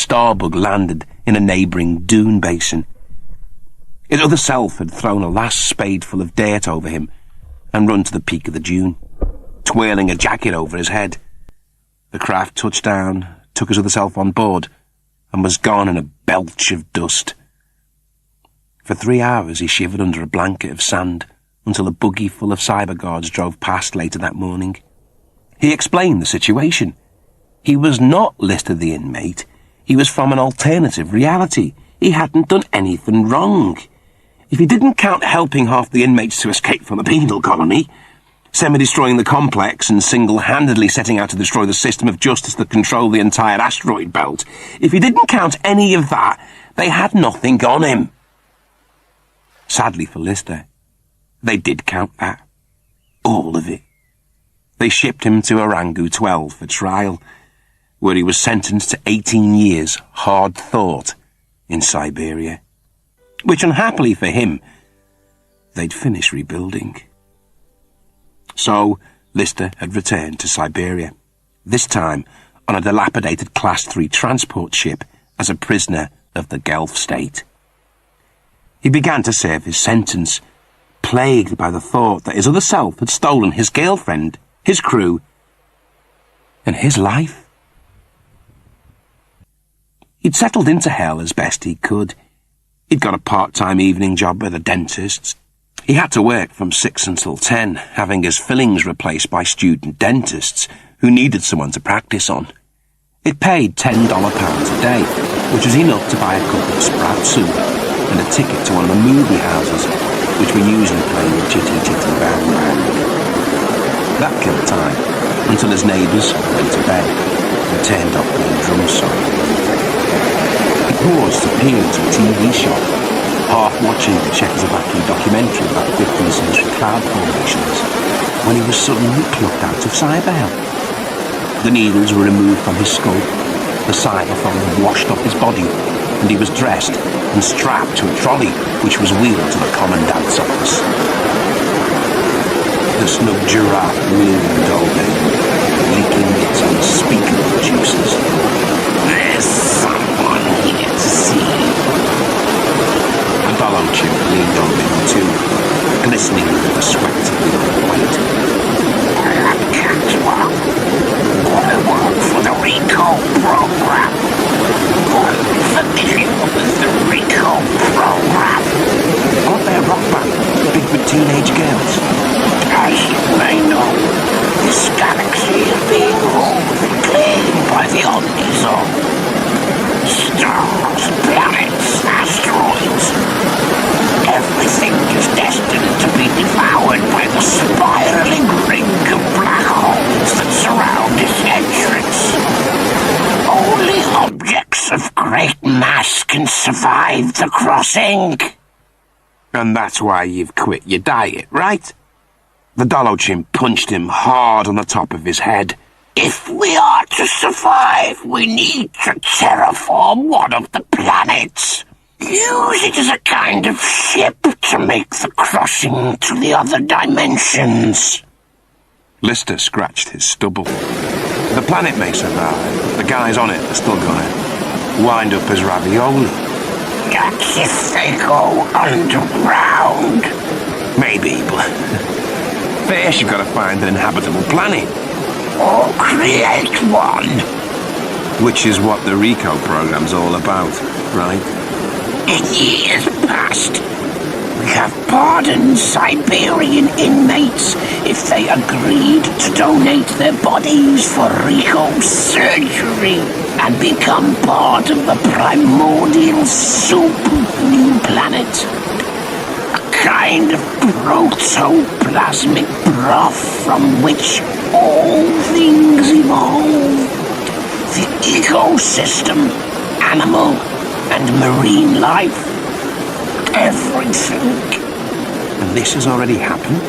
Starbug landed in a neighbouring dune basin. His other self had thrown a last spadeful of dirt over him and run to the peak of the dune, twirling a jacket over his head. The craft touched down, took his other self on board, and was gone in a belch of dust. For 3 hours he shivered under a blanket of sand until a buggy full of cyber guards drove past later that morning. He explained the situation. He was not listed the inmate. He was from an alternative reality. He hadn't done anything wrong. If he didn't count helping half the inmates to escape from the penal colony, semi-destroying the complex and single-handedly setting out to destroy the system of justice that controlled the entire asteroid belt, if he didn't count any of that, they had nothing on him. Sadly for Lister, they did count that. All of it. They shipped him to Orangu 12 for trial, where he was sentenced to 18 years hard thought in Siberia, which unhappily for him, they'd finished rebuilding. So Lister had returned to Siberia, this time on a dilapidated Class 3 transport ship as a prisoner of the Gulf state. He began to serve his sentence, plagued by the thought that his other self had stolen his girlfriend, his crew, and his life. He'd settled into hell as best he could. He'd got a part-time evening job with a dentist. He had to work from 6 until 10, having his fillings replaced by student dentists who needed someone to practice on. It paid $10 a day, which was enough to buy a cup of sprout soup and a ticket to one of the movie houses, which were usually playing Chitty Chitty Bang Bang. That killed time, until his neighbours went to bed and turned off their drum song. He paused to peer into a TV shop, half watching the Czechoslovakian documentary about 15th century cloud formations, when he was suddenly plucked out of cyber hell. The needles were removed from his skull, the cyber foam washed off his body, and he was dressed and strapped to a trolley which was wheeled to the commandant's office. The snug giraffe loomed over him, licking its unspeakable juices. There's someone here to see. The dollar chip leaned on him too, glistening with the sweat of the white. That cat's one. I work for the RICO program. What the hell is the RICO program? Aren't they a rock band, big with teenage girls? As you may know, this galaxy is being ruled and claimed by the Omnizone. Stars, planets, asteroids. Everything is destined to be devoured by the spiraling ring of black holes that surround its entrance. Only objects of great mass can survive the crossing. And that's why you've quit your diet, right? The Dolochin punched him hard on the top of his head. If we are to survive, we need to terraform one of the planets. Use it as a kind of ship to make the crossing to the other dimensions. Lister scratched his stubble. The planet may survive, but the guys on it are still gonna wind up as ravioli. That's if they go underground. Maybe, but first you've got to find an inhabitable planet. Or create one. Which is what the RICO program's all about, right? In years past, we have pardoned Siberian inmates if they agreed to donate their bodies for RICO surgery and become part of the primordial soup new planet. A kind of protoplasmic broth from which all things evolve. The ecosystem, animal and marine life, everything. And this has already happened?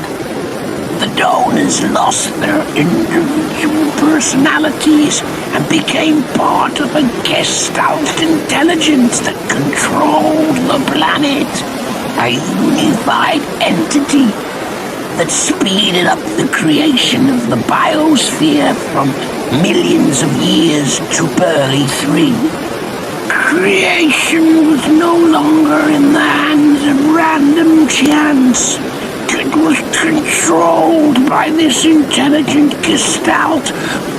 The donors lost their individual personalities and became part of a gestalt intelligence that controlled the planet. A unified entity that speeded up the creation of the biosphere from millions of years to barely 3. random chance. It was controlled by this intelligent gestalt,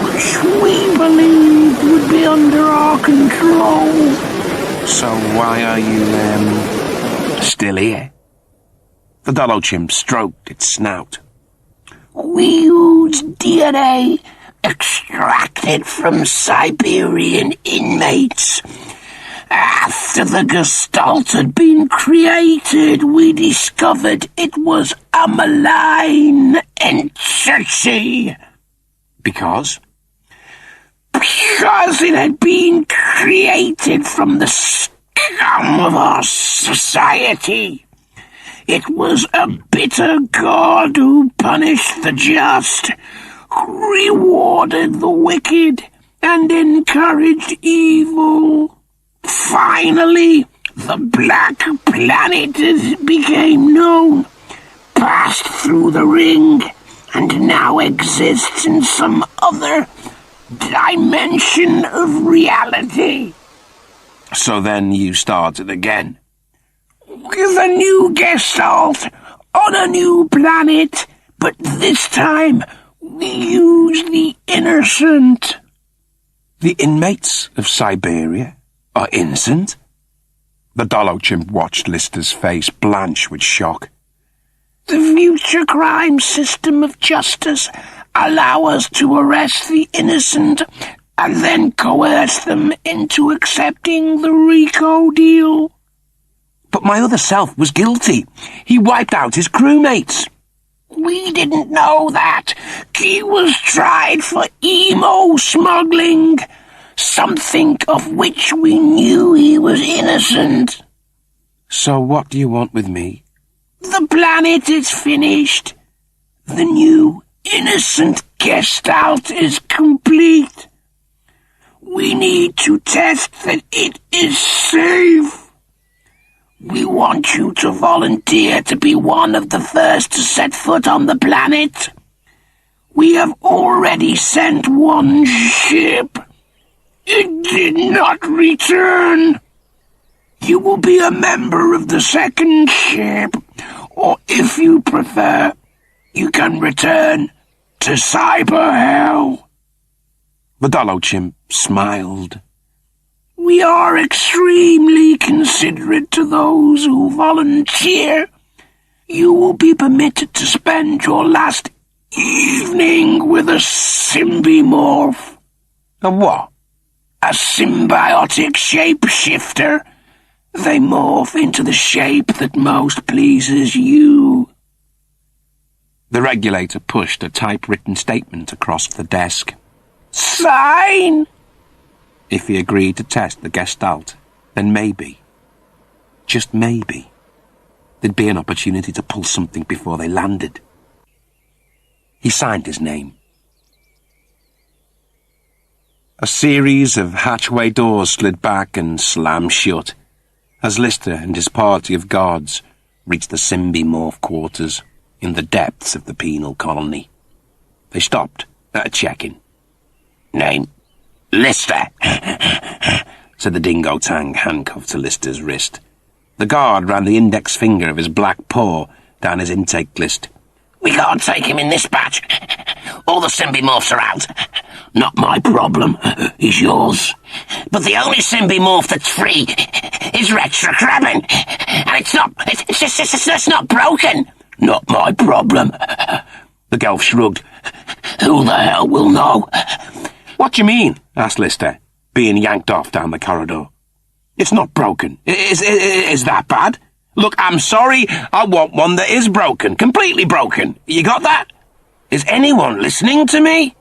which we believed would be under our control. So why are you, still here? The Dolochimp stroked its snout. We used DNA extracted from Siberian inmates. After the Gestalt had been created, we discovered it was a malign entity. Because? Because it had been created from the scum of our society. It was a bitter god who punished the just, rewarded the wicked, and encouraged evil. Finally, the Black Planet, as it became known, passed through the ring, and now exists in some other dimension of reality. So then you started again? With a new Gestalt, on a new planet, but this time we use the innocent. The inmates of Siberia are innocent? The Dolochimp watched Lister's face blanch with shock. The future crime system of justice allow us to arrest the innocent and then coerce them into accepting the RICO deal. But my other self was guilty. He wiped out his crewmates. We didn't know that. He was tried for emo smuggling, something of which we knew he was innocent. So what do you want with me? The planet is finished. The new innocent Gestalt is complete. We need to test that it is safe. We want you to volunteer to be one of the first to set foot on the planet. We have already sent one ship. It did not return. You will be a member of the second ship, or if you prefer, you can return to Cyber Hell. The Dolochimp smiled. We are extremely considerate to those who volunteer. You will be permitted to spend your last evening with a symbiomorph. A what? A symbiotic shapeshifter. They morph into the shape that most pleases you. The regulator pushed a typewritten statement across the desk. Sign! If he agreed to test the Gestalt, then maybe, just maybe, there'd be an opportunity to pull something before they landed. He signed his name. A series of hatchway doors slid back and slammed shut as Lister and his party of guards reached the symbiomorph quarters in the depths of the penal colony. They stopped at a check-in. Name? Lister, said the dingo tang handcuffed to Lister's wrist. The guard ran the index finger of his black paw down his intake list. We can't take him in this batch. All the symbiomorphs are out. Not my problem, it's yours. But the only symbiomorph that's free is retrocrabbing. And it's not broken. Not my problem. The Gelf shrugged. Who the hell will know? What do you mean? Asked Lister, being yanked off down the corridor. It's not broken. Is that bad? Look, I'm sorry. I want one that is broken. Completely broken. You got that? Is anyone listening to me?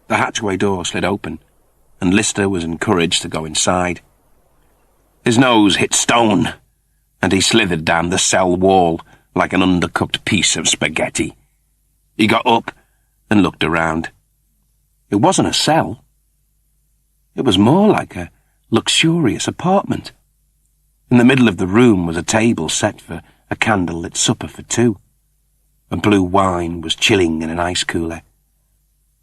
The hatchway door slid open, and Lister was encouraged to go inside. His nose hit stone, and he slithered down the cell wall like an undercooked piece of spaghetti. He got up and looked around. It wasn't a cell. It was more like a luxurious apartment. In the middle of the room was a table set for a candle-lit supper for two. A blue wine was chilling in an ice cooler.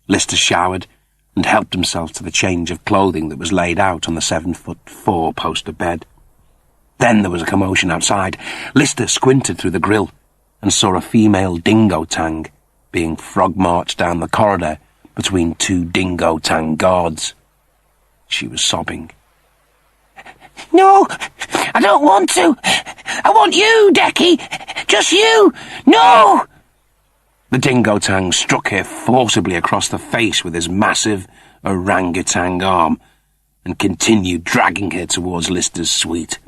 Lister showered and helped himself to the change of clothing that was laid out on the 7'4" poster bed. Then there was a commotion outside. Lister squinted through the grill and saw a female dingo tang being frog-marched down the corridor between two dingo tang guards. She was sobbing. No, I don't want to. I want you, Decky. Just you. No! The dingo tang struck her forcibly across the face with his massive orangutan arm and continued dragging her towards Lister's suite.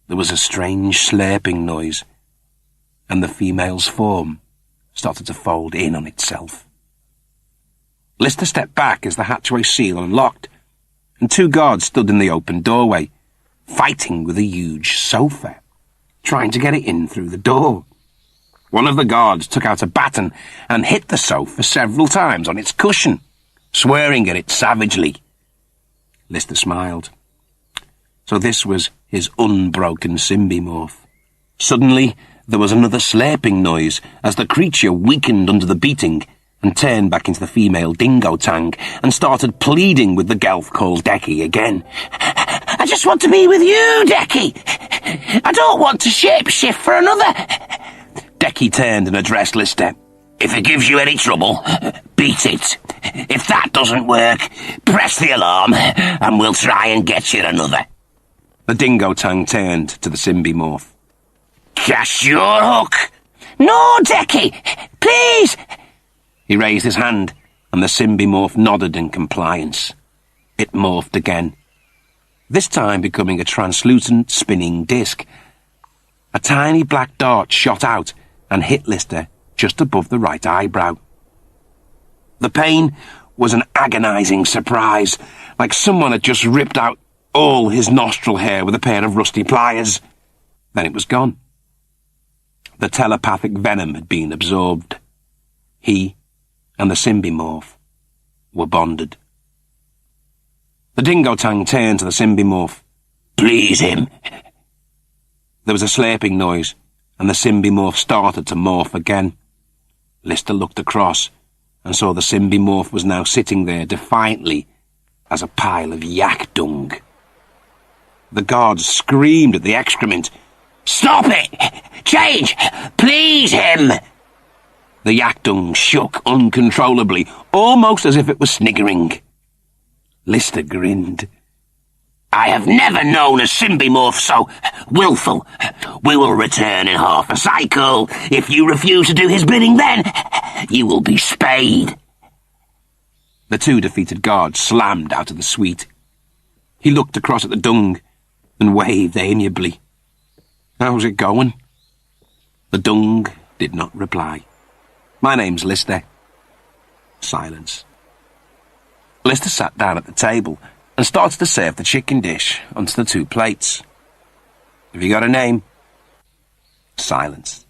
There was a strange slurping noise, and the female's form started to fold in on itself. Lister stepped back as the hatchway seal unlocked, and two guards stood in the open doorway, fighting with a huge sofa, trying to get it in through the door. One of the guards took out a baton and hit the sofa several times on its cushion, swearing at it savagely. Lister smiled. So this was his unbroken symbiomorph. Suddenly, there was another slurping noise as the creature weakened under the beating and turned back into the female dingo tang and started pleading with the gelf called Decky again. I just want to be with you, Decky. I don't want to shapeshift for another. Decky turned and addressed Lister. If it gives you any trouble, beat it. If that doesn't work, press the alarm and we'll try and get you another. The dingo tang turned to the symbiomorph. Cast your hook. No, Decky, please. He raised his hand, and the symbiomorph nodded in compliance. It morphed again, this time becoming a translucent spinning disc. A tiny black dart shot out and hit Lister just above the right eyebrow. The pain was an agonizing surprise, like someone had just ripped out all his nostril hair with a pair of rusty pliers. Then it was gone. The telepathic venom had been absorbed. He and the symbiomorph were bonded. The dingo tang turned to the symbiomorph. Please him. There was a slurping noise, and the symbiomorph started to morph again. Lister looked across and saw the symbiomorph was now sitting there defiantly as a pile of yak dung. The guards screamed at the excrement. Stop it! Change! Please him! The yak dung shook uncontrollably, almost as if it was sniggering. Lister grinned. I have never known a symbiomorph so willful. We will return in half a cycle. If you refuse to do his bidding, then you will be spayed. The two defeated guards slammed out of the suite. He looked across at the dung and waved amiably. How's it going? The dung did not reply. My name's Lister. Silence. Lister sat down at the table and started to serve the chicken dish onto the two plates. Have you got a name? Silence.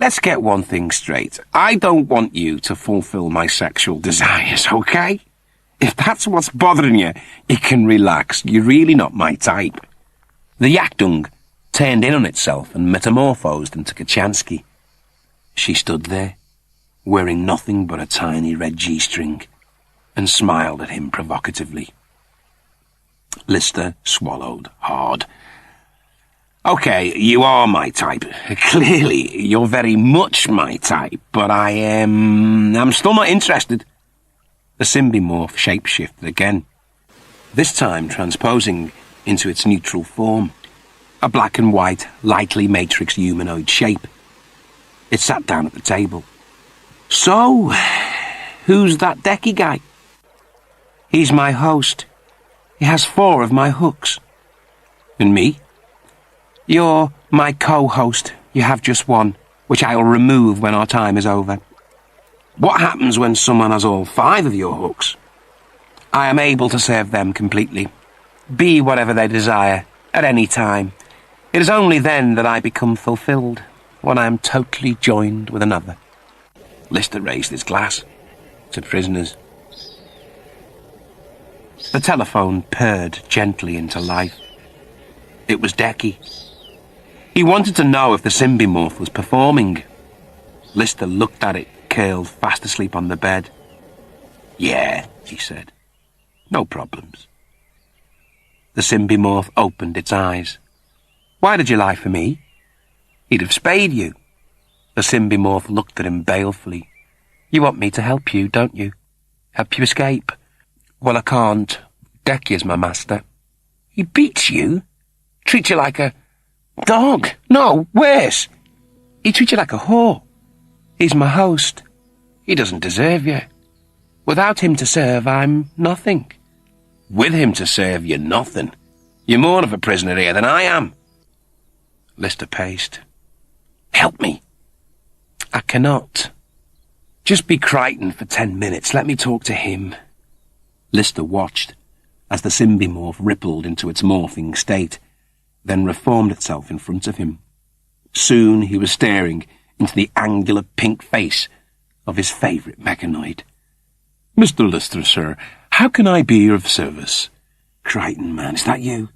Let's get one thing straight. I don't want you to fulfill my sexual desires, okay? If that's what's bothering you, you can relax. You're really not my type. The yak dung turned in on itself and metamorphosed into Kachansky. She stood there, wearing nothing but a tiny red G-string, and smiled at him provocatively. Lister swallowed hard. Okay, you are my type. Clearly, you're very much my type, but I'm still not interested. The symbiomorph shape-shifted again, this time transposing into its neutral form, a black and white, lightly matrixed humanoid shape. It sat down at the table. So, who's that Decky guy? He's my host. He has 4 of my hooks. And me? You're my co-host. You have just one, which I'll remove when our time is over. What happens when someone has all 5 of your hooks? I am able to serve them completely. Be whatever they desire, at any time. It is only then that I become fulfilled, when I am totally joined with another. Lister raised his glass to prisoners. The telephone purred gently into life. It was Decky. He wanted to know if the symbiomorph was performing. Lister looked at it, curled fast asleep on the bed. Yeah, he said. No problems. The symbiomorph opened its eyes. Why did you lie for me? He'd have spayed you. The symbiomorph looked at him balefully. You want me to help you, don't you? Help you escape? Well, I can't. Decky's my master. He beats you? Treats you like a dog? No, worse. He treats you like a whore. He's my host. He doesn't deserve you. Without him to serve, I'm nothing. With him to serve, you're nothing. You're more of a prisoner here than I am. Lister paced. Help me. I cannot. Just be Crichton for 10 minutes. Let me talk to him. Lister watched as the symbiomorph rippled into its morphing state, then reformed itself in front of him. Soon he was staring into the angular pink face of his favourite mechanoid. Mr. Lister, sir, how can I be of service? Crichton, man, is that you?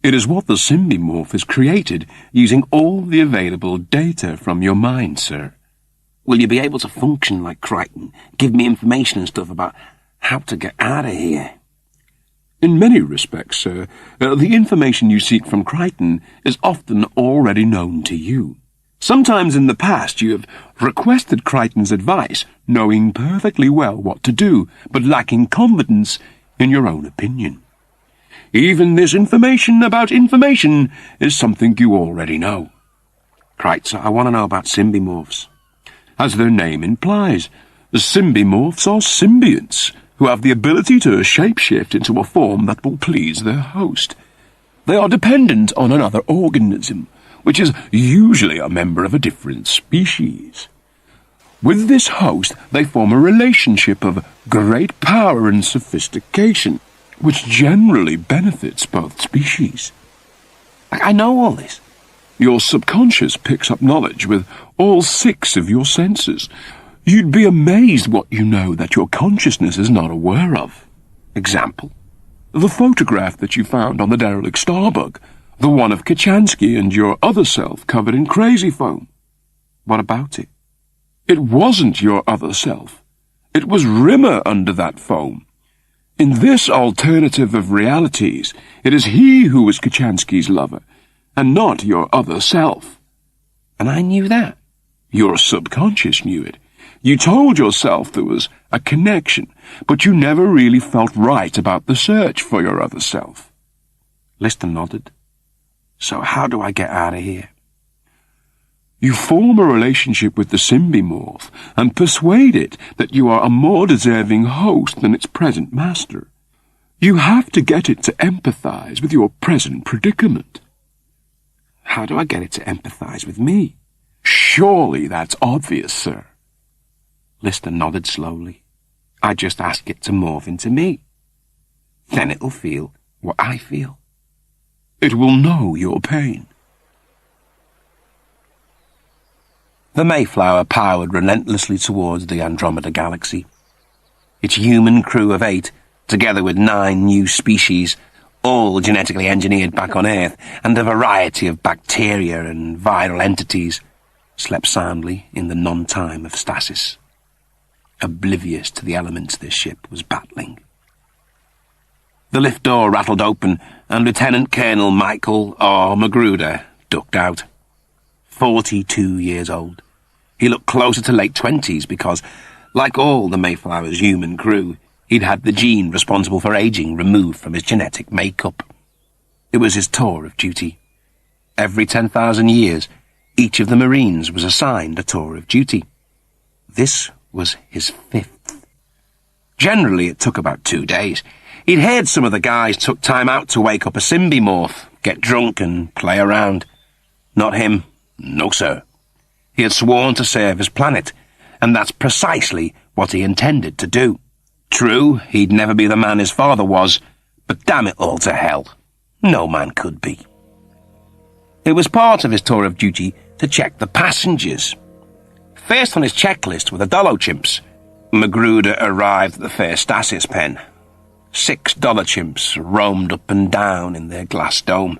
It is what the symbiomorph has created using all the available data from your mind, sir. Will you be able to function like Crichton? Give me information and stuff about how to get out of here? In many respects, sir, the information you seek from Crichton is often already known to you. Sometimes in the past you have requested Crichton's advice, knowing perfectly well what to do, but lacking confidence in your own opinion. Even this information about information is something you already know. Crichton, I want to know about symbiomorphs. As their name implies, the symbiomorphs are symbionts, who have the ability to shapeshift into a form that will please their host. They are dependent on another organism, which is usually a member of a different species. With this host, they form a relationship of great power and sophistication, which generally benefits both species. I know all this. Your subconscious picks up knowledge with all 6 of your senses. You'd be amazed what you know that your consciousness is not aware of. Example, the photograph that you found on the derelict Starbug, the one of Kachansky and your other self covered in crazy foam. What about it? It wasn't your other self. It was Rimmer under that foam. In this alternative of realities, it is he who was Kachansky's lover, and not your other self. And I knew that. Your subconscious knew it. You told yourself there was a connection, but you never really felt right about the search for your other self. Lister nodded. So how do I get out of here? You form a relationship with the symbiomorph and persuade it that you are a more deserving host than its present master. You have to get it to empathize with your present predicament. How do I get it to empathize with me? Surely that's obvious, sir. Lister nodded slowly. I just ask it to morph into me. Then it'll feel what I feel. It will know your pain. The Mayflower powered relentlessly towards the Andromeda Galaxy. Its human crew of 8, together with 9 new species, all genetically engineered back on Earth, and a variety of bacteria and viral entities, slept soundly in the non-time of stasis, oblivious to the elements this ship was battling. The lift door rattled open, and Lieutenant Colonel Michael R. Magruder ducked out. 42 years old. He looked closer to late 20s because, like all the Mayflower's human crew, he'd had the gene responsible for aging removed from his genetic makeup. It was his tour of duty. Every 10,000 years, each of the Marines was assigned a tour of duty. This was his 5th. Generally, it took about 2 days. He'd heard some of the guys took time out to wake up a symbiomorph, get drunk and play around. Not him. No, sir. He had sworn to serve his planet, and that's precisely what he intended to do. True, he'd never be the man his father was, but damn it all to hell, no man could be. It was part of his tour of duty to check the passengers. First on his checklist were the Dolochimps. Magruder arrived at the first stasis pen. 6 Dolochimps roamed up and down in their glass dome.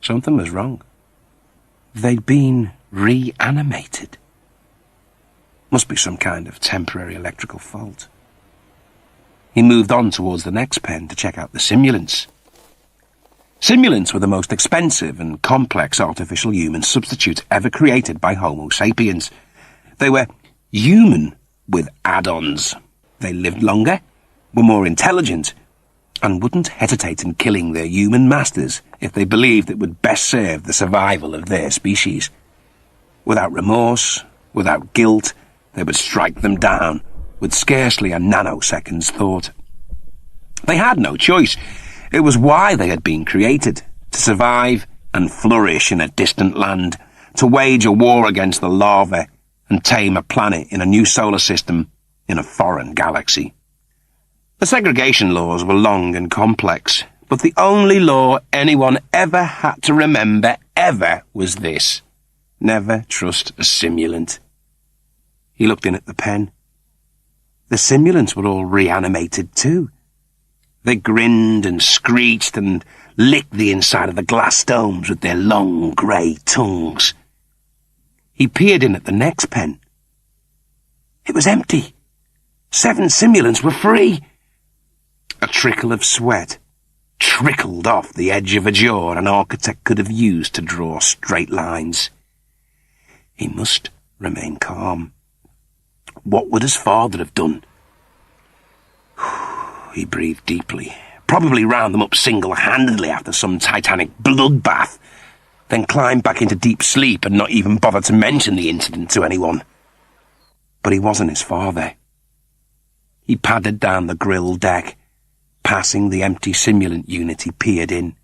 Something was wrong. They'd been reanimated. Must be some kind of temporary electrical fault. He moved on towards the next pen to check out the simulants. Simulants were the most expensive and complex artificial human substitutes ever created by Homo sapiens. They were human with add-ons. They lived longer, were more intelligent, and wouldn't hesitate in killing their human masters if they believed it would best serve the survival of their species. Without remorse, without guilt, they would strike them down with scarcely a nanosecond's thought. They had no choice. It was why they had been created, to survive and flourish in a distant land, to wage a war against the larvae and tame a planet in a new solar system in a foreign galaxy. The segregation laws were long and complex, but the only law anyone ever had to remember ever was this: never trust a simulant. He looked in at the pen. The simulants were all reanimated too. They grinned and screeched and licked the inside of the glass domes with their long grey tongues. He peered in at the next pen. It was empty. 7 simulants were free. A trickle of sweat trickled off the edge of a jaw an architect could have used to draw straight lines. He must remain calm. What would his father have done? He breathed deeply, probably round them up single-handedly after some titanic bloodbath, then climbed back into deep sleep and not even bothered to mention the incident to anyone. But he wasn't his father. He padded down the grill deck. Passing the empty simulant unit, he peered in.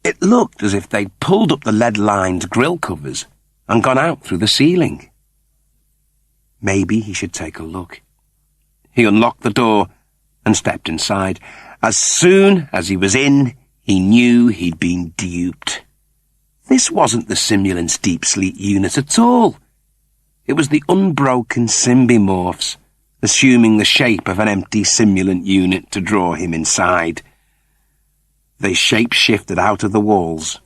It looked as if they'd pulled up the lead-lined grill covers and gone out through the ceiling. Maybe he should take a look. He unlocked the door and stepped inside. As soon as he was in, he knew he'd been duped. This wasn't the simulant's deep sleep unit at all. It was the unbroken symbiomorphs, assuming the shape of an empty simulant unit to draw him inside. They shape-shifted out of the walls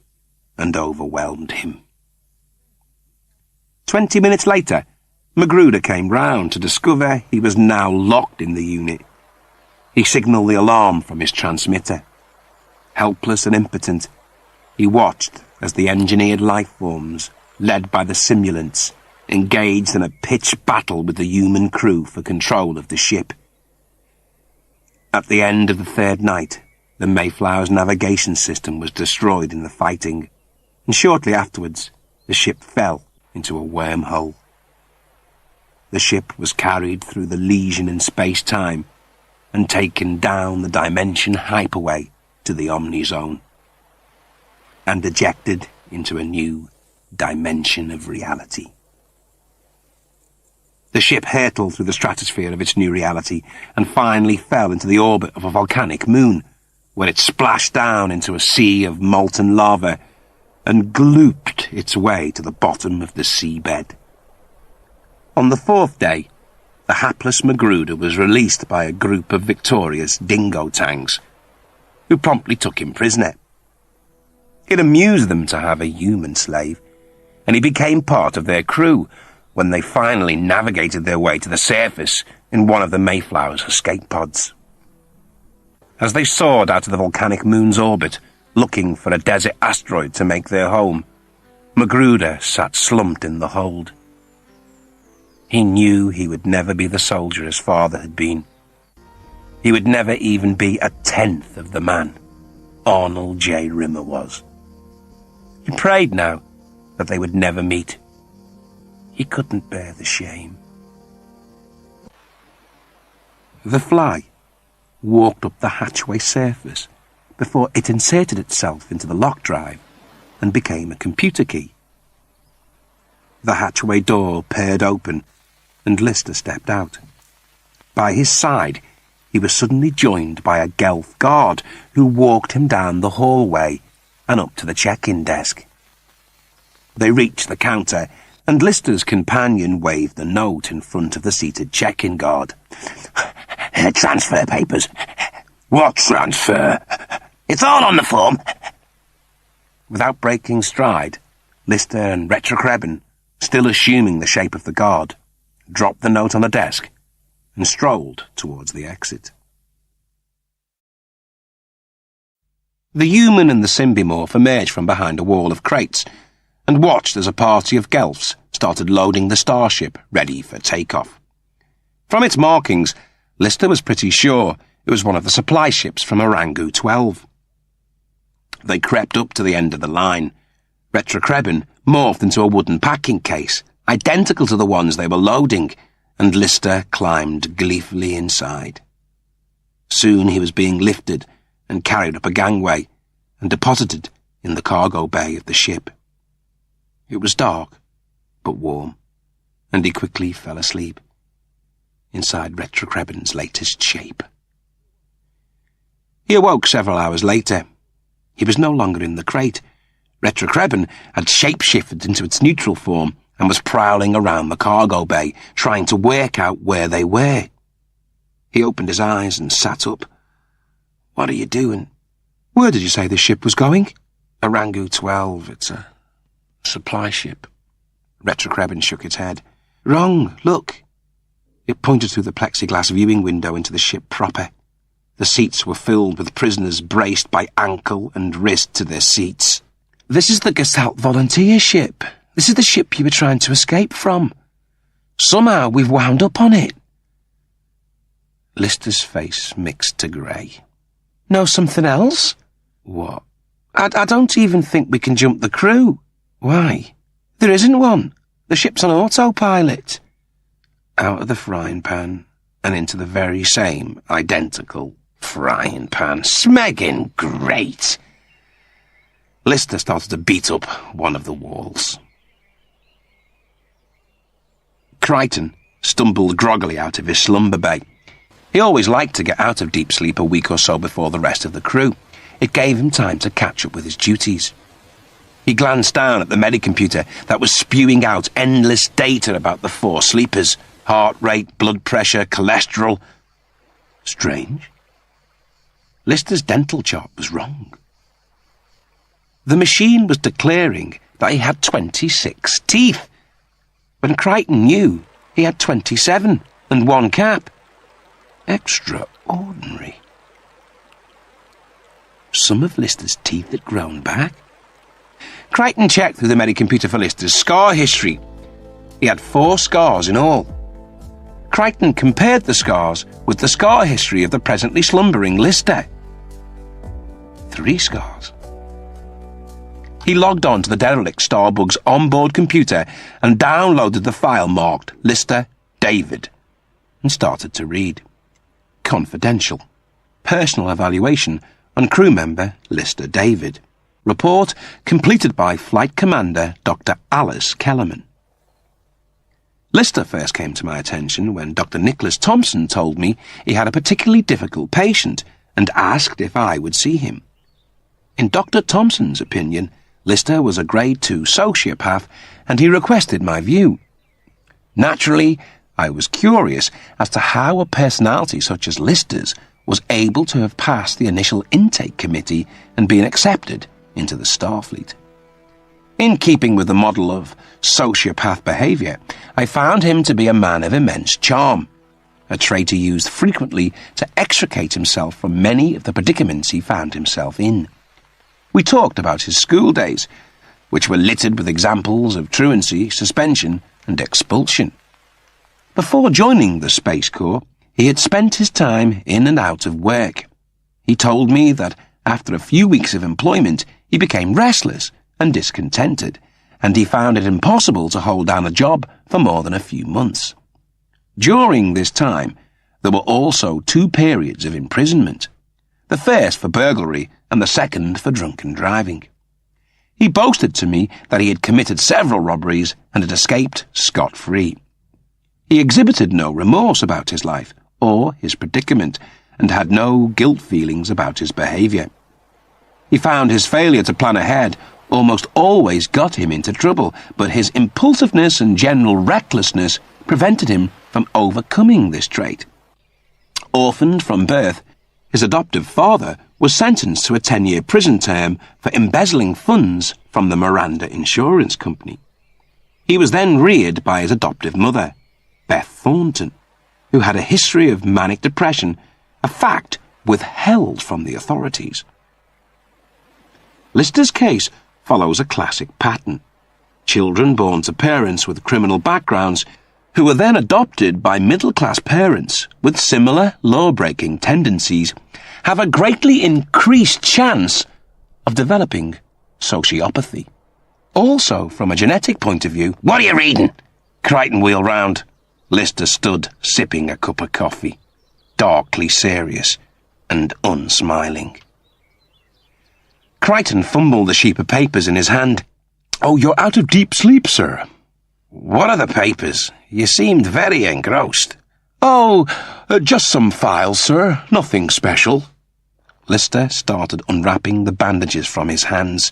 and overwhelmed him. 20 minutes later, Magruder came round to discover he was now locked in the unit. He signalled the alarm from his transmitter. Helpless and impotent, he watched as the engineered life forms, led by the simulants, engaged in a pitched battle with the human crew for control of the ship. At the end of the 3rd night, the Mayflower's navigation system was destroyed in the fighting, and shortly afterwards, the ship fell into a wormhole. The ship was carried through the lesion in space-time and taken down the dimension hyperway to the Omnizone, and ejected into a new dimension of reality. The ship hurtled through the stratosphere of its new reality and finally fell into the orbit of a volcanic moon, where it splashed down into a sea of molten lava and glooped its way to the bottom of the seabed. On the 4th day, the hapless Magruder was released by a group of victorious dingo tangs, who promptly took him prisoner. It amused them to have a human slave, and he became part of their crew when they finally navigated their way to the surface in one of the Mayflower's escape pods. As they soared out of the volcanic moon's orbit, looking for a desert asteroid to make their home, Magruder sat slumped in the hold. He knew he would never be the soldier his father had been. He would never even be a tenth of the man Arnold J. Rimmer was. He prayed now that they would never meet. He couldn't bear the shame. The fly walked up the hatchway surface before it inserted itself into the lock drive and became a computer key. The hatchway door purred open and Lister stepped out. By his side, he was suddenly joined by a Gelf guard who walked him down the hallway and up to the check-in desk. They reached the counter, and Lister's companion waved the note in front of the seated check-in guard. Transfer papers. What transfer? It's all on the form. Without breaking stride, Lister and Retrocreben, still assuming the shape of the guard, dropped the note on the desk and strolled towards the exit. The human and the symbiomorph emerged from behind a wall of crates and watched as a party of Gelfs started loading the starship ready for takeoff. From its markings, Lister was pretty sure it was one of the supply ships from Orangu 12. They crept up to the end of the line. Retrokrebin morphed into a wooden packing case, identical to the ones they were loading, and Lister climbed gleefully inside. Soon he was being lifted and carried up a gangway and deposited in the cargo bay of the ship. It was dark, but warm, and he quickly fell asleep inside Retrokrebin's latest shape. He awoke several hours later. He was no longer in the crate. Retrokrebin had shape-shifted into its neutral form and was prowling around the cargo bay, trying to work out where they were. He opened his eyes and sat up. "What are you doing?" "Where did you say the ship was going?" "Orangu 12, it's a supply ship." Retrokrebin shook its head. "Wrong, look." It pointed through the plexiglass viewing window into the ship proper. The seats were filled with prisoners braced by ankle and wrist to their seats. "This is the Gestalt volunteer ship. This is the ship you were trying to escape from. Somehow we've wound up on it." Lister's face mixed to grey. "Know something else?" "What?" I don't even think we can jump the crew." "Why?" "There isn't one. The ship's on autopilot." Out of the frying pan and into the very same identical frying pan. Smeggin' great! Lister started to beat up one of the walls. Crichton stumbled groggily out of his slumber bay. He always liked to get out of deep sleep a week or so before the rest of the crew. It gave him time to catch up with his duties. He glanced down at the medicomputer that was spewing out endless data about the 4 sleepers: heart rate, blood pressure, cholesterol. Strange. Lister's dental chart was wrong. The machine was declaring that he had 26 teeth, when Crichton knew he had 27 and 1 cap. Extraordinary. Some of Lister's teeth had grown back. Crichton checked through the medicomputer for Lister's scar history. He had 4 scars in all. Crichton compared the scars with the scar history of the presently slumbering Lister. 3 scars. He logged on to the derelict Starbug's onboard computer and downloaded the file marked Lister David and started to read. Confidential. Personal evaluation on crew member Lister David. Report completed by Flight Commander Dr. Alice Kellerman. Lister first came to my attention when Dr. Nicholas Thompson told me he had a particularly difficult patient and asked if I would see him. In Dr. Thompson's opinion, Lister was a grade 2 sociopath, and he requested my view. Naturally, I was curious as to how a personality such as Lister's was able to have passed the initial intake committee and been accepted into the Starfleet. In keeping with the model of sociopath behaviour, I found him to be a man of immense charm, a trait he used frequently to extricate himself from many of the predicaments he found himself in. We talked about his school days, which were littered with examples of truancy, suspension, and expulsion. Before joining the Space Corps, he had spent his time in and out of work. He told me that after a few weeks of employment, he became restless and discontented, and he found it impossible to hold down a job for more than a few months. During this time, there were also 2 periods of imprisonment, the first for burglary and the second for drunken driving. He boasted to me that he had committed several robberies and had escaped scot-free. He exhibited no remorse about his life or his predicament and had no guilt feelings about his behaviour. He found his failure to plan ahead almost always got him into trouble, but his impulsiveness and general recklessness prevented him from overcoming this trait. Orphaned from birth, his adoptive father was sentenced to a 10-year prison term for embezzling funds from the Miranda Insurance Company. He was then reared by his adoptive mother, Beth Thornton, who had a history of manic depression, a fact withheld from the authorities. Lister's case follows a classic pattern. Children born to parents with criminal backgrounds who are then adopted by middle-class parents with similar law-breaking tendencies have a greatly increased chance of developing sociopathy. Also, from a genetic point of view... What are you reading? Crichton wheeled round. Lister stood sipping a cup of coffee, darkly serious and unsmiling. Crichton fumbled the sheet of papers in his hand. "Oh, you're out of deep sleep, sir." "What are the papers? You seemed very engrossed." "Oh, just some files, sir. Nothing special." Lister started unwrapping the bandages from his hands.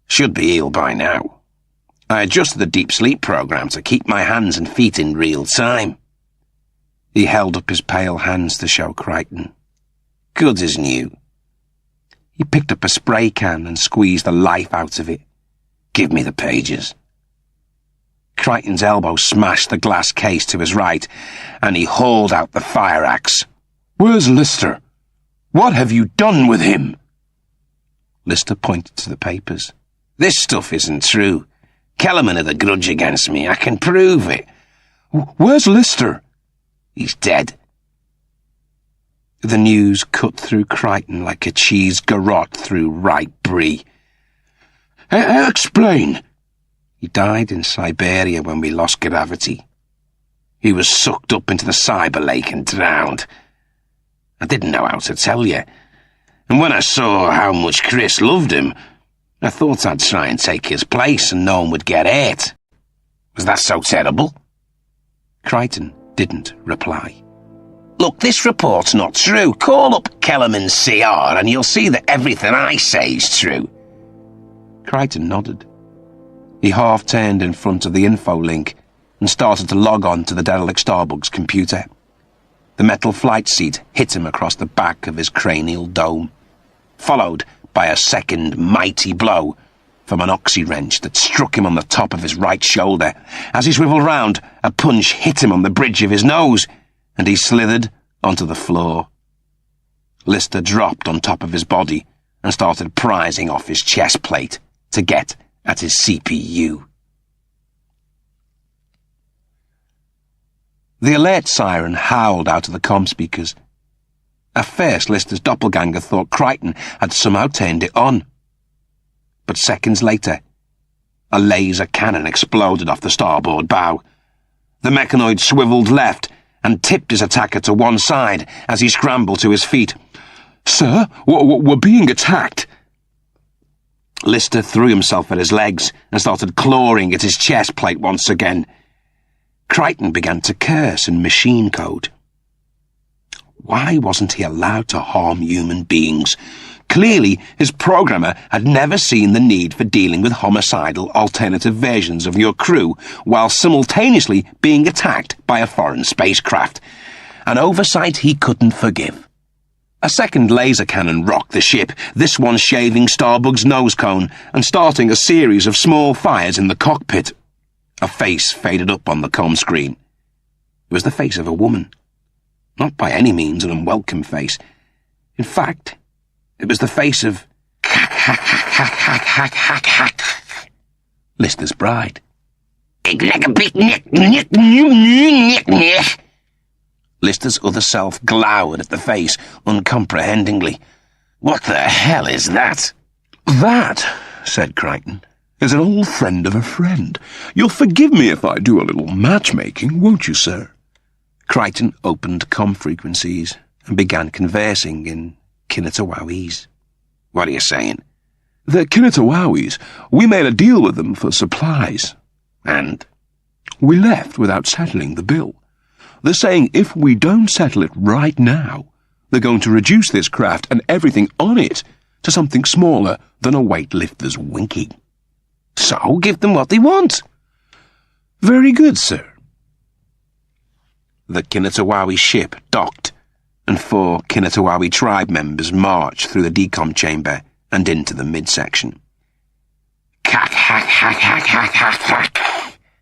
"Should be healed by now. I adjusted the deep sleep program to keep my hands and feet in real time." He held up his pale hands to show Crichton. "Good as new." He picked up a spray can and squeezed the life out of it. "Give me the pages." Crichton's elbow smashed the glass case to his right, and he hauled out the fire axe. "Where's Lister? What have you done with him?" Lister pointed to the papers. "This stuff isn't true. Kellerman had a grudge against me. I can prove it." "Where's Lister?" "He's dead." The news cut through Crichton like a cheese garrote through ripe brie. Explain." "He died in Siberia when we lost gravity. He was sucked up into the cyber lake and drowned. I didn't know how to tell you. And when I saw how much Chris loved him, I thought I'd try and take his place and no one would get hurt. Was that so terrible?" Crichton didn't reply. "Look, this report's not true. Call up Kellerman's CR and you'll see that everything I say is true." Crichton nodded. He half-turned in front of the info link and started to log on to the derelict Starbug's computer. The metal flight seat hit him across the back of his cranial dome, followed by a second mighty blow from an oxy-wrench that struck him on the top of his right shoulder. As he swiveled round, a punch hit him on the bridge of his nose, and he slithered onto the floor. Lister dropped on top of his body and started prizing off his chest plate to get at his CPU. The alert siren howled out of the comm speakers. At first, Lister's doppelganger thought Crichton had somehow turned it on. But seconds later, a laser cannon exploded off the starboard bow. The mechanoid swiveled left and tipped his attacker to one side as he scrambled to his feet. "Sir, we're being attacked." Lister threw himself at his legs and started clawing at his chest plate once again. Crichton began to curse in machine code. Why wasn't he allowed to harm human beings? Clearly, his programmer had never seen the need for dealing with homicidal alternative versions of your crew while simultaneously being attacked by a foreign spacecraft. An oversight he couldn't forgive. A second laser cannon rocked the ship, this one shaving Starbug's nose cone and starting a series of small fires in the cockpit. A face faded up on the comm screen. It was the face of a woman. Not by any means an unwelcome face. In fact, it was the face of Lister's bride. Lister's other self glowered at the face uncomprehendingly. "What the hell is that?" "That," said Crichton, "is an old friend of a friend. You'll forgive me if I do a little matchmaking, won't you, sir?" Crichton opened comm frequencies and began conversing in Kinnatawawese. "What are you saying?" "The Kinnatawawis, we made a deal with them for supplies." "And?" "We left without settling the bill. They're saying if we don't settle it right now, they're going to reduce this craft and everything on it to something smaller than a weightlifter's winky." "So give them what they want." "Very good, sir." The Kinnatawawi ship docked, and 4 Kinnatawawi tribe members marched through the decom chamber and into the midsection.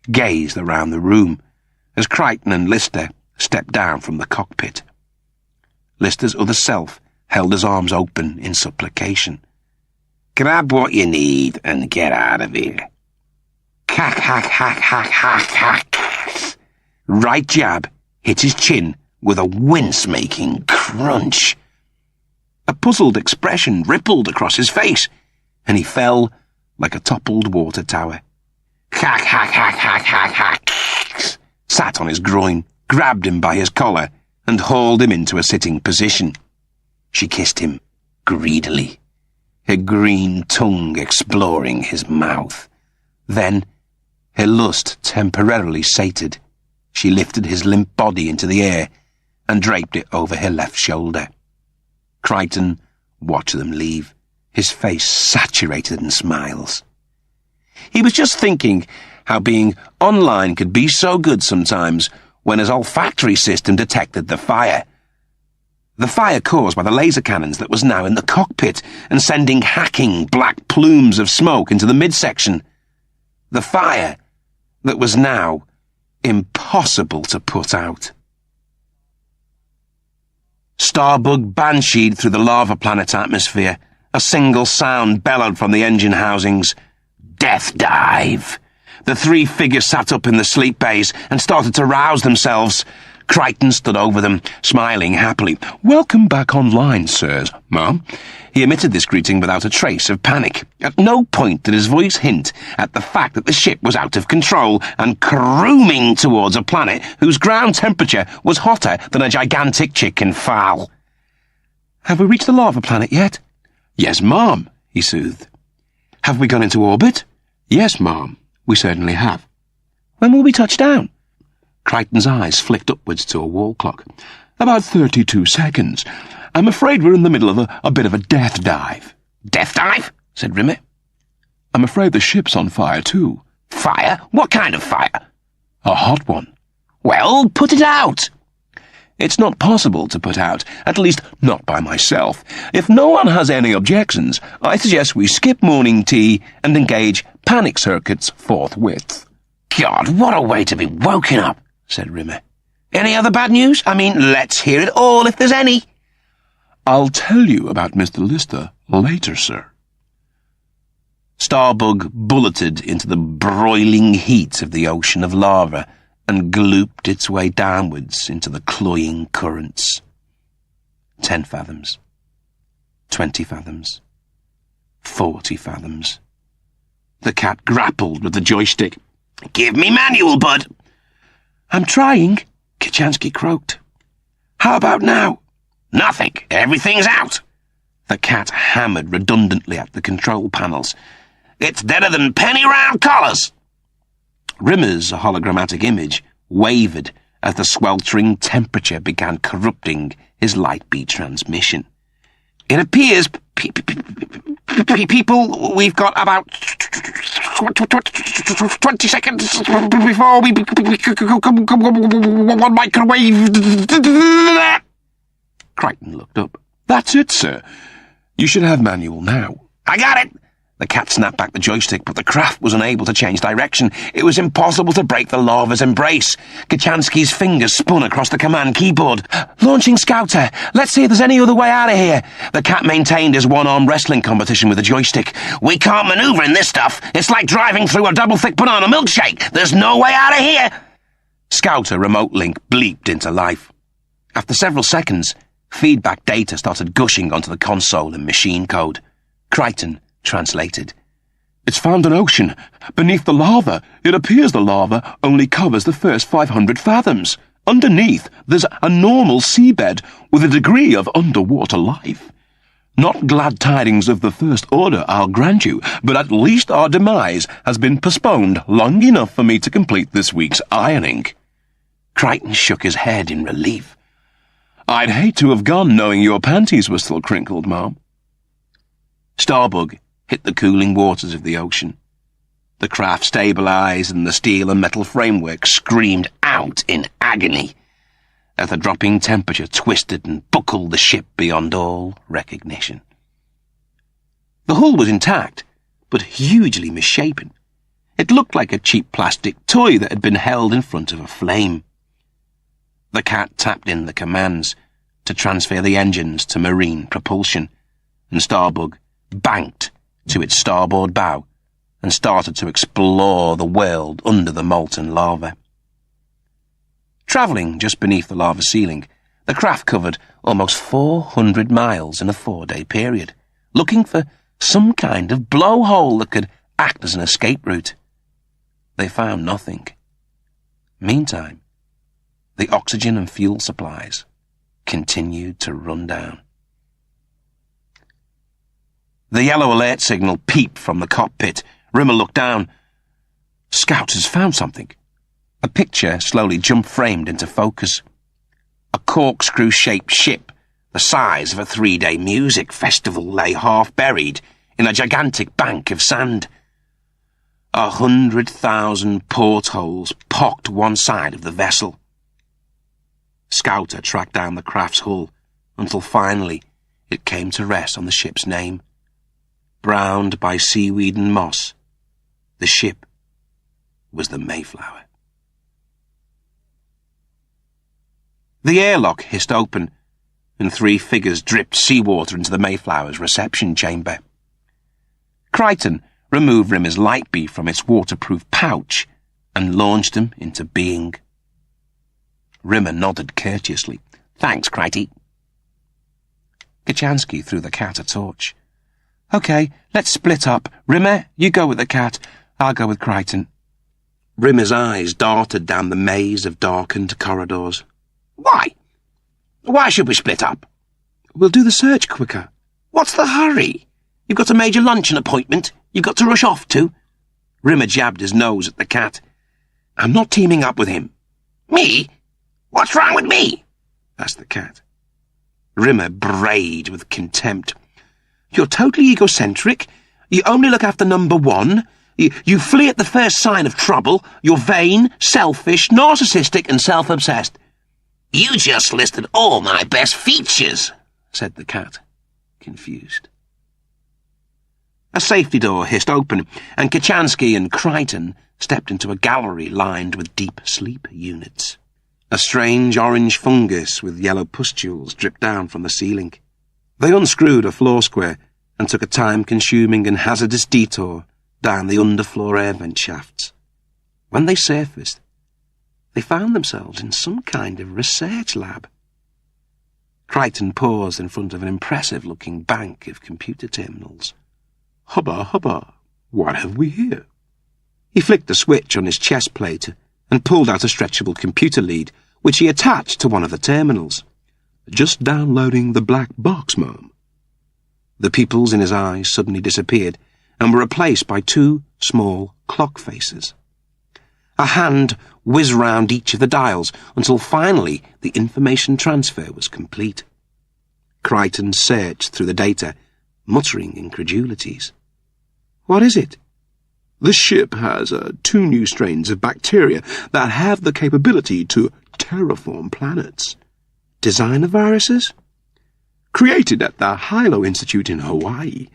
Gazed around the room as Crichton and Lister stepped down from the cockpit. Lister's other self held his arms open in supplication. Grab what you need and get out of here. Hack, hack, hack, hack, hack, hack. Right jab hit his chin with a wince-making crunch. A puzzled expression rippled across his face, and he fell like a toppled water tower. Hack, hack, hack, hack, hack, hack. Sat on his groin, grabbed him by his collar, and hauled him into a sitting position. She kissed him greedily, her green tongue exploring his mouth. Then, her lust temporarily sated, she lifted his limp body into the air and draped it over her left shoulder. Crichton watched them leave, his face saturated in smiles. He was just thinking how being online could be so good sometimes when his olfactory system detected the fire. The fire caused by the laser cannons that was now in the cockpit and sending hacking black plumes of smoke into the midsection. The fire that was now impossible to put out. Starbug bansheed through the lava planet's atmosphere. A single sound bellowed from the engine housings. Death dive. The three figures sat up in the sleep bays and started to rouse themselves. Crichton stood over them, smiling happily. "Welcome back online, sirs, ma'am." He emitted this greeting without a trace of panic. At no point did his voice hint at the fact that the ship was out of control and caroming towards a planet whose ground temperature was hotter than a gigantic chicken fowl. "Have we reached the lava planet yet?" "Yes, ma'am," he soothed. "Have we gone into orbit?" "Yes, ma'am, we certainly have." "When will we touch down?" Crichton's eyes flicked upwards to a wall clock. "About 32 seconds. I'm afraid we're in the middle of a bit of a death dive." "Death dive?" said Rimmer. "I'm afraid the ship's on fire, too." "Fire? What kind of fire?" "A hot one." "Well, put it out." "It's not possible to put out, at least not by myself. If no one has any objections, I suggest we skip morning tea and engage panic circuits forthwith." "God, what a way to be woken up," said Rimmer. "Any other bad news? I mean, let's hear it all if there's any." "I'll tell you about Mr. Lister later, sir." Starbug bulleted into the broiling heat of the ocean of lava and glooped its way downwards into the cloying currents. 10 fathoms. 20 fathoms. 40 fathoms. The cat grappled with the joystick. "Give me manual, bud." "I'm trying," Kachansky croaked. "How about now?" "Nothing. Everything's out." The cat hammered redundantly at the control panels. "It's deader than penny round collars." Rimmer's hologrammatic image wavered as the sweltering temperature began corrupting his light-beat transmission. "It appears, people, we've got about 20 seconds before we one microwave." Crichton looked up. "That's it, sir. You should have manual now." "I got it." The cat snapped back the joystick, but the craft was unable to change direction. It was impossible to break the lava's embrace. Kachansky's fingers spun across the command keyboard. "Launching Scouter. Let's see if there's any other way out of here." The cat maintained his one-arm wrestling competition with the joystick. "We can't maneuver in this stuff. It's like driving through a double-thick banana milkshake. There's no way out of here." Scouter remote link bleeped into life. After several seconds, feedback data started gushing onto the console in machine code. Crichton translated. "It's found an ocean. Beneath the lava, it appears the lava only covers the first 500 fathoms. Underneath, there's a normal seabed with a degree of underwater life. Not glad tidings of the first order, I'll grant you, but at least our demise has been postponed long enough for me to complete this week's ironing." Crichton shook his head in relief. "I'd hate to have gone knowing your panties were still crinkled, ma'am." Starbug hit the cooling waters of the ocean. The craft stabilized and the steel and metal framework screamed out in agony as the dropping temperature twisted and buckled the ship beyond all recognition. The hull was intact, but hugely misshapen. It looked like a cheap plastic toy that had been held in front of a flame. The cat tapped in the commands to transfer the engines to marine propulsion, and Starbug banked to its starboard bow and started to explore the world under the molten lava. Travelling just beneath the lava ceiling, the craft covered almost 400 miles in a 4-day period, looking for some kind of blowhole that could act as an escape route. They found nothing. Meantime, the oxygen and fuel supplies continued to run down. The yellow alert signal peeped from the cockpit. Rimmer looked down. Scout has found something. A picture slowly jump-framed into focus. A corkscrew-shaped ship, the size of a 3-day music festival, lay half-buried in a gigantic bank of sand. 100,000 portholes pocked one side of the vessel. Scouter tracked down the craft's hull until finally it came to rest on the ship's name. Browned by seaweed and moss, the ship was the Mayflower. The airlock hissed open, and 3 figures dripped seawater into the Mayflower's reception chamber. Crichton removed Rimmer's light beam from its waterproof pouch and launched him into being. Rimmer nodded courteously. "Thanks, Crichton." Kachansky threw the cat a torch. "Okay, let's split up. Rimmer, you go with the cat. I'll go with Crichton." Rimmer's eyes darted down the maze of darkened corridors. "Why? Why should we split up?" "We'll do the search quicker." "What's the hurry? You've got a major luncheon appointment you've got to rush off to." Rimmer jabbed his nose at the cat. "I'm not teaming up with him." "Me? What's wrong with me?" asked the cat. Rimmer brayed with contempt. "You're totally egocentric. You only look after number 1. You flee at the first sign of trouble. You're vain, selfish, narcissistic, and self-obsessed." "You just listed all my best features," said the cat, confused. A safety door hissed open, and Kachansky and Crichton stepped into a gallery lined with deep sleep units. A strange orange fungus with yellow pustules dripped down from the ceiling. They unscrewed a floor square and took a time-consuming and hazardous detour down the underfloor air vent shafts. When they surfaced, they found themselves in some kind of research lab. Crichton paused in front of an impressive-looking bank of computer terminals. "Hubba, hubba, what have we here?" He flicked a switch on his chest plate and pulled out a stretchable computer lead, which he attached to one of the terminals. "Just downloading the black box, ma'am." The pupils in his eyes suddenly disappeared and were replaced by 2 small clock faces. A hand whizzed round each of the dials until finally the information transfer was complete. Crichton searched through the data, muttering incredulities. "What is it?" "The ship has 2 new strains of bacteria that have the capability to terraform planets." "Designer viruses?" "Created at the Hilo Institute in Hawaii.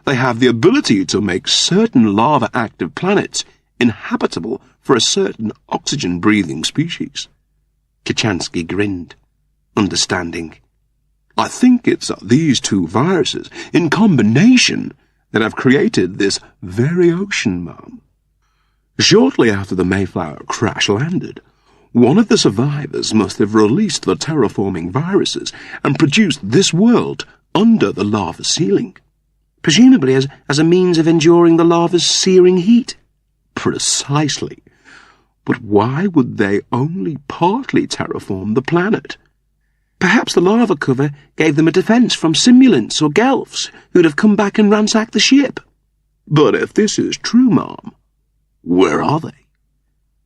They have the ability to make certain lava-active planets inhabitable for a certain oxygen-breathing species." Kachansky grinned, understanding. "I think it's these 2 viruses, in combination, that have created this very ocean, ma'am." Shortly after the Mayflower crash-landed, one of the survivors must have released the terraforming viruses and produced this world under the lava ceiling. "Presumably as a means of enduring the lava's searing heat." "Precisely. But why would they only partly terraform the planet?" "Perhaps the lava cover gave them a defense from simulants or gelfs who'd have come back and ransacked the ship." "But if this is true, ma'am, where are they?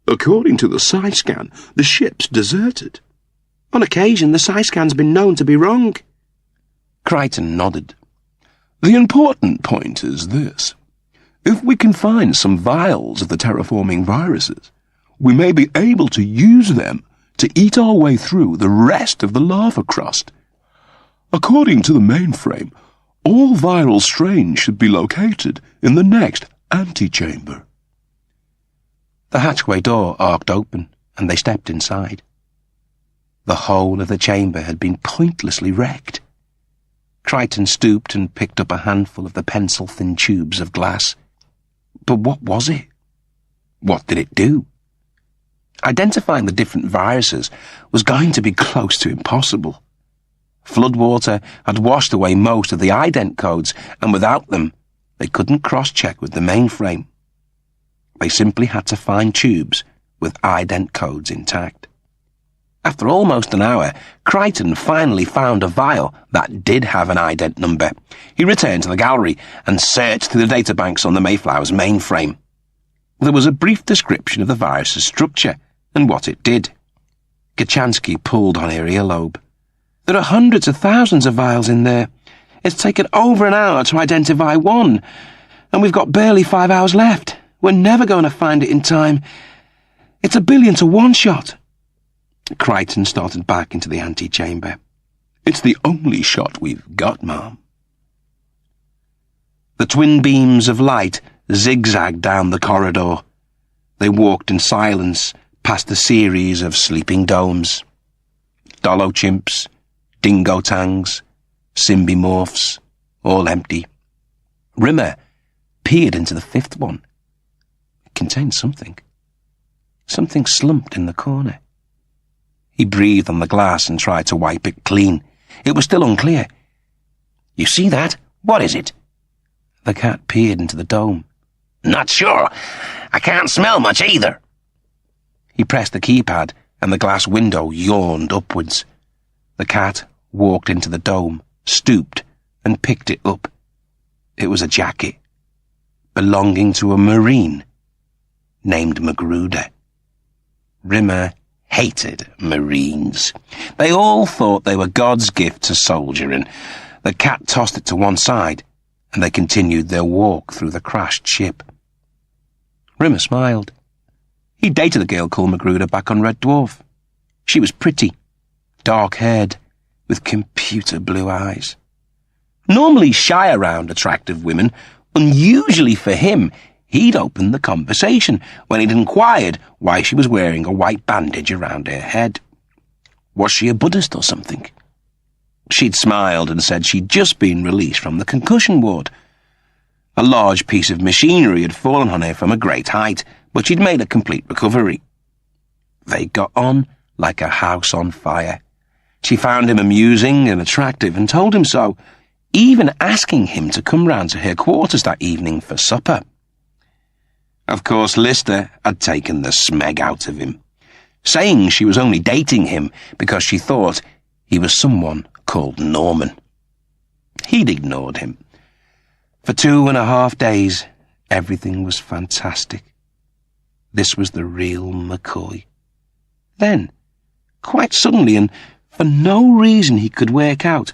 According to the Sci-Scan, the ship's deserted." "On occasion, the Sci-Scan's been known to be wrong." Crichton nodded. "The important point is this. If we can find some vials of the terraforming viruses, we may be able to use them to eat our way through the rest of the lava crust. According to the mainframe, all viral strains should be located in the next antechamber." The hatchway door arced open, and they stepped inside. The whole of the chamber had been pointlessly wrecked. Crichton stooped and picked up a handful of the pencil-thin tubes of glass. But what was it? What did it do? Identifying the different viruses was going to be close to impossible. Floodwater had washed away most of the ident codes, and without them, they couldn't cross-check with the mainframe. They simply had to find tubes with ident codes intact. After almost an hour, Crichton finally found a vial that did have an ident number. He returned to the gallery and searched through the databanks on the Mayflower's mainframe. There was a brief description of the virus's structure and what it did. Gachansky pulled on her earlobe. There are hundreds of thousands of vials in there. It's taken over an hour to identify one, and we've got barely 5 hours left. We're never going to find it in time. It's 1 billion to 1 shot. Crichton started back into the antechamber. It's the only shot we've got, Ma'am. The twin beams of light zigzagged down the corridor. They walked in silence past a series of sleeping domes. Dolochimps, dingo-tangs, symbiomorphs, all empty. Rimmer peered into the 5th one. It contained something. Something slumped in the corner. He breathed on the glass and tried to wipe it clean. It was still unclear. You see that? What is it? The cat peered into the dome. Not sure. I can't smell much either. He pressed the keypad and the glass window yawned upwards. The cat walked into the dome, stooped, and picked it up. It was a jacket, belonging to a Marine named Magruder. Rimmer hated Marines. They all thought they were God's gift to soldiering. The cat tossed it to one side, and they continued their walk through the crashed ship. Rimmer smiled. He dated a girl called Magruder back on Red Dwarf. She was pretty, dark-haired, with computer blue eyes. Normally shy around attractive women, unusually for him, he'd opened the conversation when he'd inquired why she was wearing a white bandage around her head. Was she a Buddhist or something? She'd smiled and said she'd just been released from the concussion ward. A large piece of machinery had fallen on her from a great height, but she'd made a complete recovery. They got on like a house on fire. She found him amusing and attractive and told him so, even asking him to come round to her quarters that evening for supper. Of course, Lister had taken the smeg out of him, saying she was only dating him because she thought he was someone called Norman. He'd ignored him. For 2.5 days, everything was fantastic. This was the real McCoy. Then, quite suddenly, and for no reason he could work out,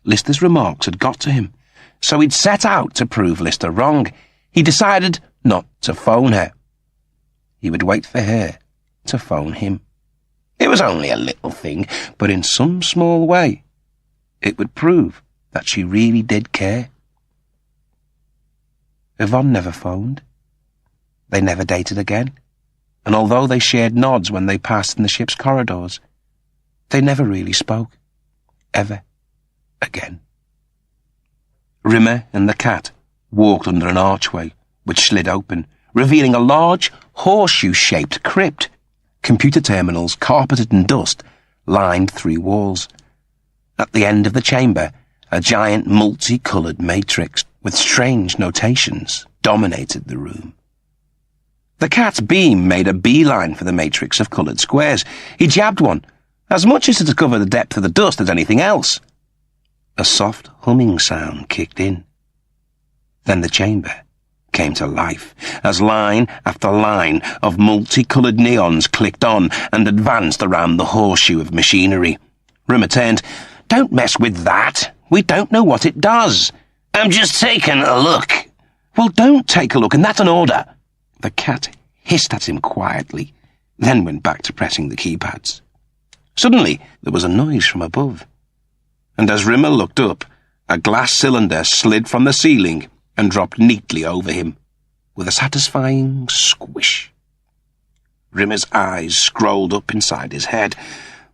Lister's remarks had got to him, so he'd set out to prove Lister wrong. He decided not to phone her. He would wait for her to phone him. It was only a little thing, but in some small way, it would prove that she really did care. Yvonne never phoned. They never dated again, and although they shared nods when they passed in the ship's corridors, they never really spoke, ever again. Rimmer and the cat walked under an archway, which slid open, revealing a large, horseshoe-shaped crypt. Computer terminals, carpeted in dust, lined 3 walls. At the end of the chamber, a giant multicoloured matrix with strange notations dominated the room. The cat's beam made a beeline for the matrix of coloured squares. He jabbed one, as much as to cover the depth of the dust as anything else. A soft humming sound kicked in. Then the chamber came to life, as line after line of multicoloured neons clicked on and advanced around the horseshoe of machinery. Rimmer turned. Don't mess with that. We don't know what it does. I'm just taking a look. Well, don't take a look, and that's an order. The cat hissed at him quietly, then went back to pressing the keypads. Suddenly, there was a noise from above, and as Rimmer looked up, a glass cylinder slid from the ceiling and dropped neatly over him, with a satisfying squish. Rimmer's eyes scrolled up inside his head.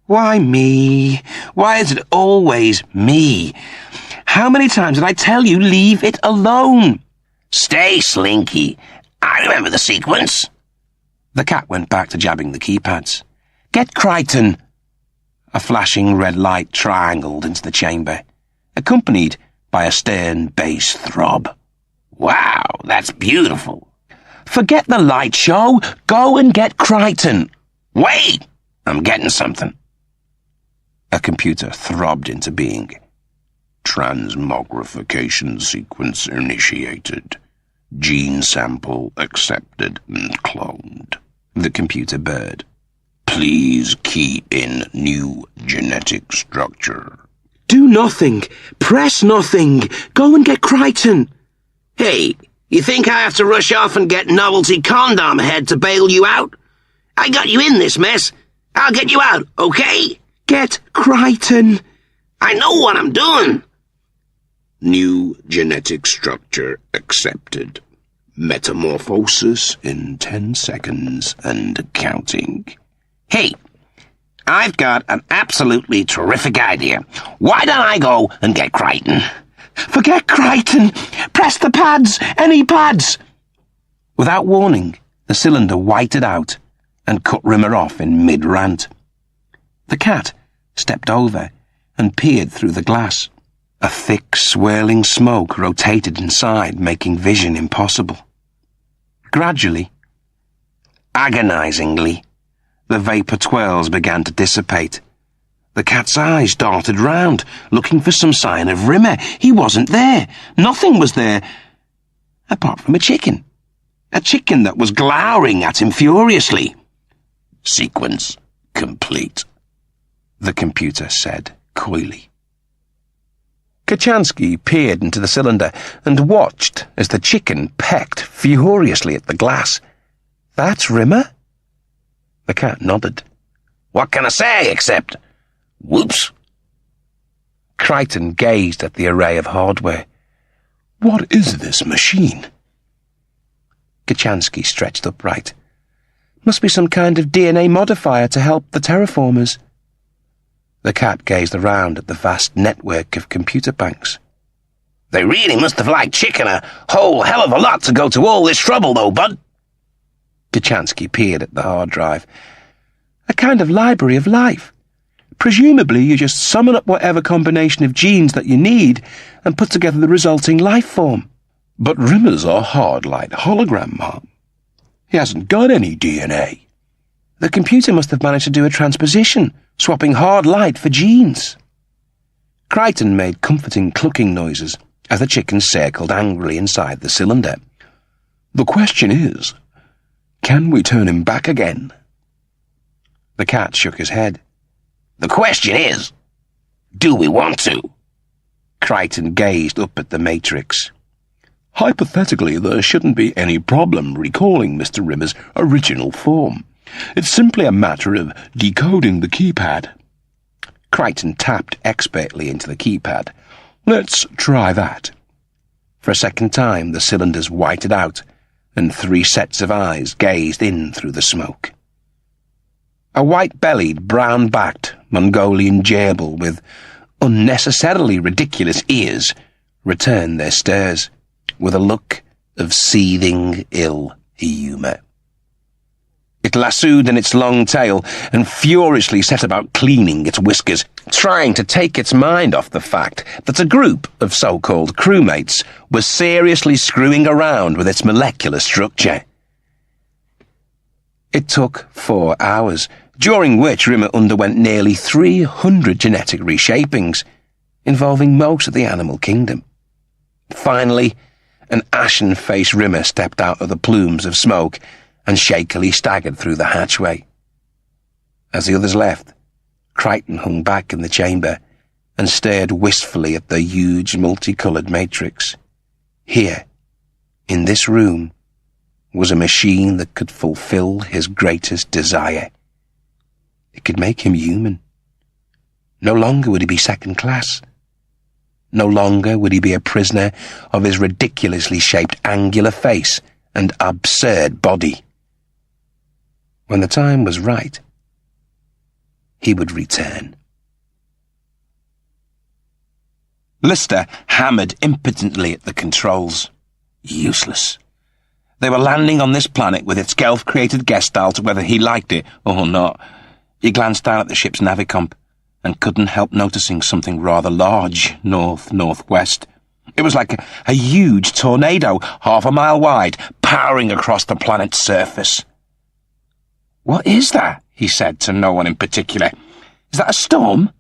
Why me? Why is it always me? How many times did I tell you leave it alone? Stay slinky. I remember the sequence. The cat went back to jabbing the keypads. Get Crichton! A flashing red light triangled into the chamber, accompanied by a stern bass throb. Wow, that's beautiful. Forget the light show. Go and get Crichton. Wait! I'm getting something. A computer throbbed into being. Transmogrification sequence initiated. Gene sample accepted and cloned. The computer bird. Please key in new genetic structure. Do nothing. Press nothing. Go and get Crichton. Hey, you think I have to rush off and get novelty condom head to bail you out? I got you in this mess. I'll get you out, okay? Get Crichton. I know what I'm doing. New genetic structure accepted. Metamorphosis in 10 seconds and counting. Hey, I've got an absolutely terrific idea. Why don't I go and get Crichton? Forget Crichton! Press the pads! Any pads! Without warning, the cylinder whited out and cut Rimmer off in mid-rant. The cat stepped over and peered through the glass. A thick, swirling smoke rotated inside, making vision impossible. Gradually, agonizingly, the vapour twirls began to dissipate. The cat's eyes darted round, looking for some sign of Rimmer. He wasn't there. Nothing was there, apart from a chicken. A chicken that was glowering at him furiously. Sequence complete, the computer said coyly. Kachansky peered into the cylinder and watched as the chicken pecked furiously at the glass. That's Rimmer? The cat nodded. What can I say except... whoops. Crichton gazed at the array of hardware. What is this machine? Kachansky stretched upright. Must be some kind of DNA modifier to help the terraformers. The cat gazed around at the vast network of computer banks. They really must have liked chicken a whole hell of a lot to go to all this trouble, though, bud. Kachansky peered at the hard drive. A kind of library of life. Presumably you just summon up whatever combination of genes that you need and put together the resulting life form. But Rimmer's a hard-light hologram, Mom. He hasn't got any DNA. The computer must have managed to do a transposition, swapping hard light for genes. Crichton made comforting clucking noises as the chicken circled angrily inside the cylinder. The question is, can we turn him back again? The cat shook his head. The question is, do we want to? Crichton gazed up at the matrix. Hypothetically, there shouldn't be any problem recalling Mr. Rimmer's original form. It's simply a matter of decoding the keypad. Crichton tapped expertly into the keypad. Let's try that. For a second time, the cylinders whited out, and 3 sets of eyes gazed in through the smoke. A white-bellied, brown-backed Mongolian gerbil with unnecessarily ridiculous ears returned their stares, with a look of seething ill humour. It lassoed in its long tail and furiously set about cleaning its whiskers, trying to take its mind off the fact that a group of so-called crewmates was seriously screwing around with its molecular structure. It took 4 hours, during which Rimmer underwent nearly 300 genetic reshapings, involving most of the animal kingdom. Finally, an ashen-faced Rimmer stepped out of the plumes of smoke and shakily staggered through the hatchway. As the others left, Crichton hung back in the chamber and stared wistfully at the huge multicoloured matrix. Here, in this room, was a machine that could fulfill his greatest desire. It could make him human. No longer would he be second class. No longer would he be a prisoner of his ridiculously shaped angular face and absurd body. When the time was right, he would return. Lister hammered impotently at the controls. Useless. They were landing on this planet with its Gelf-created gestalt, whether he liked it or not. He glanced down at the ship's navicomp and couldn't help noticing something rather large north-northwest. It was like a huge tornado, half a mile wide, powering across the planet's surface. "What is that?" he said to no one in particular. "Is that a storm?"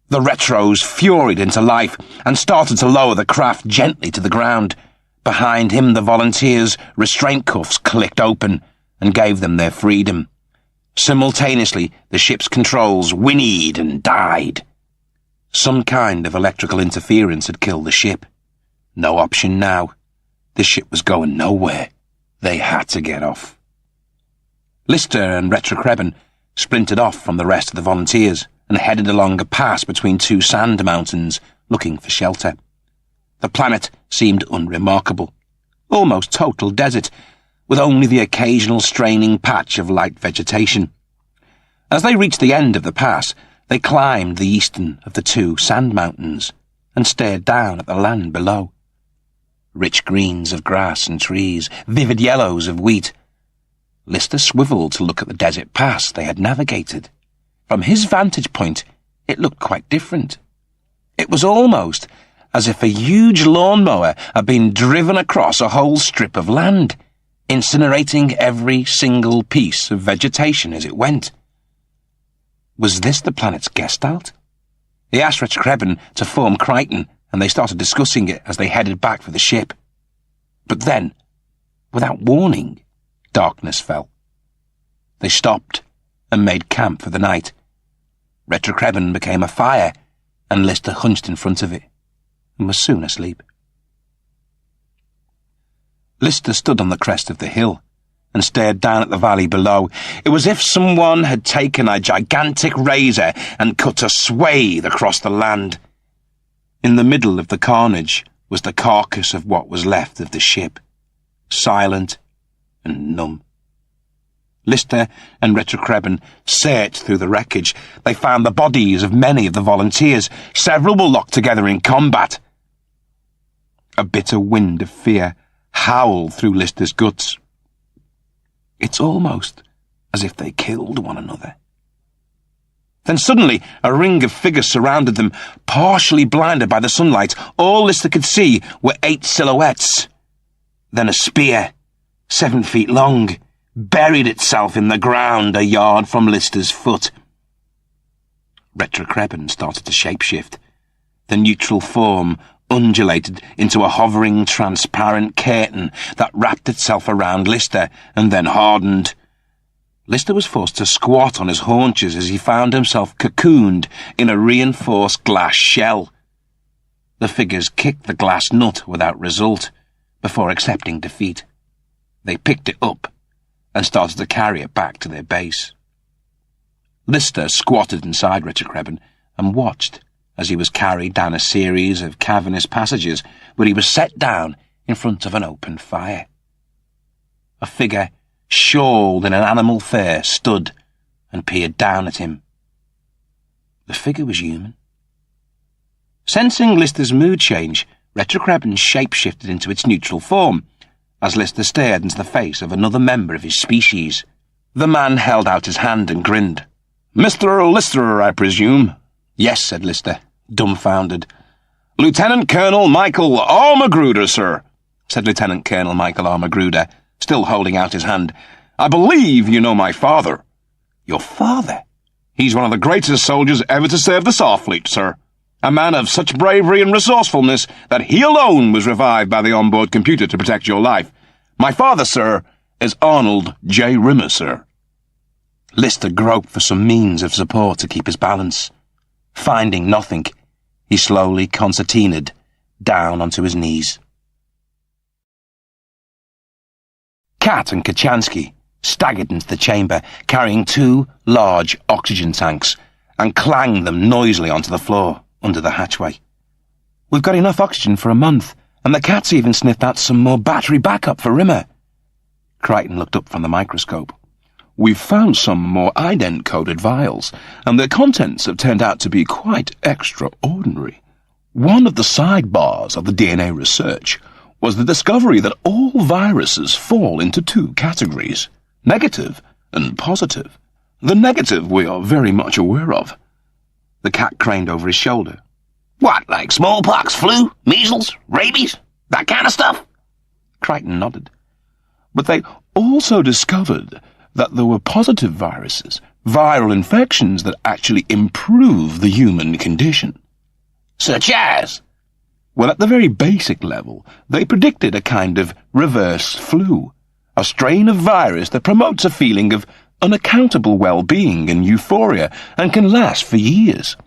The retros furied into life and started to lower the craft gently to the ground. Behind him, the volunteers' restraint cuffs clicked open and gave them their freedom. Simultaneously, the ship's controls whinnied and died. Some kind of electrical interference had killed the ship. No option now. The ship was going nowhere. They had to get off. Lister and Retrocreben splintered off from the rest of the volunteers and headed along a pass between two sand mountains, looking for shelter. The planet seemed unremarkable, almost total desert, with only the occasional straining patch of light vegetation. As they reached the end of the pass, they climbed the eastern of the two sand mountains and stared down at the land below. Rich greens of grass and trees, vivid yellows of wheat. Lister swiveled to look at the desert pass they had navigated. From his vantage point, it looked quite different. It was almost as if a huge lawnmower had been driven across a whole strip of land, incinerating every single piece of vegetation as it went. Was this the planet's gestalt? He asked Retrocreben to form Crichton, and they started discussing it as they headed back for the ship. But then, without warning, darkness fell. They stopped and made camp for the night. Retrocreben became a fire, and Lister hunched in front of it, and was soon asleep. Lister stood on the crest of the hill and stared down at the valley below. It was as if someone had taken a gigantic razor and cut a swathe across the land. In the middle of the carnage was the carcass of what was left of the ship, silent and numb. Lister and Retrocreben searched through the wreckage. They found the bodies of many of the volunteers. Several were locked together in combat. A bitter wind of fear howled through Lister's guts. It's almost as if they killed one another. Then suddenly a ring of figures surrounded them, partially blinded by the sunlight. All Lister could see were 8 silhouettes. Then a spear, 7 feet long, buried itself in the ground a yard from Lister's foot. Retrocreben started to shapeshift. The neutral form undulated into a hovering, transparent curtain that wrapped itself around Lister and then hardened. Lister was forced to squat on his haunches as he found himself cocooned in a reinforced glass shell. The figures kicked the glass nut without result, before accepting defeat. They picked it up and started to carry it back to their base. Lister squatted inside Retrocreben and watched as he was carried down a series of cavernous passages where he was set down in front of an open fire. A figure shawled in an animal fur stood and peered down at him. The figure was human. Sensing Lister's mood change, Retrocreben shapeshifted into its neutral form, as Lister stared into the face of another member of his species. The man held out his hand and grinned. "Mr. Lister, I presume?" "Yes," said Lister, dumbfounded. "Lieutenant Colonel Michael R. Magruder, sir," said Lieutenant Colonel Michael R. Magruder, still holding out his hand. "I believe you know my father." "Your father?" "He's one of the greatest soldiers ever to serve the Starfleet, sir. A man of such bravery and resourcefulness that he alone was revived by the onboard computer to protect your life. My father, sir, is Arnold J. Rimmer, sir." Lister groped for some means of support to keep his balance. Finding nothing, he slowly concertinaed down onto his knees. Kat and Kachansky staggered into the chamber, carrying 2 large oxygen tanks, and clanged them noisily onto the floor under the hatchway. "We've got enough oxygen for a month, and the Cats even sniffed out some more battery backup for Rimmer." Crichton looked up from the microscope. we've found some more ident-coded vials, and their contents have turned out to be quite extraordinary. One of the sidebars of the DNA research was the discovery that all viruses fall into two categories, negative and positive. The negative we are very much aware of. The cat craned over his shoulder. What, like smallpox, flu, measles, rabies, that kind of stuff? Crichton nodded. But they also discovered that there were positive viruses, viral infections that actually improve the human condition. Such as? Well, at the very basic level, they predicted a kind of reverse flu, a strain of virus that promotes a feeling of unaccountable well-being and euphoria and can last for years.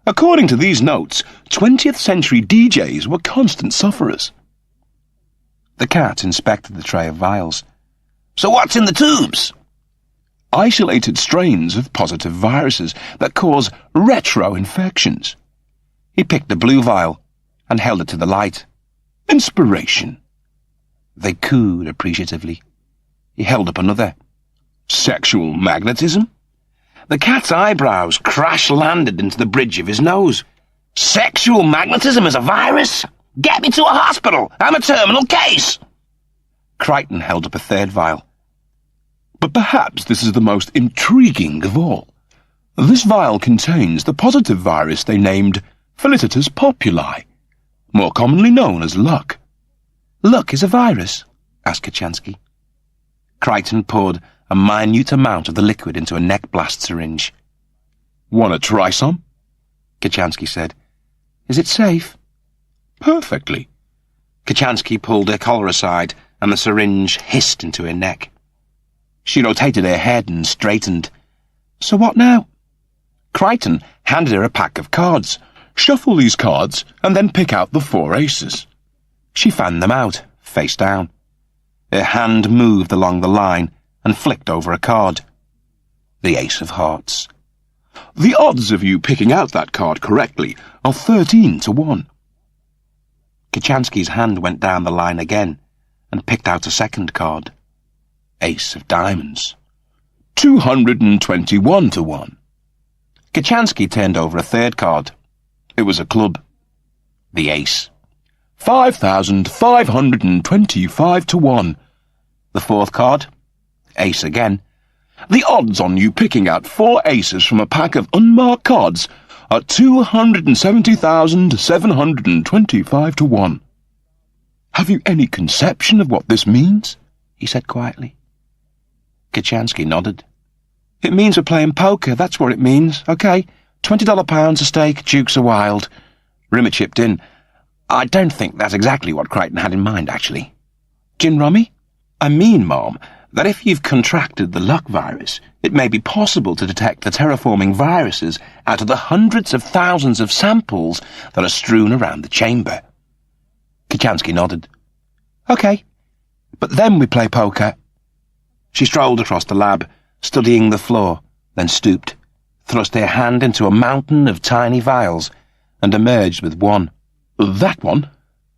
According to these notes, 20th century DJs were constant sufferers. The cat inspected the tray of vials. So what's in the tubes? Isolated strains of positive viruses that cause retro-infections. He picked a blue vial and held it to the light. Inspiration. They cooed appreciatively. He held up another. Sexual magnetism? The cat's eyebrows crash-landed into the bridge of his nose. Sexual magnetism is a virus? Get me to a hospital! I'm a terminal case! Crichton held up a third vial. But perhaps this is the most intriguing of all. This vial contains the positive virus they named Felicitas populi, more commonly known as luck. Luck is a virus? Asked Kachansky. Crichton poured a minute amount of the liquid into a neck blast syringe. Want to try some? Kachansky said. Is it safe? Perfectly. Kachansky pulled her collar aside, and the syringe hissed into her neck. She rotated her head and straightened. So what now? Crichton handed her a pack of cards. Shuffle these cards, and then pick out the 4 aces. She fanned them out, face down. Her hand moved along the line and flicked over a card. The ace of hearts. The odds of you picking out that card correctly are 13 to 1. Kachansky's hand went down the line again and picked out a second card. Ace of diamonds. 221 to 1. Kachansky turned over a third card. It was a club. The ace. 5,525 to 1. The fourth card. Ace again. The odds on you picking out 4 aces from a pack of unmarked cards are 270,725 to 1. Have you any conception of what this means? He said quietly. Kachansky nodded. It means we're playing poker, that's what it means, okay? $20 pounds a stake, Dukes are wild. Rimmer chipped in. I don't think that's exactly what Crichton had in mind, actually. Gin rummy? I mean, Mom, that if you've contracted the luck virus, it may be possible to detect the terraforming viruses out of the hundreds of thousands of samples that are strewn around the chamber. Kachansky nodded. Okay, but then we play poker. She strolled across the lab, studying the floor, then stooped, thrust her hand into a mountain of tiny vials, and emerged with one. That one?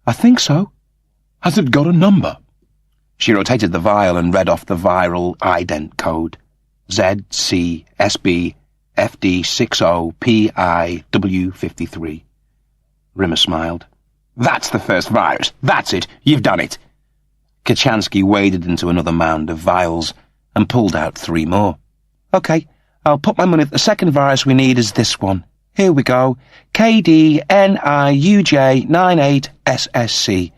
I think so. Has it got a number? She rotated the vial and read off the viral ident code. ZCSB FD60PIW53. Rimmer smiled. That's the first virus. That's it. You've done it. Kachansky waded into another mound of vials and pulled out 3 more. Okay, I'll put my money that the second virus we need is this one. Here we go. KDNIUJ98SSC.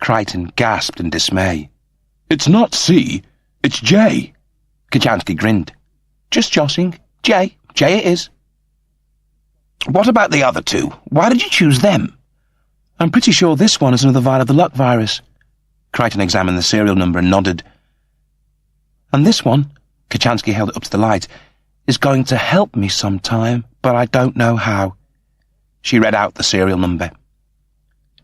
Crichton gasped in dismay. It's not C, it's J. Kachansky grinned. Just joshing. J it is. What about the other 2? Why did you choose them? I'm pretty sure this one is another vial of the luck virus. Crichton examined the serial number and nodded. And this one, Kachansky held it up to the light, is going to help me sometime, but I don't know how. She read out the serial number.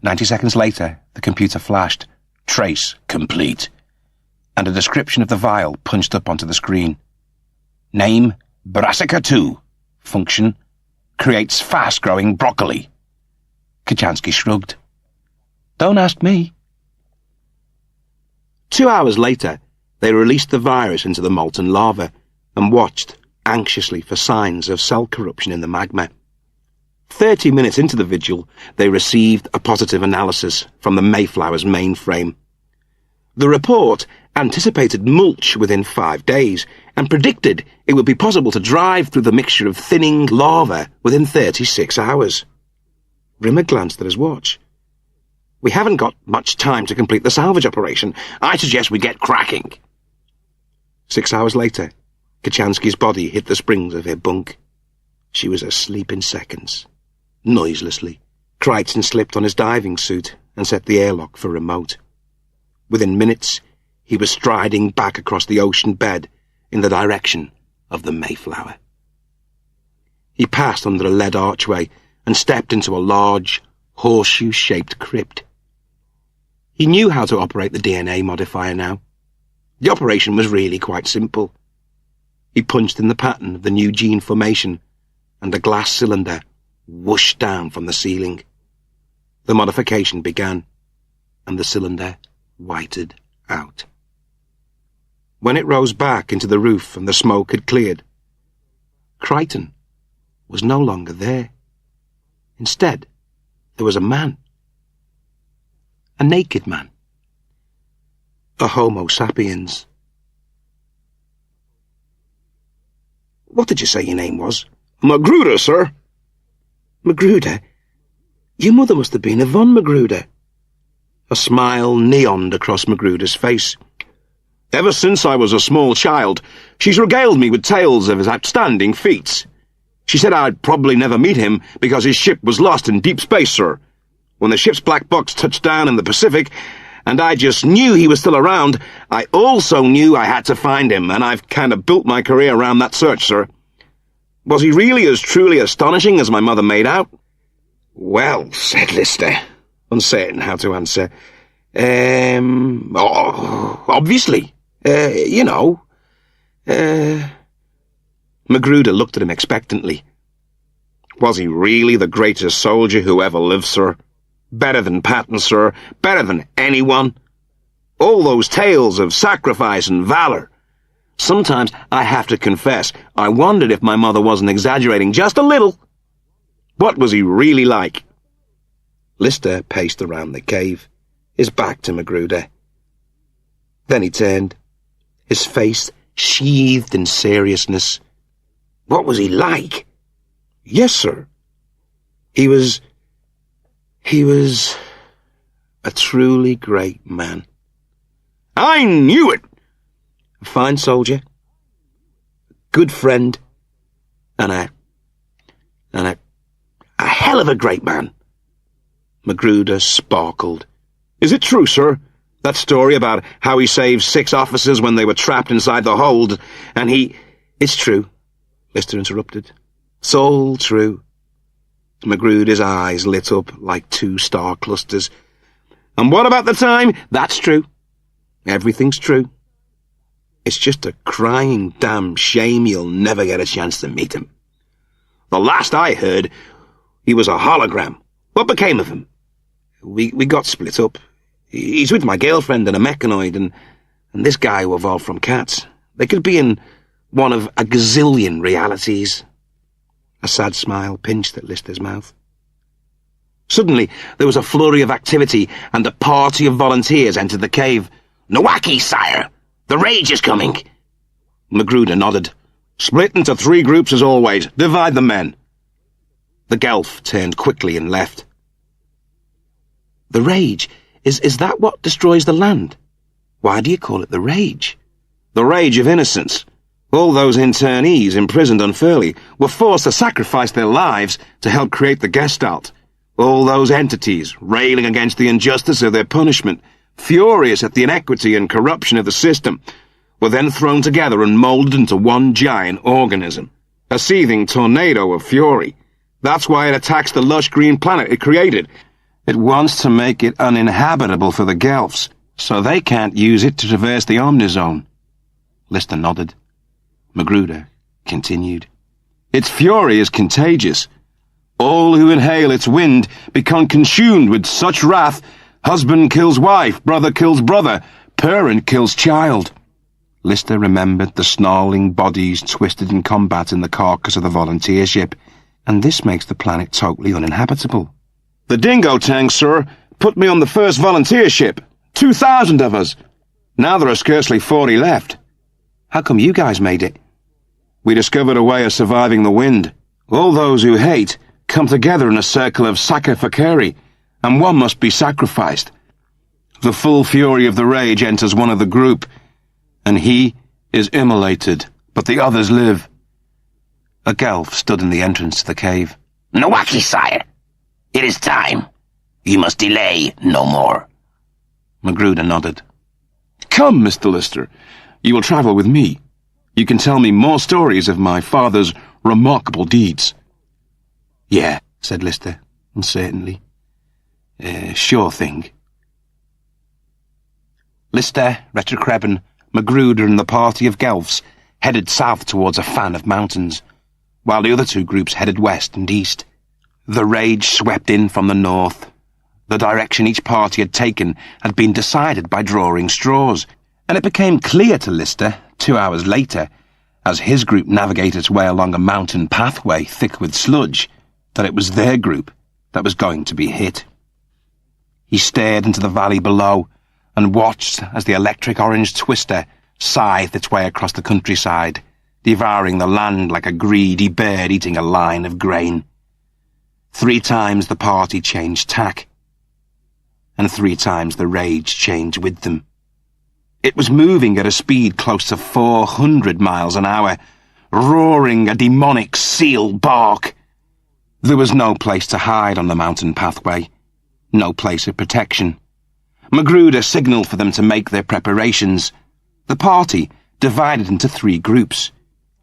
90 seconds later, the computer flashed, trace complete, and a description of the vial punched up onto the screen. Name, Brassica 2. Function, creates fast-growing broccoli. Kachansky shrugged. Don't ask me. 2 hours later, they released the virus into the molten lava and watched anxiously for signs of cell corruption in the magma. 30 minutes into the vigil, they received a positive analysis from the Mayflower's mainframe. The report anticipated mulch within 5 days and predicted it would be possible to drive through the mixture of thinning lava within 36 hours. Rimmer glanced at his watch. "We haven't got much time to complete the salvage operation. I suggest we get cracking." 6 hours later, Kachansky's body hit the springs of her bunk. She was asleep in seconds. Noiselessly, Crichton slipped on his diving suit and set the airlock for remote. Within minutes, he was striding back across the ocean bed in the direction of the Mayflower. He passed under a lead archway and stepped into a large, horseshoe-shaped crypt. He knew how to operate the DNA modifier now. The operation was really quite simple. He punched in the pattern of the new gene formation, and a glass cylinder whooshed down from the ceiling. The modification began, and the cylinder whited out. When it rose back into the roof and the smoke had cleared, Crichton was no longer there. Instead, there was a man. A naked man. A Homo sapiens. "What did you say your name was?" "Magruder, sir." "Magruder? Your mother must have been a von Magruder." A smile neoned across Magruder's face. "Ever since I was a small child, she's regaled me with tales of his outstanding feats. She said I'd probably never meet him because his ship was lost in deep space, sir. When the ship's black box touched down in the Pacific, and I just knew he was still around, I also knew I had to find him, and I've kind of built my career around that search, sir. Was he really as truly astonishing as my mother made out?" "Well," said Lister, uncertain how to answer. Obviously. You know. Magruder looked at him expectantly. "Was he really the greatest soldier who ever lived, sir? Better than Patton, sir? Better than anyone? All those tales of sacrifice and valor. Sometimes, I have to confess, I wondered if my mother wasn't exaggerating just a little. What was he really like?" Lister paced around the cave, his back to Magruder. Then he turned, his face sheathed in seriousness. "What was he like?" "Yes, sir. He was a truly great man." "I knew it!" "A fine soldier, a good friend, and a hell of a great man." Magruder sparkled. "Is it true, sir? That story about how he saved 6 officers when they were trapped inside the hold, and he—" "It's true," Lister interrupted. "It's all true." Magruder's eyes lit up like 2 star clusters. "And what about the time?" "That's true. Everything's true. It's just a crying damn shame you'll never get a chance to meet him. The last I heard, he was a hologram. What became of him?" We got split up. He's with my girlfriend and a mechanoid, and this guy who evolved from cats. They could be in one of a gazillion realities." A sad smile pinched at Lister's mouth. Suddenly, there was a flurry of activity, and a party of volunteers entered the cave. "Nowaki, sire! The rage is coming!" Magruder nodded. "Split into 3 groups as always. Divide the men." The Gelf turned quickly and left. "The rage? Is that what destroys the land? Why do you call it the rage?" "The rage of innocence. All those internees imprisoned unfairly were forced to sacrifice their lives to help create the Gestalt. All those entities, railing against the injustice of their punishment, furious at the inequity and corruption of the system, were then thrown together and moulded into one giant organism. A seething tornado of fury. That's why it attacks the lush green planet it created. It wants to make it uninhabitable for the Gelfs, so they can't use it to traverse the Omnizone." Lister nodded. Magruder continued. "Its fury is contagious. All who inhale its wind become consumed with such wrath, husband kills wife, brother kills brother, parent kills child. Lister remembered the snarling bodies twisted in combat in the carcass of the volunteer ship, and this makes the planet totally uninhabitable. The dingo tank, sir, put me on the first volunteer ship. 2,000 of us. Now there are scarcely 40 left. How come you guys made it? We discovered a way of surviving the wind. All those who hate come together in a circle of sacrificari, and one must be sacrificed. The full fury of the rage enters one of the group, and he is immolated, but the others live. A Gelf stood in the entrance to the cave. Nawaki, sire. It is time. You must delay no more. Magruder nodded. Come, Mr. Lister. You will travel with me. You can tell me more stories of my father's remarkable deeds. Yeah, said Lister, uncertainly. Sure thing. Lister, Retrocreben, Magruder and the party of Gelfs headed south towards a fan of mountains, while the other two groups headed west and east. The rage swept in from the north. The direction each party had taken had been decided by drawing straws, and it became clear to Lister 2 hours later, as his group navigated its way along a mountain pathway thick with sludge, that it was their group that was going to be hit. He stared into the valley below and watched as the electric-orange twister scythed its way across the countryside, devouring the land like a greedy bird eating a line of grain. 3 times the party changed tack, and 3 times the rage changed with them. It was moving at a speed close to 400 miles an hour, roaring a demonic seal bark. There was no place to hide on the mountain pathway, no place of protection. Magruder signalled for them to make their preparations. The party divided into 3 groups,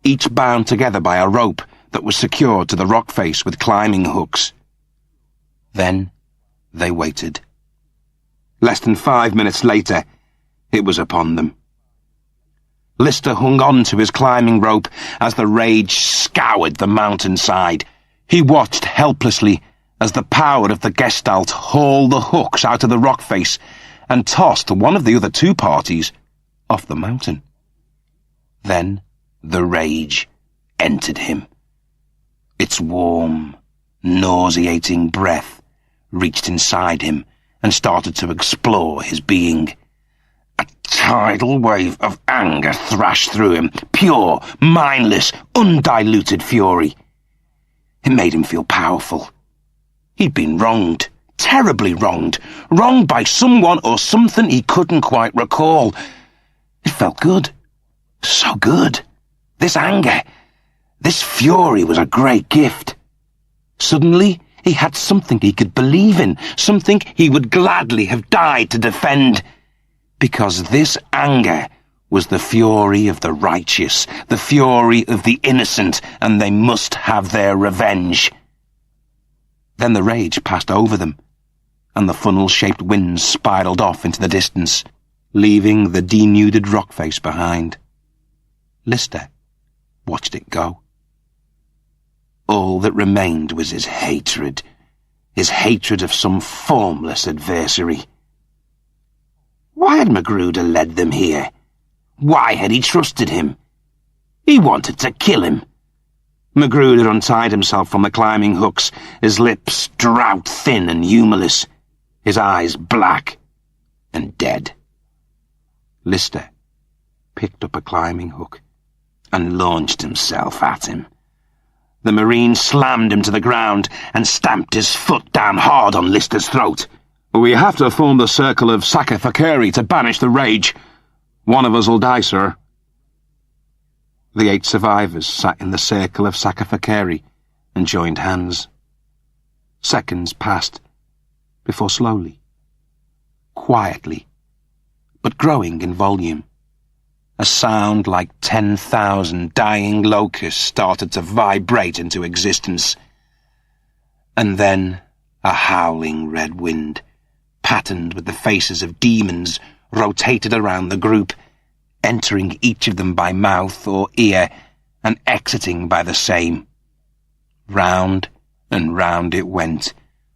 each bound together by a rope that was secured to the rock face with climbing hooks. Then they waited. Less than 5 minutes later, it was upon them. Lister hung on to his climbing rope as the rage scoured the mountainside. He watched helplessly as the power of the Gestalt hauled the hooks out of the rock face and tossed one of the other 2 parties off the mountain. Then the rage entered him. Its warm, nauseating breath reached inside him and started to explore his being. A tidal wave of anger thrashed through him, pure, mindless, undiluted fury. It made him feel powerful. He'd been wronged, terribly wronged by someone or something he couldn't quite recall. It felt good. So good. This anger, this fury was a great gift. Suddenly, he had something he could believe in, something he would gladly have died to defend. Because this anger was the fury of the righteous, the fury of the innocent, and they must have their revenge. Then the rage passed over them, and the funnel-shaped winds spiraled off into the distance, leaving the denuded rock face behind. Lister watched it go. All that remained was his hatred of some formless adversary. Why had Magruder led them here? Why had he trusted him? He wanted to kill him. Magruder untied himself from the climbing hooks, his lips drought thin and humorless, his eyes black and dead. Lister picked up a climbing hook and launched himself at him. The Marine slammed him to the ground and stamped his foot down hard on Lister's throat. We have to form the circle of sacrificari to banish the rage. One of us will die, sir. The 8 survivors sat in the circle of sacrificari and joined hands. Seconds passed, before slowly, quietly, but growing in volume, a sound like 10,000 dying locusts started to vibrate into existence. And then a howling red wind, patterned with the faces of demons, rotated around the group, entering each of them by mouth or ear and exiting by the same. Round and round it went,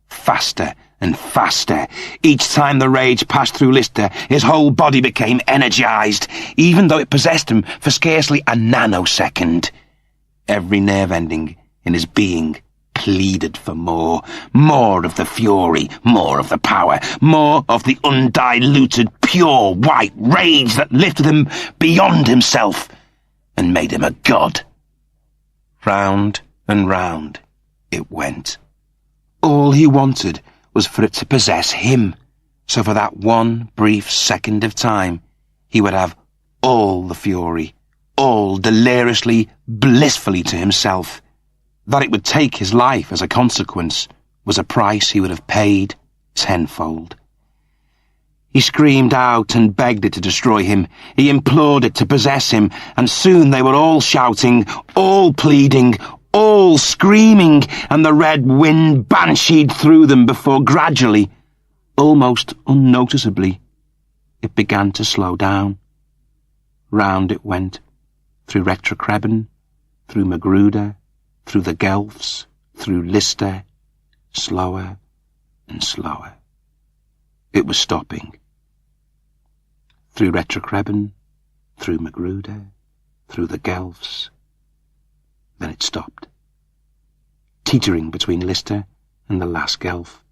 faster and faster. Each time the rage passed through Lister, his whole body became energized, even though it possessed him for scarcely a nanosecond. Every nerve ending in his being pleaded for more. More of the fury, more of the power, more of the undiluted, pure, white rage that lifted him beyond himself and made him a god. Round and round it went. All he wanted was for it to possess him, so for that one brief second of time he would have all the fury, all deliriously, blissfully to himself. That it would take his life as a consequence was a price he would have paid tenfold. He screamed out and begged it to destroy him. He implored it to possess him, and soon they were all shouting, all pleading, all screaming, and the red wind bansheed through them before gradually, almost unnoticeably, it began to slow down. Round it went, through Retrocreben, through Magruder, through the Guelphs, through Lister, slower and slower. It was stopping. Through Retrocreben, through Magruder, through the Guelphs. Then it stopped, teetering between Lister and the last Guelph.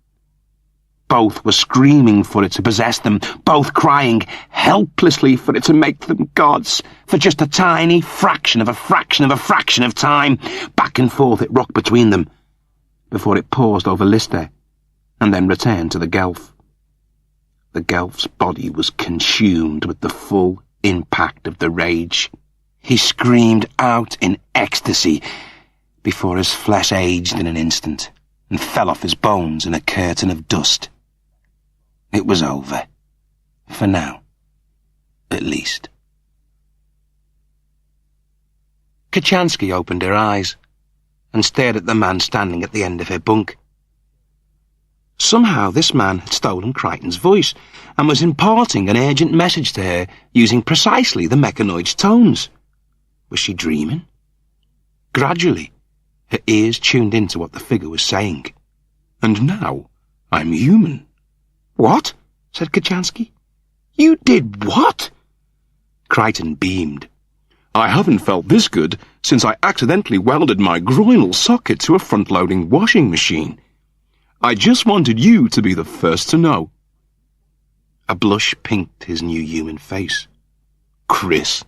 Both were screaming for it to possess them, both crying helplessly for it to make them gods, for just a tiny fraction of a fraction of a fraction of time. Back and forth it rocked between them, before it paused over Lister, and then returned to the Guelph. The Guelph's body was consumed with the full impact of the rage. He screamed out in ecstasy, before his flesh aged in an instant, and fell off his bones in a curtain of dust. It was over. For now, at least. Kachansky opened her eyes and stared at the man standing at the end of her bunk. Somehow this man had stolen Crichton's voice and was imparting an urgent message to her using precisely the mechanoid's tones. Was she dreaming? Gradually, her ears tuned into what the figure was saying. "And now, I'm human." "What?" said Kachansky. "You did what?" Crichton beamed. "I haven't felt this good since I accidentally welded my groinal socket to a front-loading washing machine. I just wanted you to be the first to know." A blush pinked his new human face. "Chris,"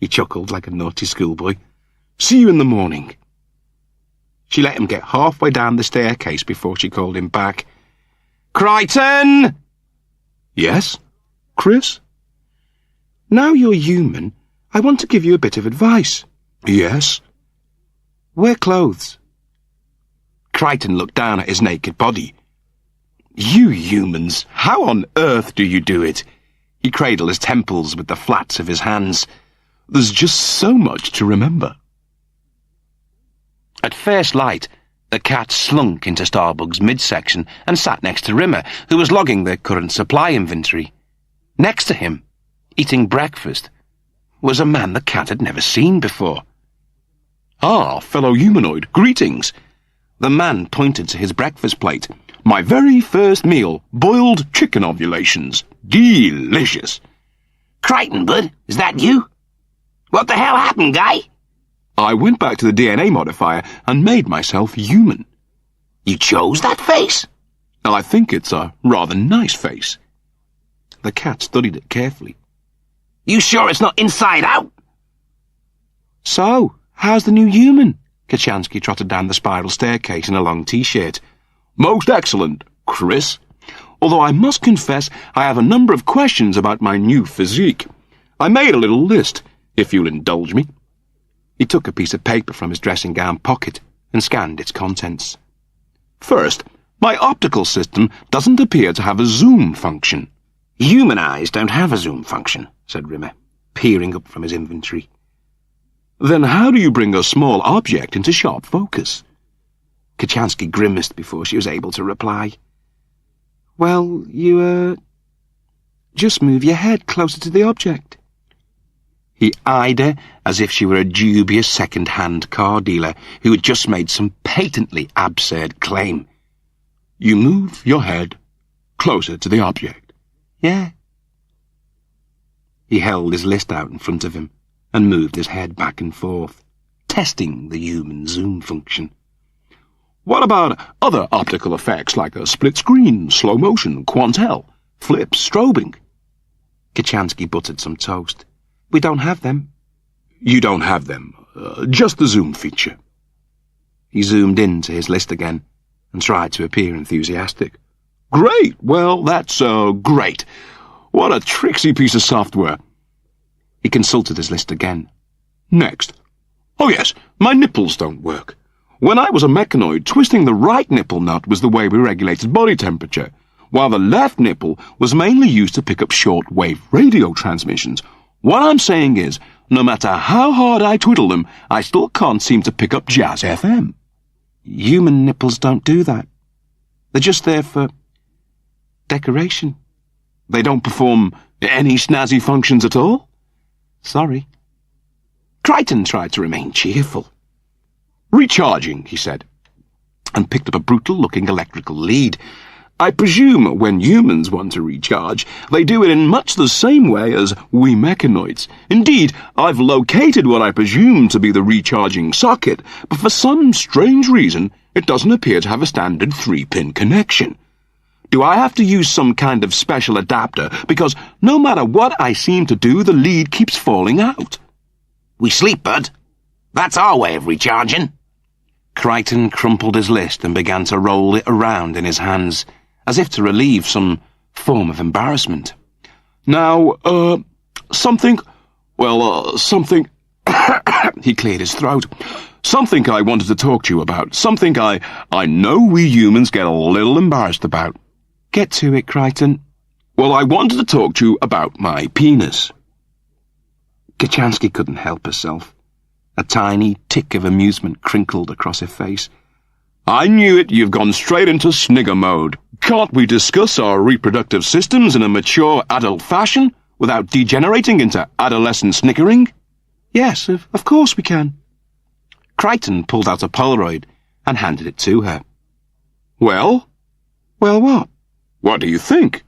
he chuckled like a naughty schoolboy. "See you in the morning." She let him get halfway down the staircase before she called him back. "Crichton!" "Yes, Chris?" "Now you're human, I want to give you a bit of advice." "Yes?" "Wear clothes." Crichton looked down at his naked body. "You humans, how on earth do you do it?" He cradled his temples with the flats of his hands. "There's just so much to remember." At first light, the cat slunk into Starbug's midsection and sat next to Rimmer, who was logging the current supply inventory. Next to him, eating breakfast, was a man the cat had never seen before. "Ah, fellow humanoid, greetings." The man pointed to his breakfast plate. "My very first meal, boiled chicken ovulations. Delicious." Crichton, bud, is that you? What the hell happened, guy? I went back to the DNA modifier and made myself human. You chose that face? I think it's a rather nice face. The cat studied it carefully. You sure it's not inside out? "So, how's the new human?" Kachansky trotted down the spiral staircase in a long t-shirt. "Most excellent, Chris. Although I must confess I have a number of questions about my new physique. I made a little list, if you'll indulge me." He took a piece of paper from his dressing-gown pocket and scanned its contents. "First, my optical system doesn't appear to have a zoom function." "Human eyes don't have a zoom function," said Rimmer, peering up from his inventory. "Then how do you bring a small object into sharp focus?" Kachansky grimaced before she was able to reply. "Well, you, just move your head closer to the object." He eyed her as if she were a dubious second-hand car dealer who had just made some patently absurd claim. You move your head closer to the object. Yeah. He held his list out in front of him and moved his head back and forth, testing the human zoom function. What about other optical effects like a split screen, slow motion, quantel, flips, strobing? Kachansky buttered some toast. We don't have them. You don't have them. Just the zoom feature. He zoomed into his list again and tried to appear enthusiastic. Great! Well, that's, great. What a tricksy piece of software. He consulted his list again. Next. Oh yes, my nipples don't work. When I was a mechanoid, twisting the right nipple nut was the way we regulated body temperature, while the left nipple was mainly used to pick up short-wave radio transmissions. What I'm saying is, no matter how hard I twiddle them, I still can't seem to pick up Jazz FM. Human nipples don't do that. They're just there for decoration. They don't perform any snazzy functions at all? Sorry. Crichton tried to remain cheerful. Recharging, he said, and picked up a brutal-looking electrical lead. I presume when humans want to recharge, they do it in much the same way as we mechanoids. Indeed, I've located what I presume to be the recharging socket, but for some strange reason, it doesn't appear to have a standard 3-pin connection. Do I have to use some kind of special adapter? Because no matter what I seem to do, the lead keeps falling out. We sleep, bud. That's our way of recharging. Crichton crumpled his list and began to roll it around in his hands, as if to relieve some form of embarrassment. Now, something... He cleared his throat. Something I wanted to talk to you about. Something I know we humans get a little embarrassed about. Get to it, Crichton. Well, I wanted to talk to you about my penis. Kachansky couldn't help herself. A tiny tick of amusement crinkled across her face. I knew it, you've gone straight into snigger mode. Can't we discuss our reproductive systems in a mature adult fashion without degenerating into adolescent snickering? Yes, of course we can. Crichton pulled out a Polaroid and handed it to her. Well? Well, what? What do you think?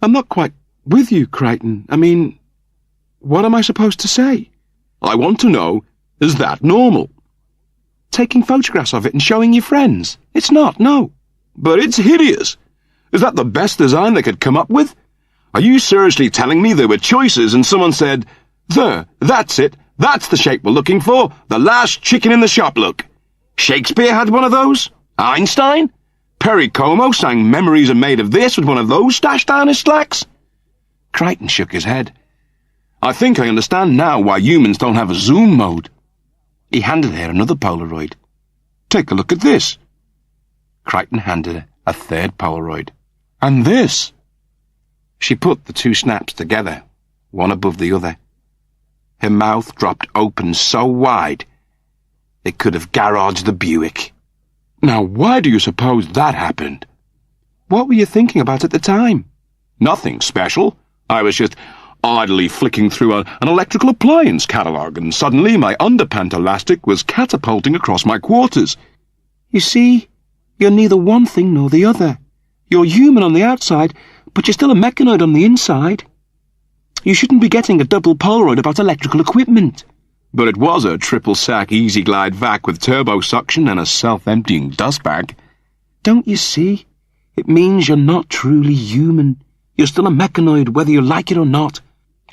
I'm not quite with you, Crichton. I mean, what am I supposed to say? I want to know, is that normal? Taking photographs of it and showing your friends. It's not, no. But it's hideous. Is that the best design they could come up with? Are you seriously telling me there were choices and someone said, there, that's it, that's the shape we're looking for, the last chicken in the shop look? Shakespeare had one of those? Einstein? Perry Como sang Memories Are Made of This with one of those stashed down his slacks? Crichton shook his head. I think I understand now why humans don't have a zoom mode. He handed her another Polaroid. Take a look at this. Crichton handed her a third Polaroid. And this. She put the two snaps together, one above the other. Her mouth dropped open so wide it could have garaged the Buick. Now, why do you suppose that happened? What were you thinking about at the time? Nothing special. I was just idly flicking through an electrical appliance catalogue, and suddenly my underpant elastic was catapulting across my quarters. You see, you're neither one thing nor the other. You're human on the outside, but you're still a mechanoid on the inside. You shouldn't be getting a double Polaroid about electrical equipment. But it was a triple-sack Easy Glide vac with turbo suction and a self-emptying dust bag. Don't you see? It means you're not truly human. You're still a mechanoid, whether you like it or not.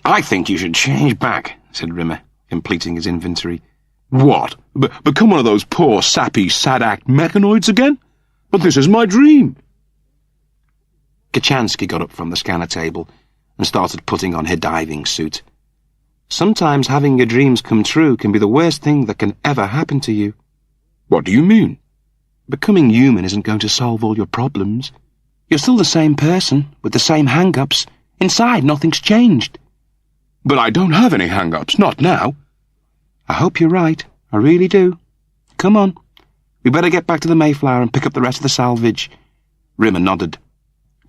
I think you should change back, said Rimmer, completing his inventory. What? Become one of those poor, sappy, sad-act mechanoids again? But this is my dream. Kachansky got up from the scanner table and started putting on her diving suit. Sometimes having your dreams come true can be the worst thing that can ever happen to you. What do you mean? Becoming human isn't going to solve all your problems. You're still the same person, with the same hang-ups. Inside, nothing's changed. But I don't have any hang-ups, not now. I hope you're right. I really do. Come on. We better get back to the Mayflower and pick up the rest of the salvage. Rimmer nodded.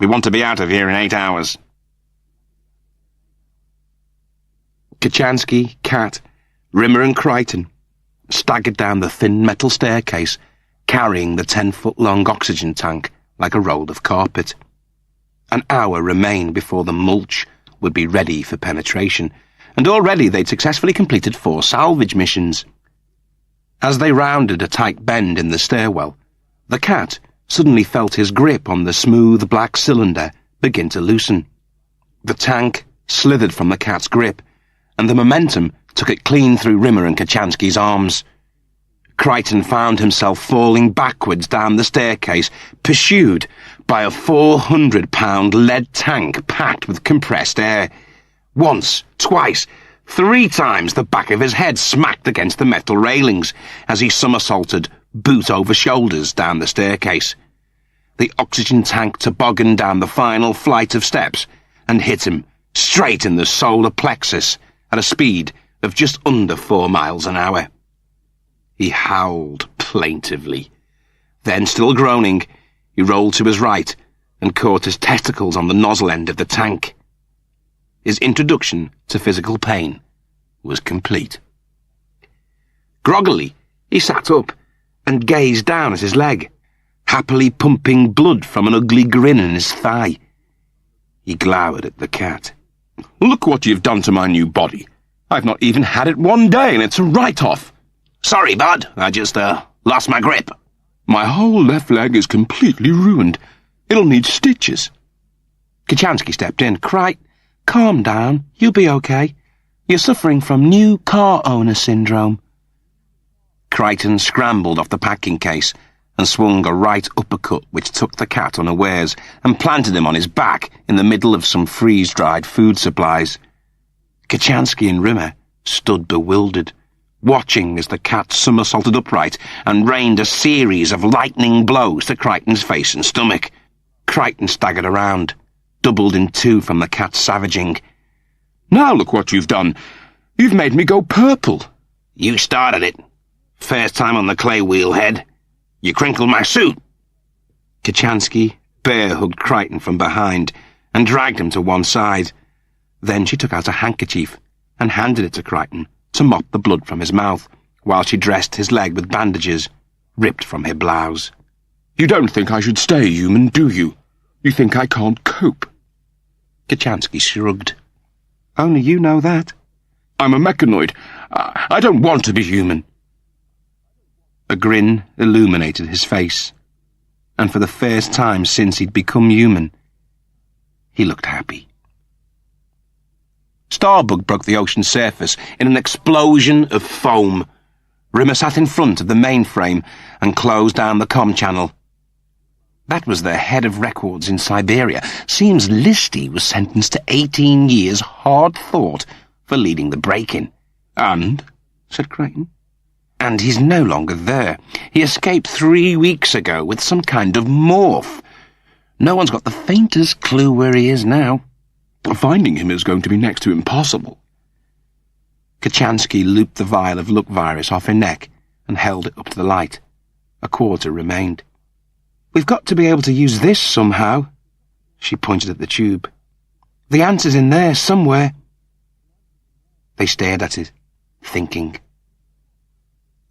We want to be out of here in 8 hours. Kachansky, Cat, Rimmer and Crichton staggered down the thin metal staircase, carrying the 10-foot-long oxygen tank like a roll of carpet. An hour remained before the mulch would be ready for penetration, and already they'd successfully completed 4 salvage missions. As they rounded a tight bend in the stairwell, the cat suddenly felt his grip on the smooth black cylinder begin to loosen. The tank slithered from the cat's grip, and the momentum took it clean through Rimmer and Kachansky's arms. Crichton found himself falling backwards down the staircase, pursued by a 400-pound lead tank packed with compressed air. Once, twice, 3 times the back of his head smacked against the metal railings as he somersaulted, boot over shoulders, down the staircase. The oxygen tank tobogganed down the final flight of steps and hit him straight in the solar plexus at a speed of just under 4 miles an hour. He howled plaintively. Then, still groaning, he rolled to his right and caught his testicles on the nozzle end of the tank. His introduction to physical pain was complete. Groggily, he sat up and gazed down at his leg, happily pumping blood from an ugly grin in his thigh. He glowered at the cat. "Look what you've done to my new body. I've not even had it 1 day, and it's a write-off." "Sorry, bud. I just, lost my grip." "My whole left leg is completely ruined. It'll need stitches." Kachansky stepped in. Calm down. You'll be okay. You're suffering from new car owner syndrome." Crichton scrambled off the packing case and swung a right uppercut which took the cat unawares and planted him on his back in the middle of some freeze-dried food supplies. Kachansky and Rimmer stood bewildered, watching as the cat somersaulted upright and rained a series of lightning blows to Crichton's face and stomach. Crichton staggered around, doubled in 2 from the cat's savaging. "Now look what you've done. You've made me go purple." "You started it. First time on the clay wheel, head. You crinkled my suit." Kachansky bear-hugged Crichton from behind and dragged him to one side. Then she took out a handkerchief and handed it to Crichton to mop the blood from his mouth, while she dressed his leg with bandages ripped from her blouse. "You don't think I should stay human, do you? You think I can't cope?" Kachansky shrugged. "Only you know that." "I'm a mechanoid. I don't want to be human." A grin illuminated his face, and for the first time since he'd become human, he looked happy. Starbug broke the ocean surface in an explosion of foam. Rimmer sat in front of the mainframe and closed down the comm channel. That was the head of records in Siberia. Seems Listy was sentenced to 18 years hard thought for leading the break-in. "And?" said Crichton. "And he's no longer there. He escaped 3 weeks ago with some kind of morph. No one's got the faintest clue where he is now." "Finding him is going to be next to impossible." Kachansky looped the vial of luck virus off her neck and held it up to the light. A quarter remained. "We've got to be able to use this somehow." She pointed at the tube. "The answer's in there somewhere." They stared at it, thinking.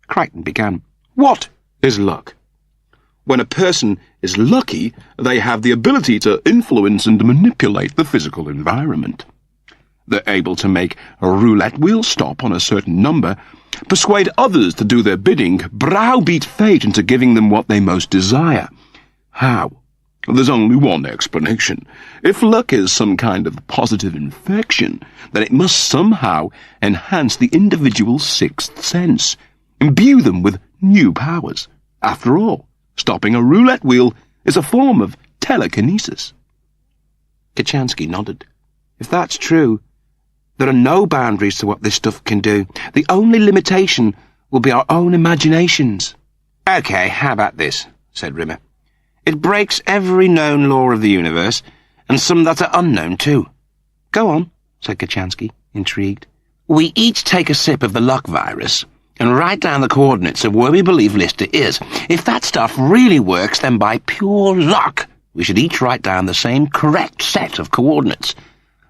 Crichton began. "What is luck? When a person is lucky, they have the ability to influence and manipulate the physical environment. They're able to make a roulette wheel stop on a certain number, persuade others to do their bidding, browbeat fate into giving them what they most desire. How? There's only one explanation. If luck is some kind of positive infection, then it must somehow enhance the individual's sixth sense, imbue them with new powers. After all, stopping a roulette wheel is a form of telekinesis." Kachansky nodded. "If that's true, there are no boundaries to what this stuff can do. The only limitation will be our own imaginations." "Okay, how about this?" said Rimmer. "It breaks every known law of the universe, and some that are unknown too." "Go on," said Kachansky, intrigued. "We each take a sip of the luck virus and write down the coordinates of where we believe Lister is. If that stuff really works, then by pure luck, we should each write down the same correct set of coordinates.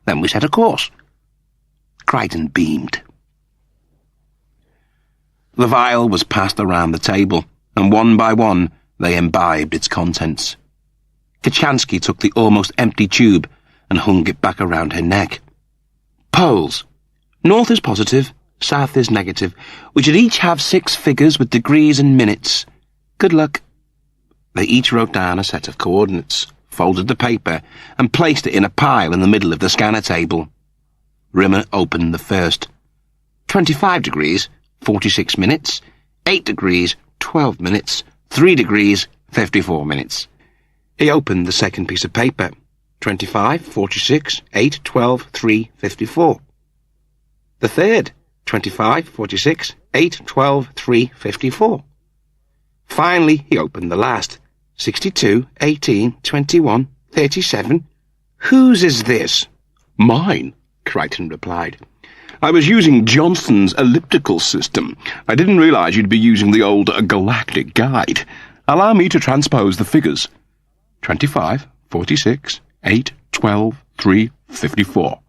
Then we set a course." Crichton beamed. The vial was passed around the table, and one by one they imbibed its contents. Kachansky took the almost empty tube and hung it back around her neck. Poles. North is positive, south is negative. We should each have 6 figures with degrees and minutes. Good luck. They each wrote down a set of coordinates, folded the paper, and placed it in a pile in the middle of the scanner table. Rimmer opened the first. 25 degrees, 46 minutes. 8 degrees, 12 minutes. 3 degrees, 54 minutes. He opened the second piece of paper. 25, 46, 8, 12, 3, 54. The third. 25, 46, 8, 12, 3, 54. Finally, he opened the last. 62, 18, 21, 37. Whose is this? Mine, Crichton replied. I was using Johnston's elliptical system. I didn't realize you'd be using the old galactic guide. Allow me to transpose the figures. 25, 46, 8, 12, 3, 54.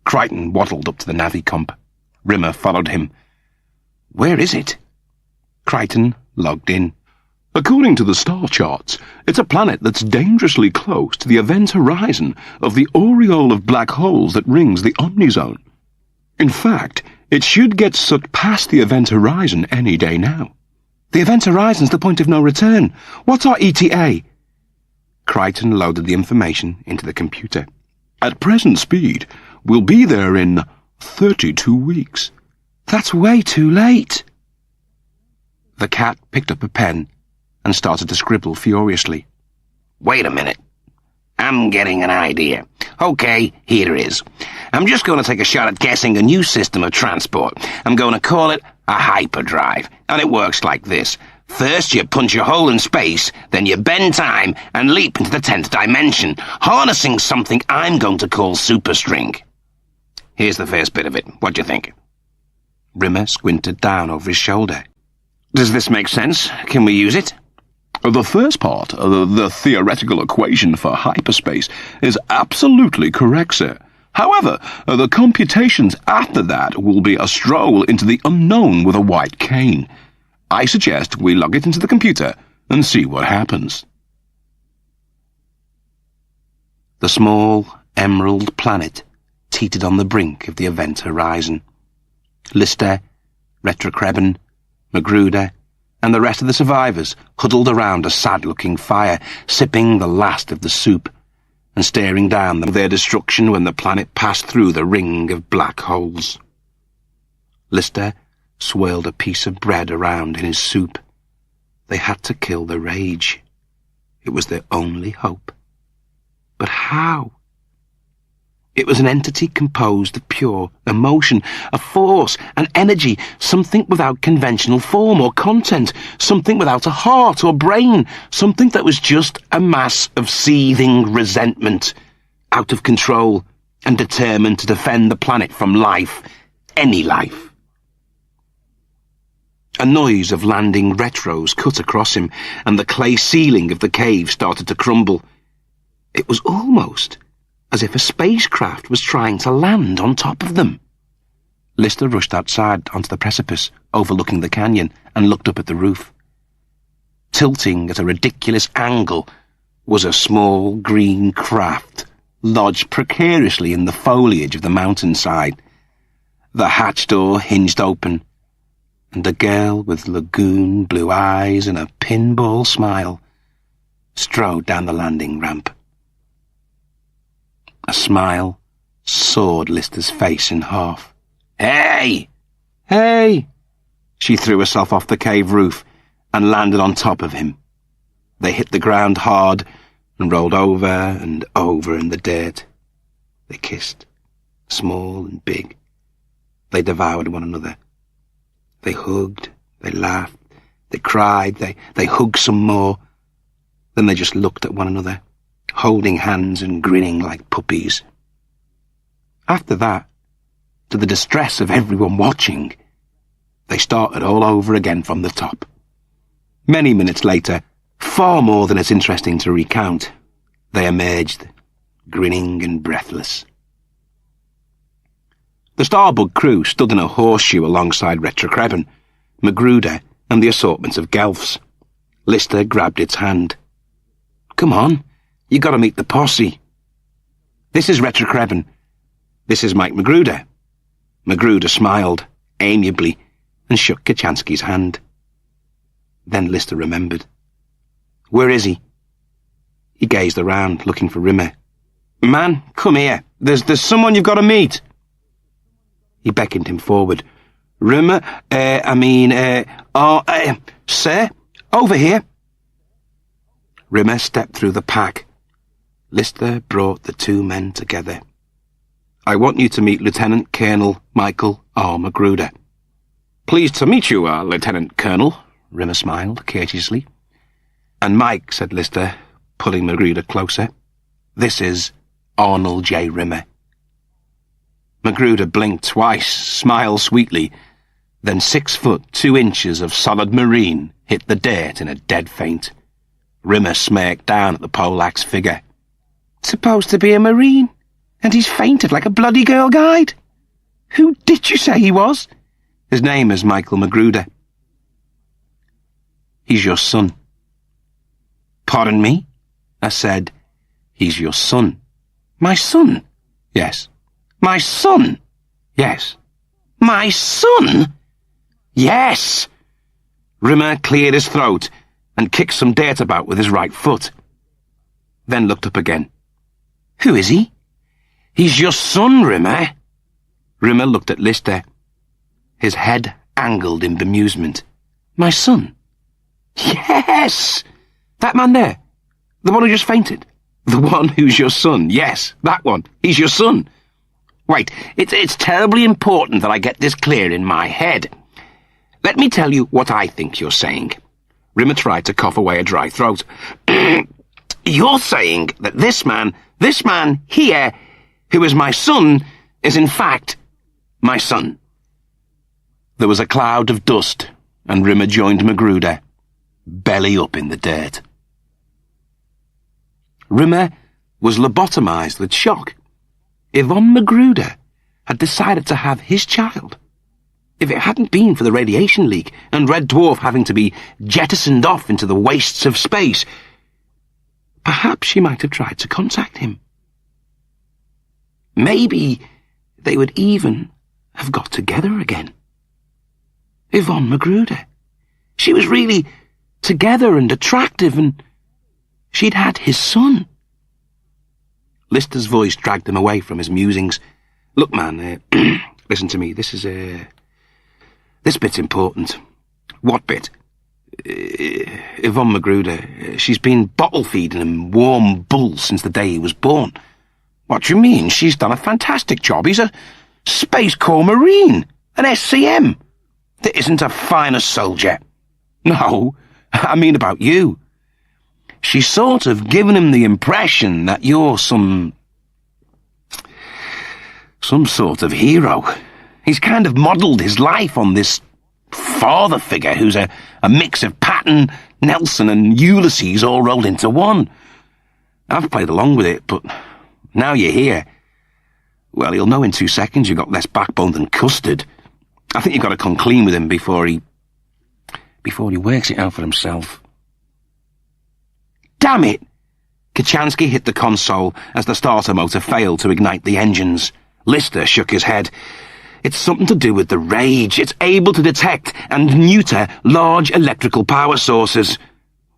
Crichton waddled up to the navicomp. Rimmer followed him. Where is it? Crichton logged in. According to the star charts, it's a planet that's dangerously close to the event horizon of the aureole of black holes that rings the omnizone. In fact, it should get sucked past the event horizon any day now. The event horizon's the point of no return. What's our ETA? Crichton loaded the information into the computer. At present speed, we'll be there in 32 weeks. That's way too late. The cat picked up a pen and started to scribble furiously. Wait a minute. I'm getting an idea. Okay, here it is. I'm just going to take a shot at guessing a new system of transport. I'm going to call it a hyperdrive, and it works like this. First, you punch a hole in space, then you bend time and leap into the 10th dimension, harnessing something I'm going to call superstring. Here's the first bit of it. What do you think? Rimmer squinted down over his shoulder. Does this make sense? Can we use it? The first part, the theoretical equation for hyperspace, is absolutely correct, sir. However, the computations after that will be a stroll into the unknown with a white cane. I suggest we log it into the computer and see what happens. The small, emerald planet teetered on the brink of the event horizon. Lister, Retrocreben, Magruder, and the rest of the survivors huddled around a sad-looking fire, sipping the last of the soup, and staring down their destruction when the planet passed through the ring of black holes. Lister swirled a piece of bread around in his soup. They had to kill the rage. It was their only hope. But how? It was an entity composed of pure emotion, a force, an energy, something without conventional form or content, something without a heart or brain, something that was just a mass of seething resentment, out of control and determined to defend the planet from life, any life. A noise of landing retros cut across him, and the clay ceiling of the cave started to crumble. It was almost as if a spacecraft was trying to land on top of them. Lister rushed outside onto the precipice, overlooking the canyon, and looked up at the roof. Tilting at a ridiculous angle was a small green craft, lodged precariously in the foliage of the mountainside. The hatch door hinged open, and a girl with lagoon blue eyes and a pinball smile strode down the landing ramp. A smile sawed Lister's face in half. Hey! Hey! She threw herself off the cave roof and landed on top of him. They hit the ground hard and rolled over and over in the dirt. They kissed, small and big. They devoured one another. They hugged, they laughed, they cried, they hugged some more. Then they just looked at one another, holding hands and grinning like puppies. After that, to the distress of everyone watching, they started all over again from the top. Many minutes later, far more than it's interesting to recount, they emerged, grinning and breathless. The Starbug crew stood in a horseshoe alongside Retrocreben, Magruder, and the assortment of Gelfs. Lister grabbed its hand. "Come on, You got to meet the posse. This is Retrocrebin. This is Mike Magruder. Magruder smiled amiably and shook Kachansky's hand. Then Lister remembered. Where is he? He gazed around, looking for Rimmer. Man, come here. There's someone you've got to meet. He beckoned him forward. Rimmer, sir, over here. Rimmer stepped through the pack. Lister brought the two men together. I want you to meet Lieutenant Colonel Michael R. Magruder. Pleased to meet you, Lieutenant Colonel, Rimmer smiled courteously. And Mike, said Lister, pulling Magruder closer, this is Arnold J. Rimmer. Magruder blinked twice, smiled sweetly, then 6 foot 2 inches of solid marine hit the dirt in a dead faint. Rimmer smirked down at the poleaxe figure. Supposed to be a marine, and he's fainted like a bloody Girl Guide. Who did you say he was? His name is Michael Magruder. He's your son. Pardon me? I said, he's your son. My son? Yes. My son? Yes. My son? Yes! Rimmer cleared his throat and kicked some dirt about with his right foot. Then looked up again. Who is he? He's your son, Rimmer. Rimmer looked at Lister. His head angled in bemusement. My son? Yes! That man there. The one who just fainted. The one who's your son. Yes, that one. He's your son. Wait, it's terribly important that I get this clear in my head. Let me tell you what I think you're saying. Rimmer tried to cough away a dry throat. You're saying that this man here, who is my son, is in fact my son. There was a cloud of dust, and Rimmer joined Magruder, belly up in the dirt. Rimmer was lobotomized with shock. Yvonne Magruder had decided to have his child. If it hadn't been for the radiation leak and Red Dwarf having to be jettisoned off into the wastes of space, perhaps she might have tried to contact him. Maybe they would even have got together again. Yvonne Magruder. She was really together and attractive, and she'd had his son. Lister's voice dragged him away from his musings. Look, man, listen to me. This bit's important. What bit? Yvonne Magruder. She's been bottle-feeding him warm bull since the day he was born. What do you mean? She's done a fantastic job. He's a Space Corps Marine, an SCM. There isn't a finer soldier. No, I mean about you. She's sort of given him the impression that you're some sort of hero. He's kind of modelled his life on this father figure who's a mix of Patton, Nelson and Ulysses all rolled into one. I've played along with it, but now you're here. Well, he'll know in 2 seconds you've got less backbone than custard. I think you've got to come clean with him before he works it out for himself. Damn it! Kachansky hit the console as the starter motor failed to ignite the engines. Lister shook his head. It's something to do with the rage. It's able to detect and neuter large electrical power sources.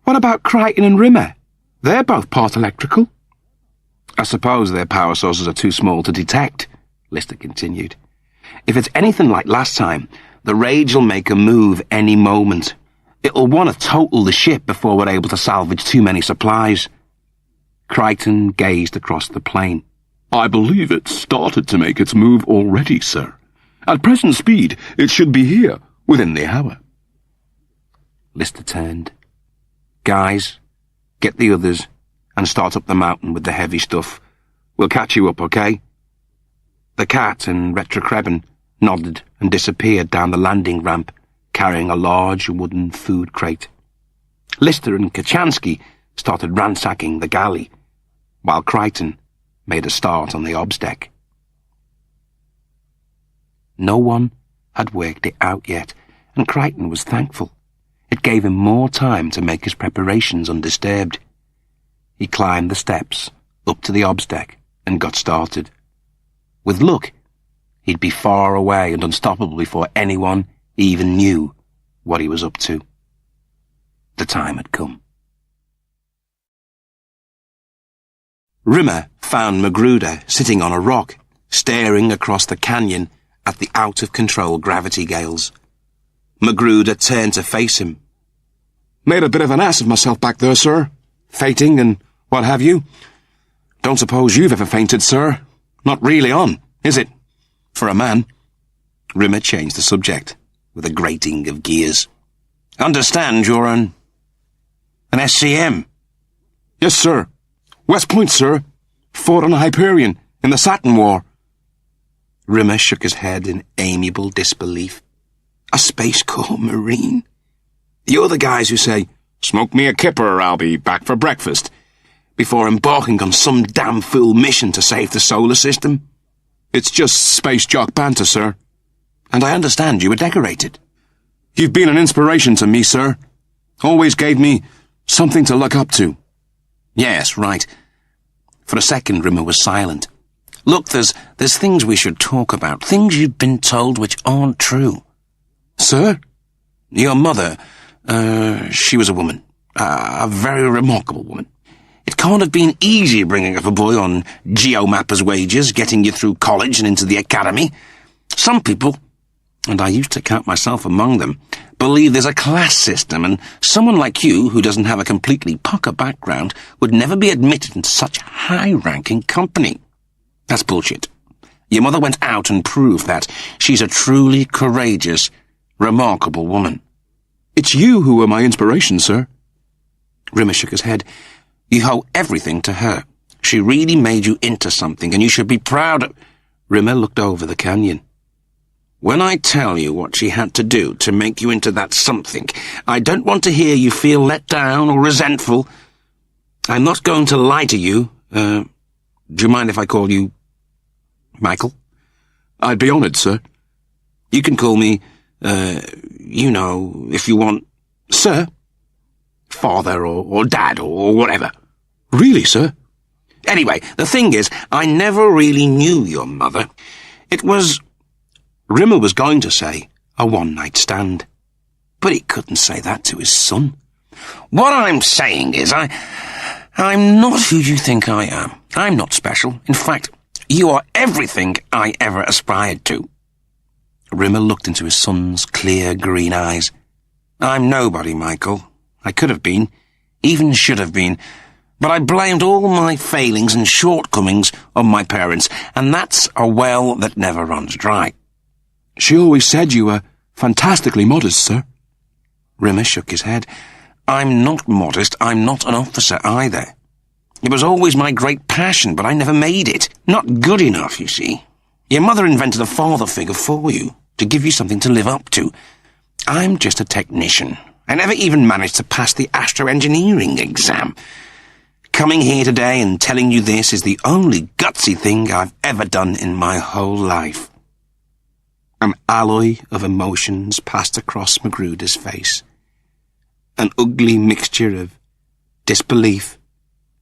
What about Crichton and Rimmer? They're both part electrical. I suppose their power sources are too small to detect, Lister continued. If it's anything like last time, the rage will make a move any moment. It'll want to total the ship before we're able to salvage too many supplies. Crichton gazed across the plain. I believe it's started to make its move already, sir. At present speed, it should be here within the hour. Lister turned. Guys, get the others and start up the mountain with the heavy stuff. We'll catch you up, okay? The cat and Retrocrebin nodded and disappeared down the landing ramp, carrying a large wooden food crate. Lister and Kachansky started ransacking the galley, while Crichton made a start on the obs deck. No one had worked it out yet, and Crichton was thankful. It gave him more time to make his preparations undisturbed. He climbed the steps up to the obs deck and got started. With luck, he'd be far away and unstoppable before anyone even knew what he was up to. The time had come. Rimmer found Magruder sitting on a rock, staring across the canyon at the out-of-control gravity gales. Magruder turned to face him. Made a bit of an ass of myself back there, sir. Fainting and what have you. Don't suppose you've ever fainted, sir. Not really on, is it? For a man. Rimmer changed the subject with a grating of gears. Understand you're an SCM? Yes, sir. West Point, sir. Fought on a Hyperion in the Saturn War. Rimmer shook his head in amiable disbelief. A Space Corps Marine? You're the guys who say, "Smoke me a kipper or I'll be back for breakfast," before embarking on some damn fool mission to save the solar system? It's just space jock banter, sir. And I understand you were decorated. You've been an inspiration to me, sir. Always gave me something to look up to. Yes, right. For a second, Rimmer was silent. Look, there's things we should talk about, things you've been told which aren't true. Sir? Your mother, she was a woman. A very remarkable woman. It can't have been easy bringing up a boy on geomapper's wages, getting you through college and into the academy. Some people, and I used to count myself among them, believe there's a class system, and someone like you, who doesn't have a completely pucker background, would never be admitted into such high-ranking company. That's bullshit. Your mother went out and proved that. She's a truly courageous, remarkable woman. It's you who were my inspiration, sir. Rimmer shook his head. You owe everything to her. She really made you into something, and you should be proud of... Rimmer looked over the canyon. When I tell you what she had to do to make you into that something, I don't want to hear you feel let down or resentful. I'm not going to lie to you. Do you mind if I call you Michael? I'd be honoured, sir. You can call me, if you want, sir, father or dad or whatever. Really, sir? Anyway, the thing is, I never really knew your mother. It was... Rimmer was going to say a one-night stand, but he couldn't say that to his son. What I'm saying is, I'm not who you think I am. I'm not special. In fact, you are everything I ever aspired to. Rimmer looked into his son's clear green eyes. I'm nobody, Michael. I could have been, even should have been, but I blamed all my failings and shortcomings on my parents, and that's a well that never runs dry. She always said you were fantastically modest, sir. Rimmer shook his head. I'm not modest. I'm not an officer either. It was always my great passion, but I never made it. Not good enough, you see. Your mother invented a father figure for you, to give you something to live up to. I'm just a technician. I never even managed to pass the astroengineering exam. Coming here today and telling you this is the only gutsy thing I've ever done in my whole life. An alloy of emotions passed across Magruder's face. An ugly mixture of disbelief,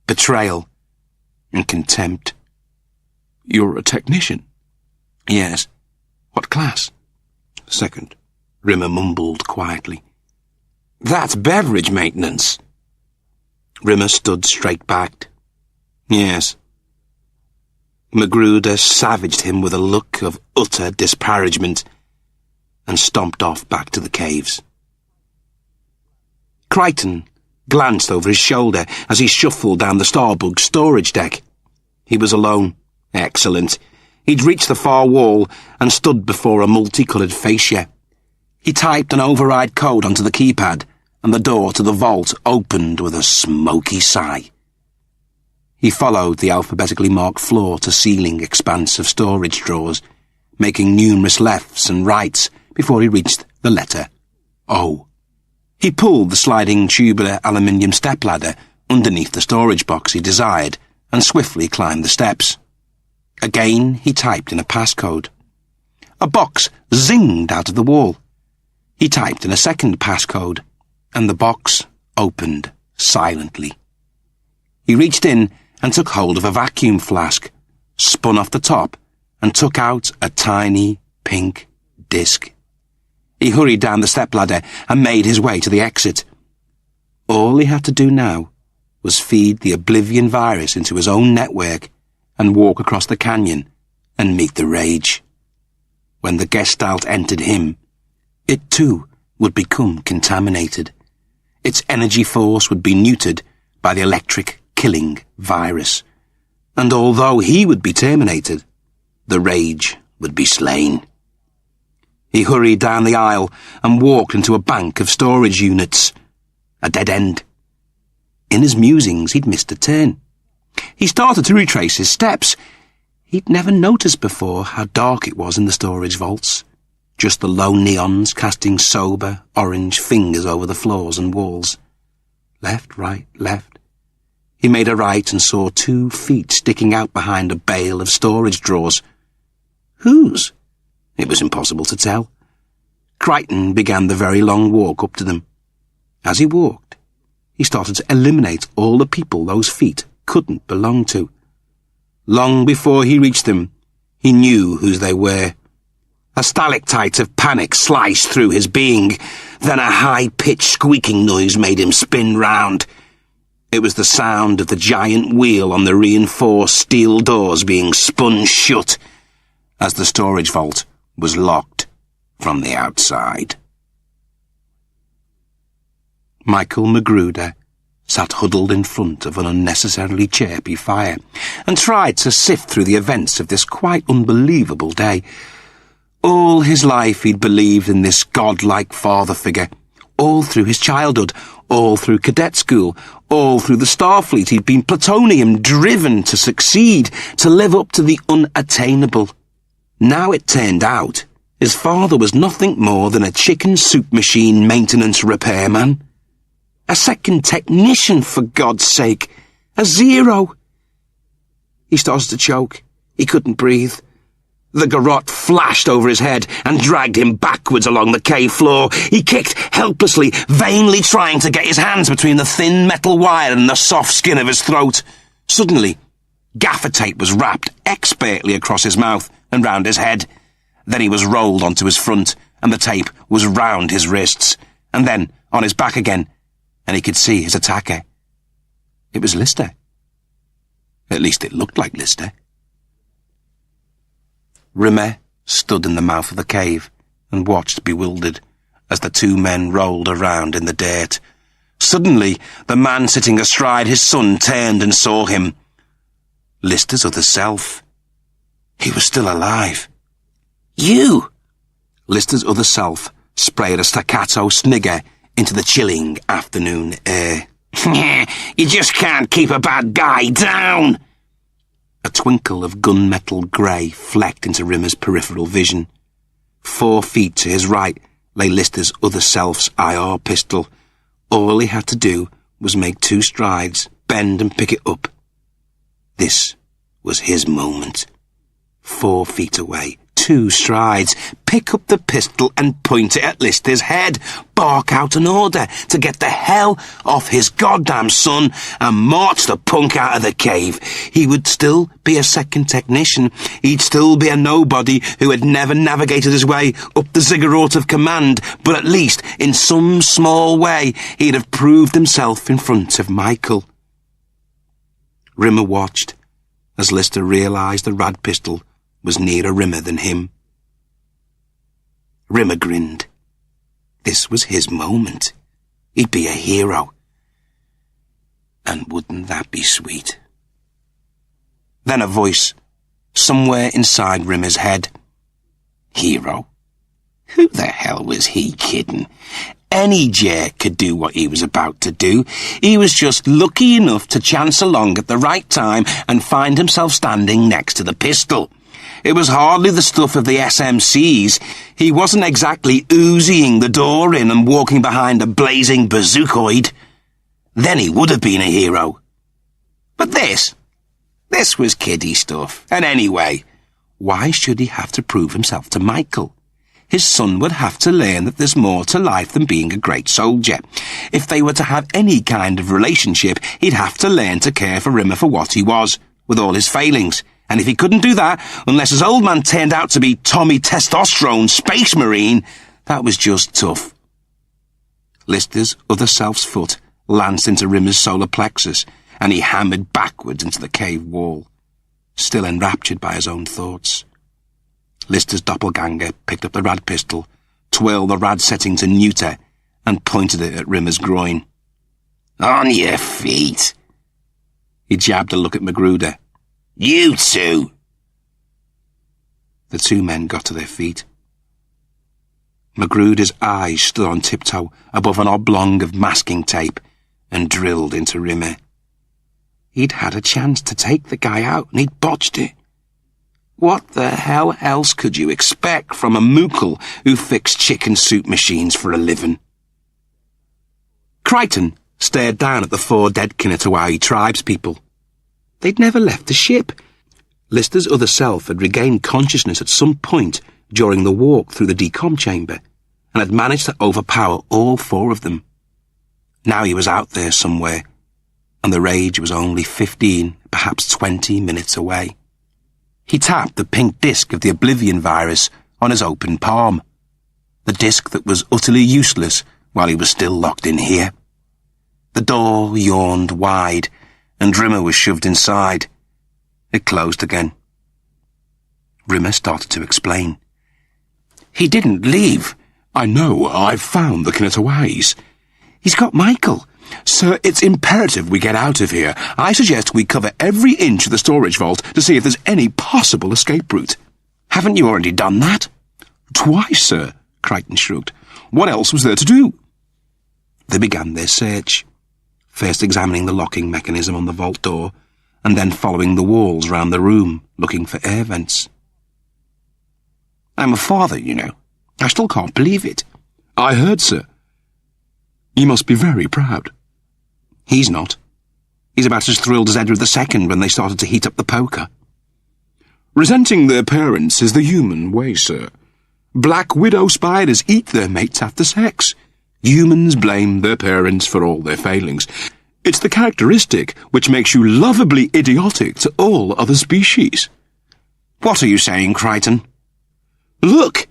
betrayal, and contempt. You're a technician? Yes. What class? Second, Rimmer mumbled quietly. That's beverage maintenance. Rimmer stood straight-backed. Yes. Magruder savaged him with a look of utter disparagement and stomped off back to the caves. Crichton glanced over his shoulder as he shuffled down the Starbug storage deck. He was alone. Excellent. He'd reached the far wall and stood before a multicoloured fascia. He typed an override code onto the keypad, and the door to the vault opened with a smoky sigh. He followed the alphabetically marked floor-to-ceiling expanse of storage drawers, making numerous lefts and rights before he reached the letter O. He pulled the sliding tubular aluminium stepladder underneath the storage box he desired and swiftly climbed the steps. Again he typed in a passcode. A box zinged out of the wall. He typed in a second passcode, and the box opened silently. He reached in and took hold of a vacuum flask, spun off the top, and took out a tiny pink disc. He hurried down the stepladder and made his way to the exit. All he had to do now was feed the Oblivion virus into his own network and walk across the canyon and meet the rage. When the Gestalt entered him, it too would become contaminated. Its energy force would be neutered by the electric killing virus. And although he would be terminated, the rage would be slain. He hurried down the aisle and walked into a bank of storage units. A dead end. In his musings, he'd missed a turn. He started to retrace his steps. He'd never noticed before how dark it was in the storage vaults. Just the low neons casting sober, orange fingers over the floors and walls. Left, right, left. He made a right and saw 2 feet sticking out behind a bale of storage drawers. Whose? It was impossible to tell. Crichton began the very long walk up to them. As he walked, he started to eliminate all the people those feet couldn't belong to. Long before he reached them, he knew whose they were. A stalactite of panic sliced through his being. Then a high-pitched squeaking noise made him spin round. It was the sound of the giant wheel on the reinforced steel doors being spun shut as the storage vault was locked from the outside. Michael Magruder sat huddled in front of an unnecessarily chirpy fire and tried to sift through the events of this quite unbelievable day. All his life he'd believed in this godlike father figure. All through his childhood, all through cadet school, all through the Starfleet he'd been plutonium-driven to succeed, to live up to the unattainable. Now it turned out his father was nothing more than a chicken soup machine maintenance repairman. A second technician, for God's sake. A zero. He started to choke. He couldn't breathe. The garrote flashed over his head and dragged him backwards along the cave floor. He kicked helplessly, vainly trying to get his hands between the thin metal wire and the soft skin of his throat. Suddenly, gaffer tape was wrapped expertly across his mouth and round his head. Then he was rolled onto his front, and the tape was round his wrists, and then on his back again, and he could see his attacker. It was Lister. At least it looked like Lister. Rimmer stood in the mouth of the cave and watched bewildered as the 2 men rolled around in the dirt. Suddenly, the man sitting astride his son turned and saw him. Lister's other self. He was still alive. You! Lister's other self sprayed a staccato snigger into the chilling afternoon air. You just can't keep a bad guy down! A twinkle of gunmetal grey flecked into Rimmer's peripheral vision. 4 feet to his right lay Lister's other self's IR pistol. All he had to do was make 2 strides, bend and pick it up. This was his moment. 4 feet away, 2 strides, pick up the pistol and point it at Lister's head, bark out an order to get the hell off his goddamn son and march the punk out of the cave. He would still be a second technician. He'd still be a nobody who had never navigated his way up the ziggurat of command, but at least, in some small way, he'd have proved himself in front of Michael. Rimmer watched as Lister realised the rad pistol was nearer Rimmer than him. Rimmer grinned. This was his moment. He'd be a hero. And wouldn't that be sweet? Then a voice, somewhere inside Rimmer's head. Hero? Who the hell was he kidding? Any jerk could do what he was about to do. He was just lucky enough to chance along at the right time and find himself standing next to the pistol. It was hardly the stuff of the SMCs. He wasn't exactly Uziing the door in and walking behind a blazing bazookoid. Then he would have been a hero. But this was kiddie stuff. And anyway, why should he have to prove himself to Michael? his son would have to learn that there's more to life than being a great soldier. If they were to have any kind of relationship, he'd have to learn to care for Rimmer for what he was, with all his failings. And if he couldn't do that, unless his old man turned out to be Tommy Testosterone Space Marine, that was just tough. Lister's other self's foot lanced into Rimmer's solar plexus, and he hammered backwards into the cave wall, still enraptured by his own thoughts. Lister's doppelganger picked up the rad pistol, twirled the rad setting to neuter, and pointed it at Rimmer's groin. "On your feet." He jabbed a look at Magruder. "You two." The two men got to their feet. Magruder's eyes stood on tiptoe above an oblong of masking tape and drilled into Rimmer. He'd had a chance to take the guy out, and he'd botched it. What the hell else could you expect from a mookel who fixed chicken soup machines for a living? Crichton stared down at the 4 dead Kinatawaii tribespeople. They'd never left the ship. Lister's other self had regained consciousness at some point during the walk through the decom chamber, and had managed to overpower all 4 of them. Now he was out there somewhere, and the rage was only 15, perhaps 20 minutes away. He tapped the pink disc of the Oblivion virus on his open palm, the disc that was utterly useless while he was still locked in here. The door yawned wide, and Rimmer was shoved inside. It closed again. Rimmer started to explain. "He didn't leave. I know, I've found the Kinatawais. He's got Michael. Sir, it's imperative we get out of here. I suggest we cover every inch of the storage vault to see if there's any possible escape route." "Haven't you already done that?" "Twice, sir," Crichton shrugged. "What else was there to do?" They began their search, first examining the locking mechanism on the vault door, and then following the walls round the room, looking for air vents. "I'm a father, you know. I still can't believe it." "I heard, sir. You must be very proud." "He's not. He's about as thrilled as Edward II when they started to heat up the poker." "Resenting their parents is the human way, sir. Black widow spiders eat their mates after sex. Humans blame their parents for all their failings. It's the characteristic which makes you lovably idiotic to all other species." "What are you saying, Crichton?" "Look!"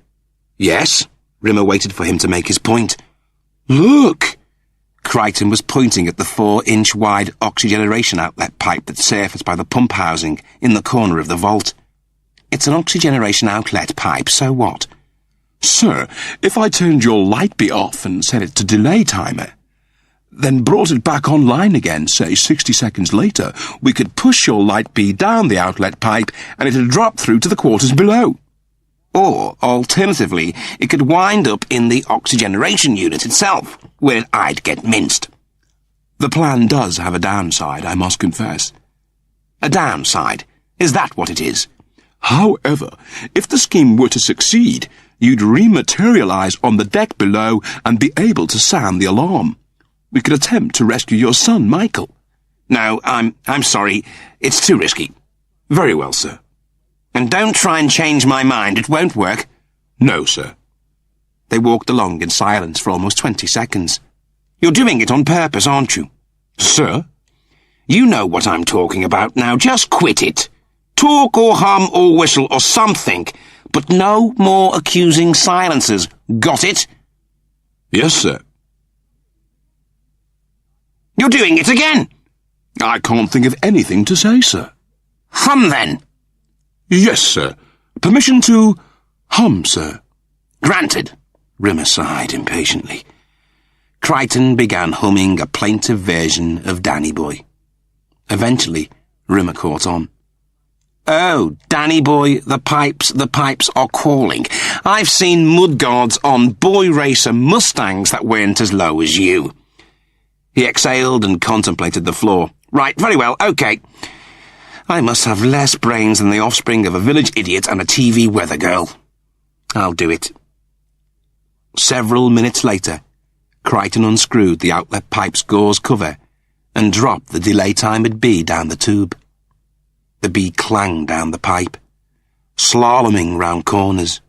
"Yes?" Rimmer waited for him to make his point. "Look!" Crichton was pointing at the 4-inch wide oxygeneration outlet pipe that surfaced by the pump housing in the corner of the vault. "It's an oxygeneration outlet pipe, so what?" "Sir, if I turned your light bee off and set it to delay timer, then brought it back online again, say 60 seconds later, we could push your light bee down the outlet pipe and it'd drop through to the quarters below. Or, alternatively, it could wind up in the oxygeneration unit itself, where I'd get minced." "The plan does have a downside, I must confess." "A downside? Is that what it is?" "However, if the scheme were to succeed, you'd rematerialize on the deck below and be able to sound the alarm. We could attempt to rescue your son, Michael." "No, I'm sorry. It's too risky." "Very well, sir." "And don't try and change my mind. It won't work." "No, sir." They walked along in silence for almost 20 seconds. "You're doing it on purpose, aren't you?" "Sir?" "You know what I'm talking about now. Just quit it. Talk or hum or whistle or something, but no more accusing silences. Got it?" "Yes, sir." "You're doing it again." "I can't think of anything to say, sir." "Hum, then." "Yes, sir. Permission to hum, sir." "Granted." Rimmer sighed impatiently. Crichton began humming a plaintive version of Danny Boy. Eventually, Rimmer caught on. "Oh, Danny Boy, the pipes are calling. I've seen mudguards on boy racer Mustangs that weren't as low as you." He exhaled and contemplated the floor. "Right, very well, okay. I must have less brains than the offspring of a village idiot and a TV weather girl. I'll do it." Several minutes later, Crichton unscrewed the outlet pipe's gauze cover and dropped the delay-timed bee down the tube. The bee clanged down the pipe, slaloming round corners,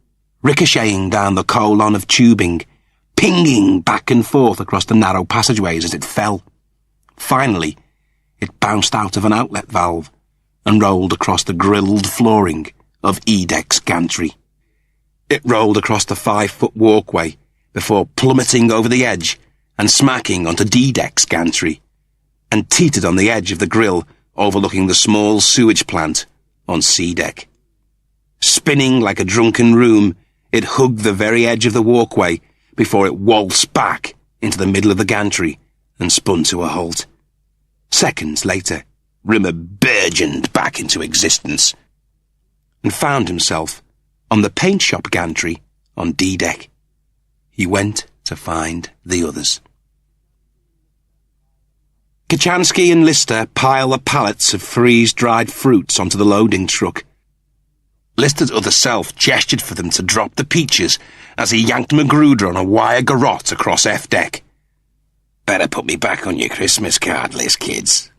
ricocheting down the colon of tubing, pinging back and forth across the narrow passageways as it fell. Finally, it bounced out of an outlet valve and rolled across the grilled flooring of E-Deck's gantry. It rolled across the 5-foot walkway before plummeting over the edge and smacking onto D-Deck's gantry, and teetered on the edge of the grill overlooking the small sewage plant on C-Deck. Spinning like a drunken room, it hugged the very edge of the walkway before it waltzed back into the middle of the gantry and spun to a halt. Seconds later, Rimmer burgeoned back into existence and found himself on the paint shop gantry on D-Deck. He went to find the others. Kochanski and Lister piled the pallets of freeze-dried fruits onto the loading truck. Lister's other self gestured for them to drop the peaches as he yanked Magruder on a wire garrote across F-Deck. "Better put me back on your Christmas card list, kids."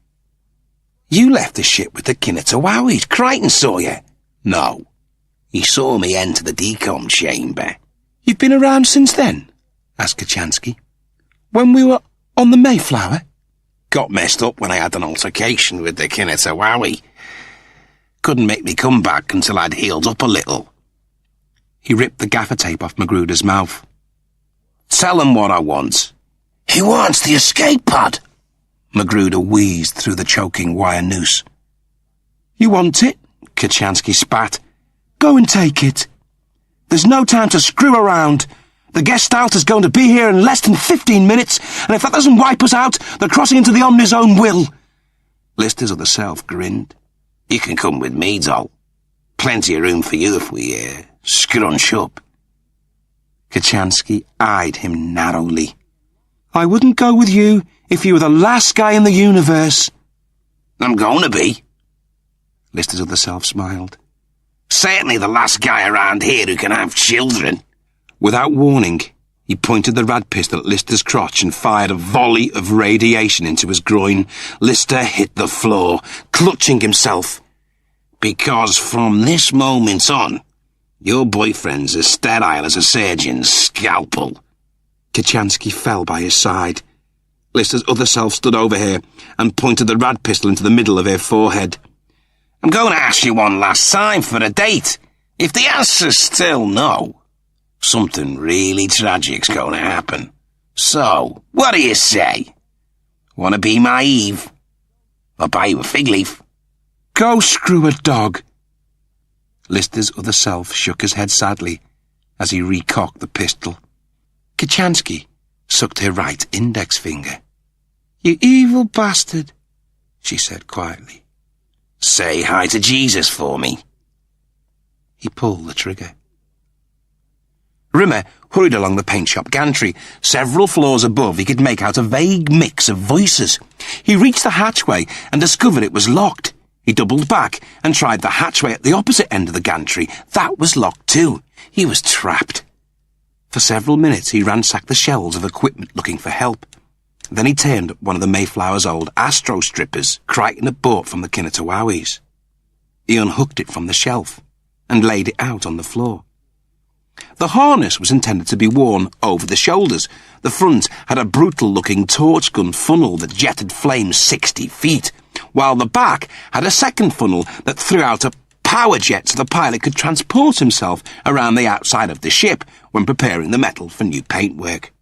"You left the ship with the Kinnatowawies. Crichton saw you." "No. He saw me enter the decom chamber." "You've been around since then?" asked Kochanski. "When we were on the Mayflower?" "Got messed up when I had an altercation with the Kinnatowawi. Couldn't make me come back until I'd healed up a little." He ripped the gaffer tape off Magruder's mouth. "Tell him what I want." "He wants the escape pod," Magruder wheezed through the choking wire noose. "You want it?" Kochanski spat. "Go and take it. There's no time to screw around. The Gestalt is going to be here in less than 15 minutes, and if that doesn't wipe us out, the crossing into the Omnizone will." Lister's other self grinned. "You can come with me, doll. Plenty of room for you if we scrunch up." Kochanski eyed him narrowly. "I wouldn't go with you if you were the last guy in the universe." "I'm going to be." Lister's other self smiled. "Certainly the last guy around here who can have children." Without warning, he pointed the rad pistol at Lister's crotch and fired a volley of radiation into his groin. Lister hit the floor, clutching himself. "Because from this moment on, your boyfriend's as sterile as a surgeon's scalpel." Kochanski fell by his side. Lister's other self stood over her and pointed the rad pistol into the middle of her forehead. "I'm going to ask you one last time for a date. If the answer's still no, something really tragic's going to happen. So, what do you say? Want to be my Eve? I'll buy you a fig leaf." "Go screw a dog." Lister's other self shook his head sadly as he recocked the pistol. Kochanski sucked her right index finger. "You evil bastard," she said quietly. "Say hi to Jesus for me." He pulled the trigger. Rimmer hurried along the paint shop gantry. Several floors above, he could make out a vague mix of voices. He reached the hatchway and discovered it was locked. He doubled back and tried the hatchway at the opposite end of the gantry. That was locked too. He was trapped. For several minutes he ransacked the shelves of equipment looking for help. Then he turned up one of the Mayflower's old Astro strippers Crichton had bought from the Kinnatowawies. He unhooked it from the shelf and laid it out on the floor. The harness was intended to be worn over the shoulders. The front had a brutal-looking torch gun funnel that jetted flames 60 feet, while the back had a second funnel that threw out a power jet so the pilot could transport himself around the outside of the ship when preparing the metal for new paintwork.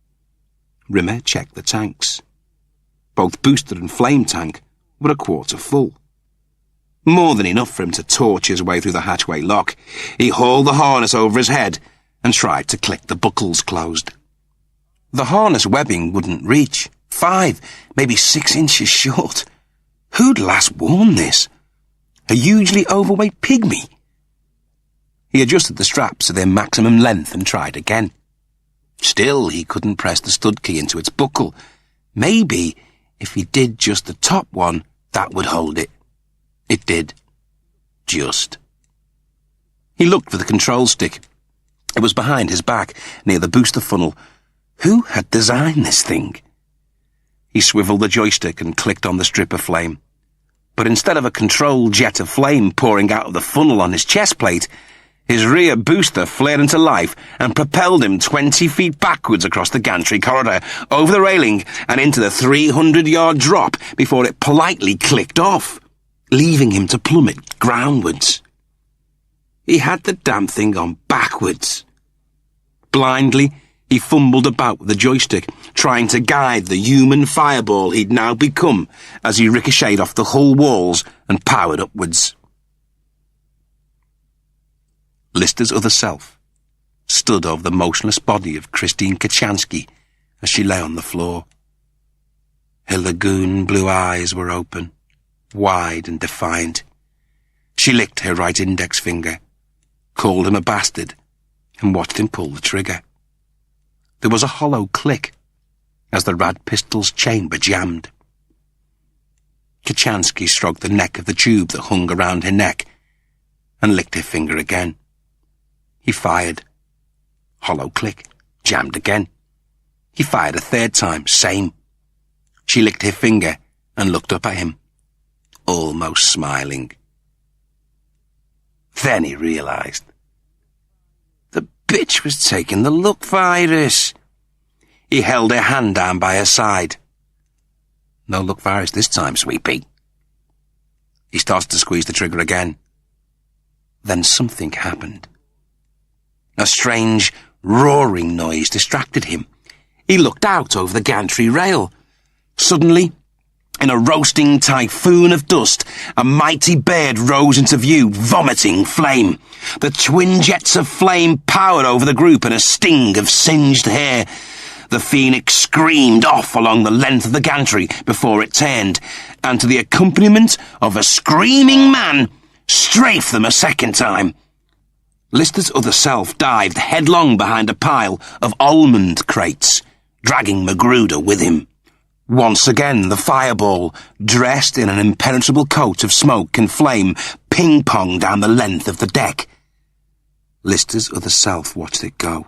Rimmer checked the tanks. Both booster and flame tank were a quarter full. More than enough for him to torch his way through the hatchway lock. He hauled the harness over his head and tried to click the buckles closed. The harness webbing wouldn't reach. 5, maybe 6 inches short. Who'd last worn this? A hugely overweight pygmy? He adjusted the straps to their maximum length and tried again. Still, he couldn't press the stud key into its buckle. Maybe, if he did just the top one, that would hold it. It did. Just. He looked for the control stick. It was behind his back, near the booster funnel. Who had designed this thing? He swiveled the joystick and clicked on the stripper flame. But instead of a controlled jet of flame pouring out of the funnel on his chest plate, His rear booster flared into life and propelled him 20 feet backwards across the gantry corridor, over the railing and into the 300-yard drop before it politely clicked off, leaving him to plummet groundwards. He had the damn thing on backwards. Blindly, he fumbled about with the joystick, trying to guide the human fireball he'd now become as he ricocheted off the hull walls and powered upwards. Lister's other self stood over the motionless body of Christine Kachansky as she lay on the floor. Her lagoon blue eyes were open, wide and defiant. She licked her right index finger, called him a bastard, and watched him pull the trigger. There was a hollow click as the rad pistol's chamber jammed. Kachansky stroked the neck of the tube that hung around her neck and licked her finger again. He fired. Hollow click. Jammed again. He fired a third time. Same. She licked her finger and looked up at him, almost smiling. Then he realized. The bitch was taking the look virus. He held her hand down by her side. No look virus this time, sweetie. He started to squeeze the trigger again. Then something happened. A strange, roaring noise distracted him. He looked out over the gantry rail. Suddenly, in a roasting typhoon of dust, a mighty bird rose into view, vomiting flame. The twin jets of flame powered over the group in a sting of singed hair. The phoenix screamed off along the length of the gantry before it turned, and to the accompaniment of a screaming man, strafed them a second time. Lister's other self dived headlong behind a pile of almond crates, dragging Magruder with him. Once again, the fireball, dressed in an impenetrable coat of smoke and flame, ping-ponged down the length of the deck. Lister's other self watched it go.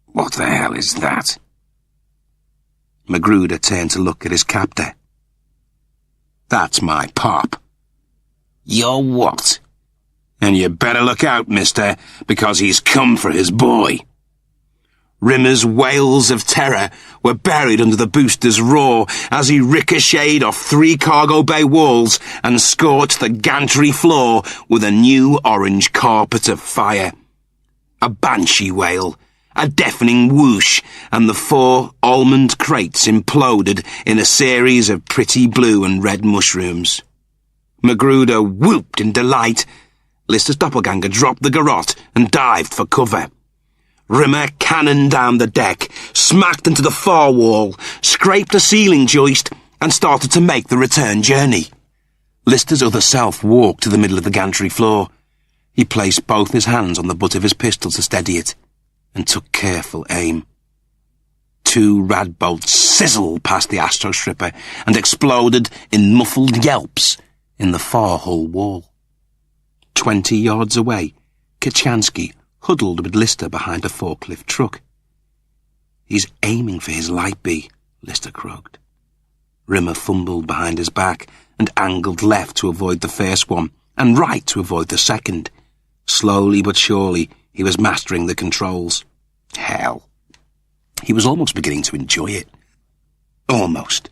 What the hell is that? Magruder turned to look at his captor. That's my pop. Your what? And you better look out, mister, because he's come for his boy. Rimmer's wails of terror were buried under the booster's roar as he ricocheted off 3 cargo bay walls and scorched the gantry floor with a new orange carpet of fire. A banshee wail, a deafening whoosh, and the 4 almond crates imploded in a series of pretty blue and red mushrooms. Magruder whooped in delight. Lister's doppelganger dropped the garrote and dived for cover. Rimmer cannoned down the deck, smacked into the far wall, scraped a ceiling joist, and started to make the return journey. Lister's other self walked to the middle of the gantry floor. He placed both his hands on the butt of his pistol to steady it, and took careful aim. 2 rad bolts sizzled past the astrostripper and exploded in muffled yelps in the far hull wall. 20 yards away, Kachansky huddled with Lister behind a forklift truck. He's aiming for his light bee, Lister croaked. Rimmer fumbled behind his back and angled left to avoid the first one and right to avoid the second. Slowly but surely, he was mastering the controls. Hell. He was almost beginning to enjoy it. Almost.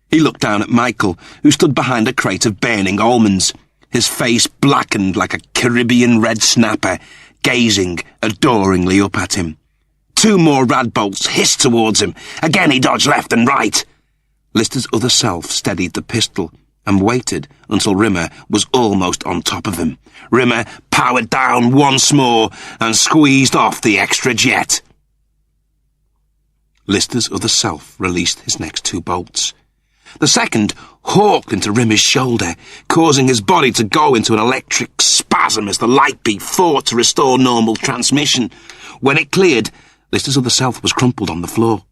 He looked down at Michael, who stood behind a crate of burning almonds, his face blackened like a Caribbean red snapper, gazing adoringly up at him. 2 more rad bolts hissed towards him. Again he dodged left and right. Lister's other self steadied the pistol and waited until Rimmer was almost on top of him. Rimmer powered down once more and squeezed off the extra jet. Lister's other self released his next 2 bolts. The second hawked into Rimmer's shoulder, causing his body to go into an electric spasm as the light beam fought to restore normal transmission. When it cleared, Lister's other self was crumpled on the floor,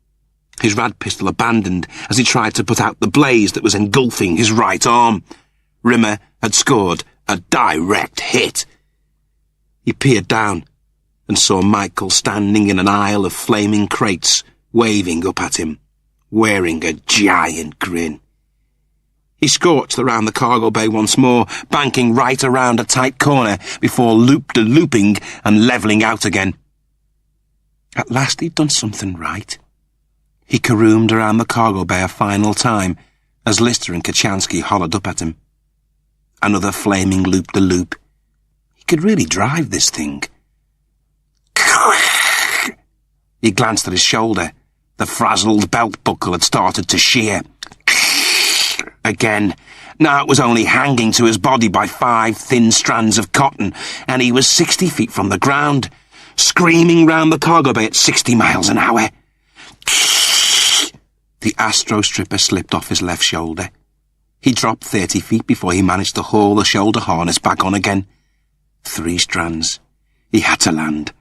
his rad pistol abandoned as he tried to put out the blaze that was engulfing his right arm. Rimmer had scored a direct hit. He peered down and saw Michael standing in an aisle of flaming crates, waving up at him, wearing a giant grin. He scorched around the cargo bay once more, banking right around a tight corner before loop-de-looping and levelling out again. At last he'd done something right. He caroomed around the cargo bay a final time as Lister and Kochanski hollered up at him. Another flaming loop-de-loop. He could really drive this thing. He glanced at his shoulder. The frazzled belt buckle had started to shear. Again. Now it was only hanging to his body by 5 thin strands of cotton, and he was 60 feet from the ground, screaming round the cargo bay at 60 miles an hour. The astro stripper slipped off his left shoulder. He dropped 30 feet before he managed to haul the shoulder harness back on again. 3 strands. He had to land.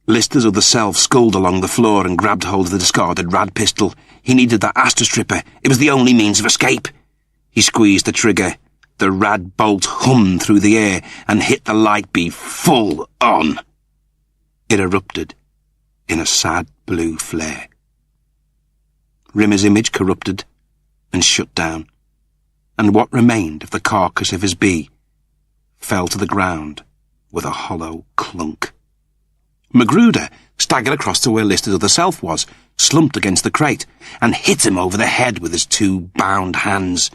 Lister's other self sculled along the floor and grabbed hold of the discarded rad pistol. He needed that astro stripper. It was the only means of escape. He squeezed the trigger. The rad bolt hummed through the air and hit the light beam full on. It erupted in a sad blue flare. Rimmer's image corrupted and shut down, and what remained of the carcass of his bee fell to the ground with a hollow clunk. Magruder staggered across to where Lister's other self was, slumped against the crate, and hit him over the head with his 2 bound hands.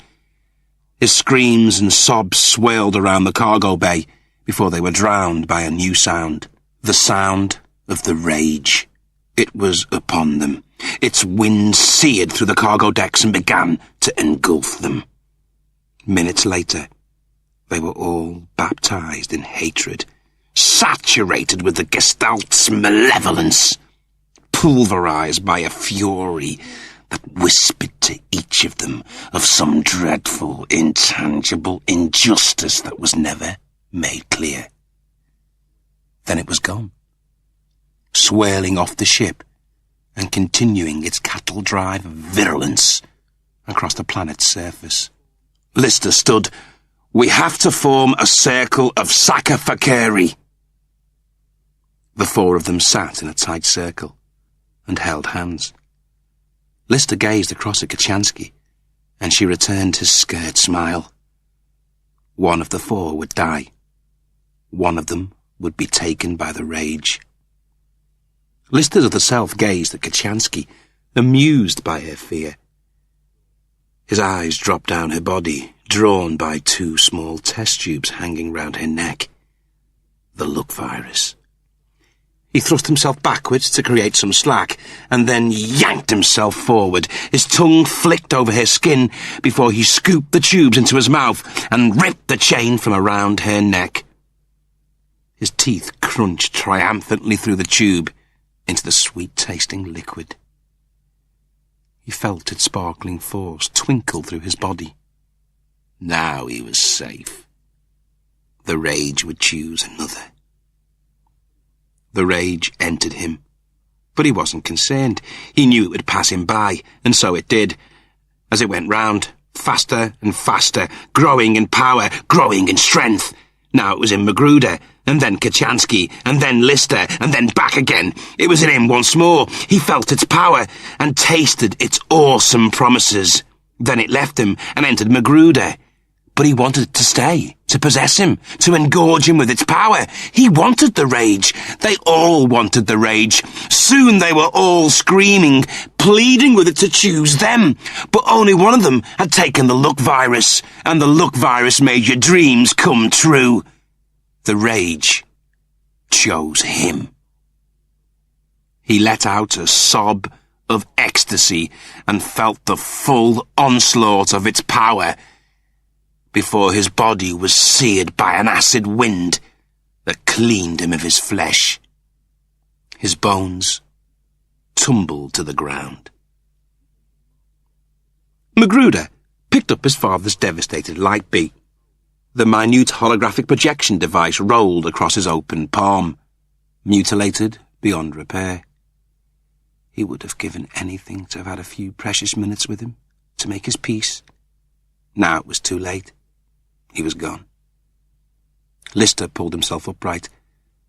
His screams and sobs swirled around the cargo bay before they were drowned by a new sound. The sound of the rage. It was upon them. Its wind seared through the cargo decks and began to engulf them. Minutes later, they were all baptized in hatred, saturated with the Gestalt's malevolence, pulverized by a fury that whispered to each of them of some dreadful, intangible injustice that was never made clear. Then it was gone, swirling off the ship and continuing its cattle drive of virulence across the planet's surface. Lister stood. "We have to form a circle of Sakafakeri." The 4 of them sat in a tight circle and held hands. Lister gazed across at Kochanski, and she returned his scared smile. One of the 4 would die. One of them would be taken by the rage. Lister's other self gazed at Kochanski, amused by her fear. His eyes dropped down her body, drawn by 2 small test tubes hanging round her neck. The look virus. He thrust himself backwards to create some slack, and then yanked himself forward. His tongue flicked over her skin before he scooped the tubes into his mouth and ripped the chain from around her neck. His teeth crunched triumphantly through the tube into the sweet-tasting liquid. He felt its sparkling force twinkle through his body. Now he was safe. The rage would choose another. The rage entered him, but he wasn't concerned. He knew it would pass him by, and so it did, as it went round, faster and faster, growing in power, growing in strength. Now it was in Magruder, and then Kochanski, and then Lister, and then back again. It was in him once more. He felt its power, and tasted its awesome promises. Then it left him, and entered Magruder. But he wanted it to stay, to possess him, to engorge him with its power. He wanted the rage. They all wanted the rage. Soon they were all screaming, pleading with it to choose them. But only one of them had taken the look virus, and the look virus made your dreams come true. The rage chose him. He let out a sob of ecstasy and felt the full onslaught of its power before his body was seared by an acid wind that cleaned him of his flesh. His bones tumbled to the ground. Magruder picked up his father's devastated light bee. The minute holographic projection device rolled across his open palm, mutilated beyond repair. He would have given anything to have had a few precious minutes with him, to make his peace. Now it was too late. He was gone. Lister pulled himself upright.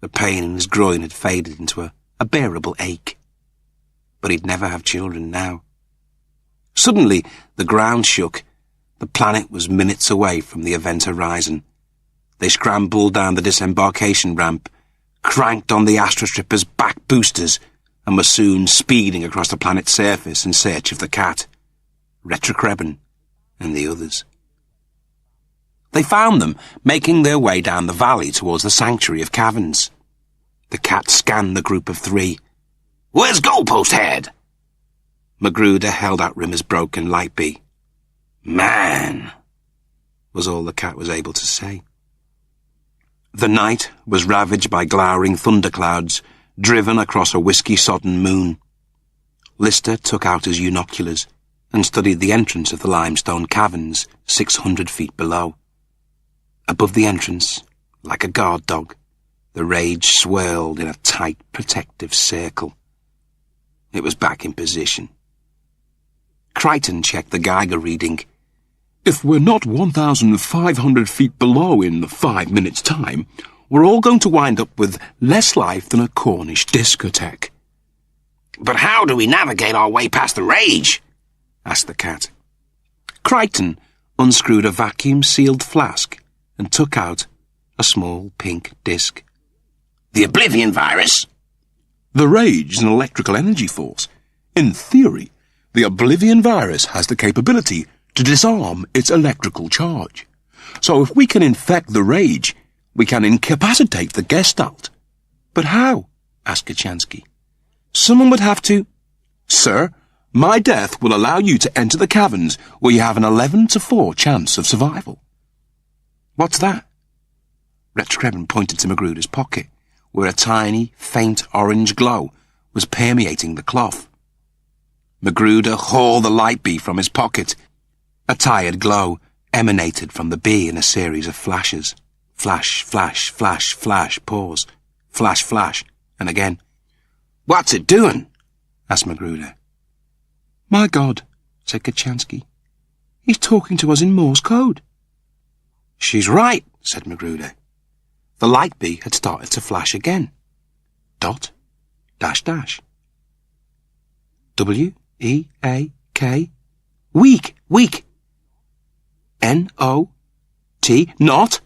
The pain in his groin had faded into a bearable ache. But he'd never have children now. Suddenly, the ground shook, The planet was minutes away from the event horizon. They scrambled down the disembarkation ramp, cranked on the astrostripper's back boosters, and were soon speeding across the planet's surface in search of the cat, Retrocrebin, and the others. They found them, making their way down the valley towards the sanctuary of caverns. The cat scanned the group of three. "Where's Goalpost Head?" Magruder held out Rimmer's broken light bee. "Man," was all the cat was able to say. The night was ravaged by glowering thunderclouds, driven across a whiskey-sodden moon. Lister took out his unoculars and studied the entrance of the limestone caverns 600 feet below. Above the entrance, like a guard dog, the rage swirled in a tight, protective circle. It was back in position. Crichton checked the Geiger reading. If we're not 1,500 feet below in 5 minutes' time, we're all going to wind up with less life than a Cornish discotheque. "But how do we navigate our way past the rage?" asked the cat. Crichton unscrewed a vacuum-sealed flask and took out a small pink disc. "The Oblivion virus?" The rage is an electrical energy force. In theory, the Oblivion virus has the capability to disarm its electrical charge. So if we can infect the rage, we can incapacitate the Gestalt. "But how?" asked Kachansky. Someone would have to... Sir, my death will allow you to enter the caverns where you have an 11-to-4 chance of survival. "What's that?" Retrocrebin pointed to Magruder's pocket, where a tiny, faint orange glow was permeating the cloth. Magruder hauled the light bee from his pocket. A tired glow emanated from the bee in a series of flashes. Flash, flash, flash, flash, pause. Flash, flash, and again. "What's it doing?" asked Magruder. My God, said Kachansky. He's talking to us in Morse code. "She's right," said Magruder. The light bee had started to flash again. Dot, dash, dash. W-E-A-K. Weak, weak. N-O-T, not.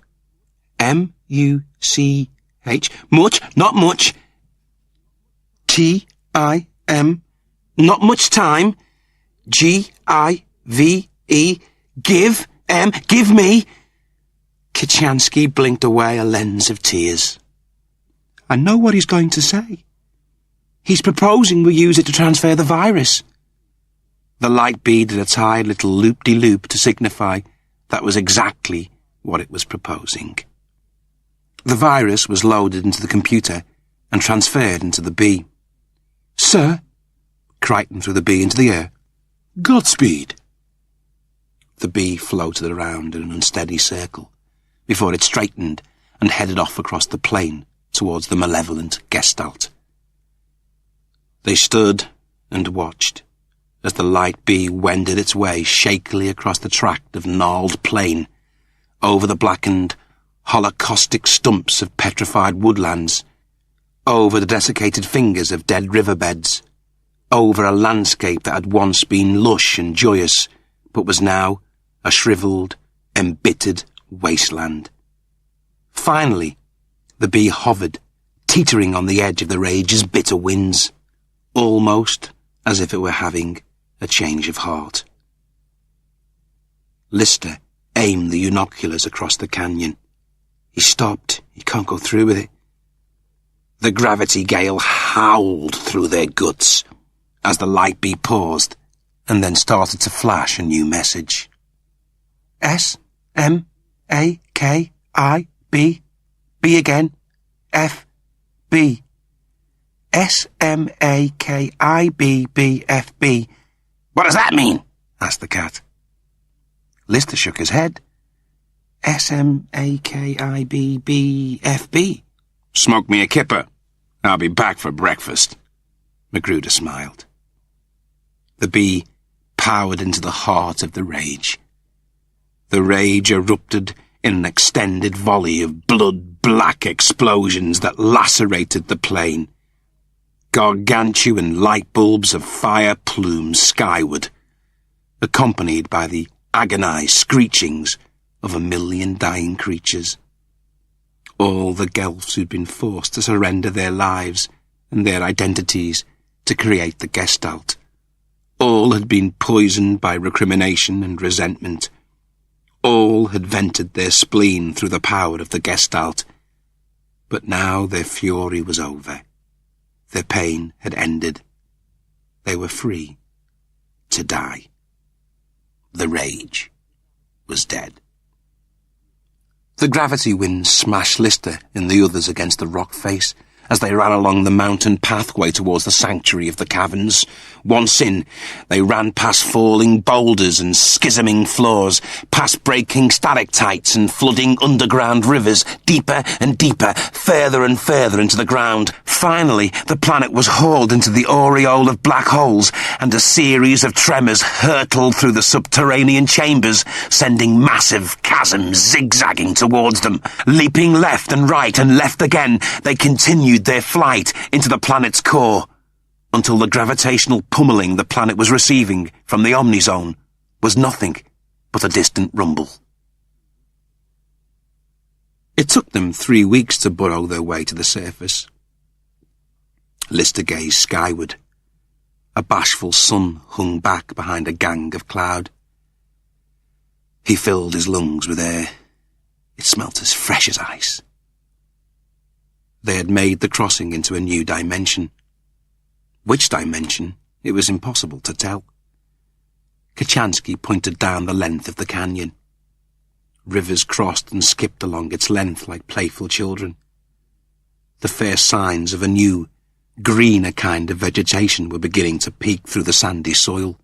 M-U-C-H, much, not much. T-I-M, not much time. G-I-V-E, give, M, give me. Kachansky blinked away a lens of tears. I know what he's going to say. He's proposing we use it to transfer the virus. The light bee did a tired little loop-de-loop to signify that was exactly what it was proposing. The virus was loaded into the computer and transferred into the bee. "Sir," Crichton threw the bee into the air. "Godspeed." The bee floated around in an unsteady circle before it straightened and headed off across the plain towards the malevolent Gestalt. They stood and watched as the light bee wended its way shakily across the tract of gnarled plain, over the blackened, holocaustic stumps of petrified woodlands, over the desiccated fingers of dead riverbeds, over a landscape that had once been lush and joyous, but was now a shriveled, embittered wasteland. Finally, the bee hovered, teetering on the edge of the rage's bitter winds, almost as if it were having a change of heart. Lister aimed the unoculars across the canyon. He stopped. He can't go through with it. The gravity gale howled through their guts as the light bee paused and then started to flash a new message. S-M-A-K-I-B, B again, F-B. S-M-A-K-I-B-B-F-B. "What does that mean?" asked the cat. Lister shook his head. S-M-A-K-I-B-B-F-B. "Smoke me a kipper. I'll be back for breakfast." Magruder smiled. The bee powered into the heart of the rage. The rage erupted in an extended volley of blood-black explosions that lacerated the plain. Gargantuan light bulbs of fire plumed skyward, accompanied by the agonised screechings of 1,000,000 dying creatures. All the Gelfs who'd been forced to surrender their lives and their identities to create the Gestalt. All had been poisoned by recrimination and resentment. All had vented their spleen through the power of the Gestalt. But now their fury was over. Their pain had ended. They were free to die. The rage was dead. The gravity wind smashed Lister and the others against the rock face as they ran along the mountain pathway towards the sanctuary of the caverns. Once in, they ran past falling boulders and schisming floors, past breaking stalactites and flooding underground rivers, deeper and deeper, further and further into the ground. Finally, the planet was hauled into the aureole of black holes, and a series of tremors hurtled through the subterranean chambers, sending massive chasms zigzagging towards them. Leaping left and right and left again, they continued their flight into the planet's core, until the gravitational pummeling the planet was receiving from the Omnizone was nothing but a distant rumble. It took them 3 weeks to burrow their way to the surface. Lister gazed skyward. A bashful sun hung back behind a gang of cloud. He filled his lungs with air. It smelt as fresh as ice. They had made the crossing into a new dimension. Which dimension, it was impossible to tell. Kachansky pointed down the length of the canyon. Rivers crossed and skipped along its length like playful children. The first signs of a new, greener kind of vegetation were beginning to peek through the sandy soil.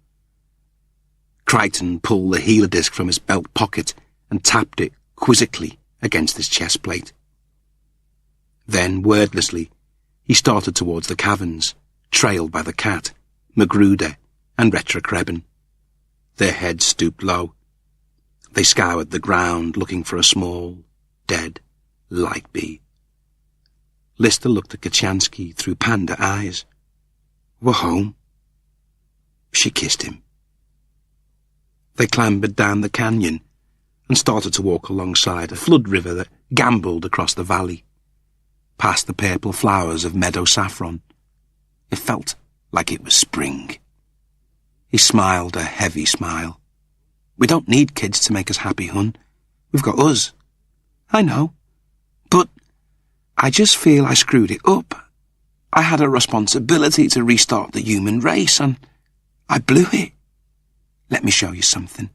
Crichton pulled the healer disc from his belt pocket and tapped it quizzically against his chest plate. Then, wordlessly, he started towards the caverns, trailed by the cat, Magruder, and Retrocreben. Their heads stooped low. They scoured the ground, looking for a small, dead, light bee. Lister looked at Kachansky through panda eyes. "We're home." She kissed him. They clambered down the canyon and started to walk alongside a flood river that gambled across the valley, past the purple flowers of meadow saffron. It felt like it was spring. He smiled a heavy smile. "We don't need kids to make us happy, hun. We've got us." "I know. But I just feel I screwed it up. I had a responsibility to restart the human race, and I blew it. Let me show you something."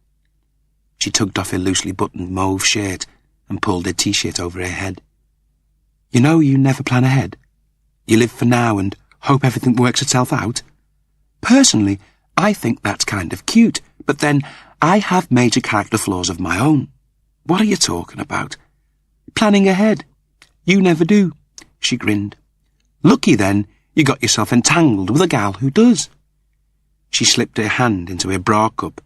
She tugged off her loosely buttoned mauve shirt and pulled her t-shirt over her head. "You know you never plan ahead. You live for now and hope everything works itself out. Personally, I think that's kind of cute, but then I have major character flaws of my own. What are you talking about? Planning ahead. You never do." She grinned. "Lucky then you got yourself entangled with a gal who does." She slipped her hand into her bra cup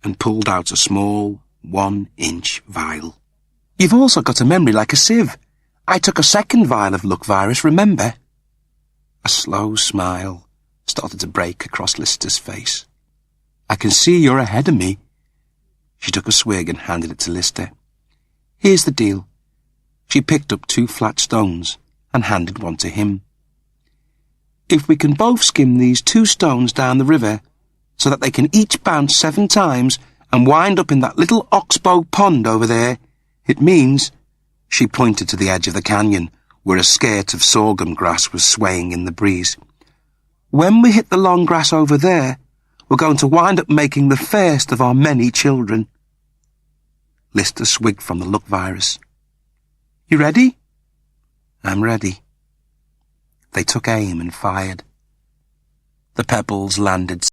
and pulled out a small 1-inch vial. "You've also got a memory like a sieve. I took a second vial of luck virus, remember?" A slow smile started to break across Lister's face. "I can see you're ahead of me." She took a swig and handed it to Lister. "Here's the deal." She picked up 2 flat stones and handed one to him. "If we can both skim these 2 stones down the river so that they can each bounce 7 times and wind up in that little oxbow pond over there, it means—" She pointed to the edge of the canyon, where a skirt of sorghum grass was swaying in the breeze. "When we hit the long grass over there, we're going to wind up making the first of our many children." Lister swigged from the luck virus. "You ready?" "I'm ready." They took aim and fired. The pebbles landed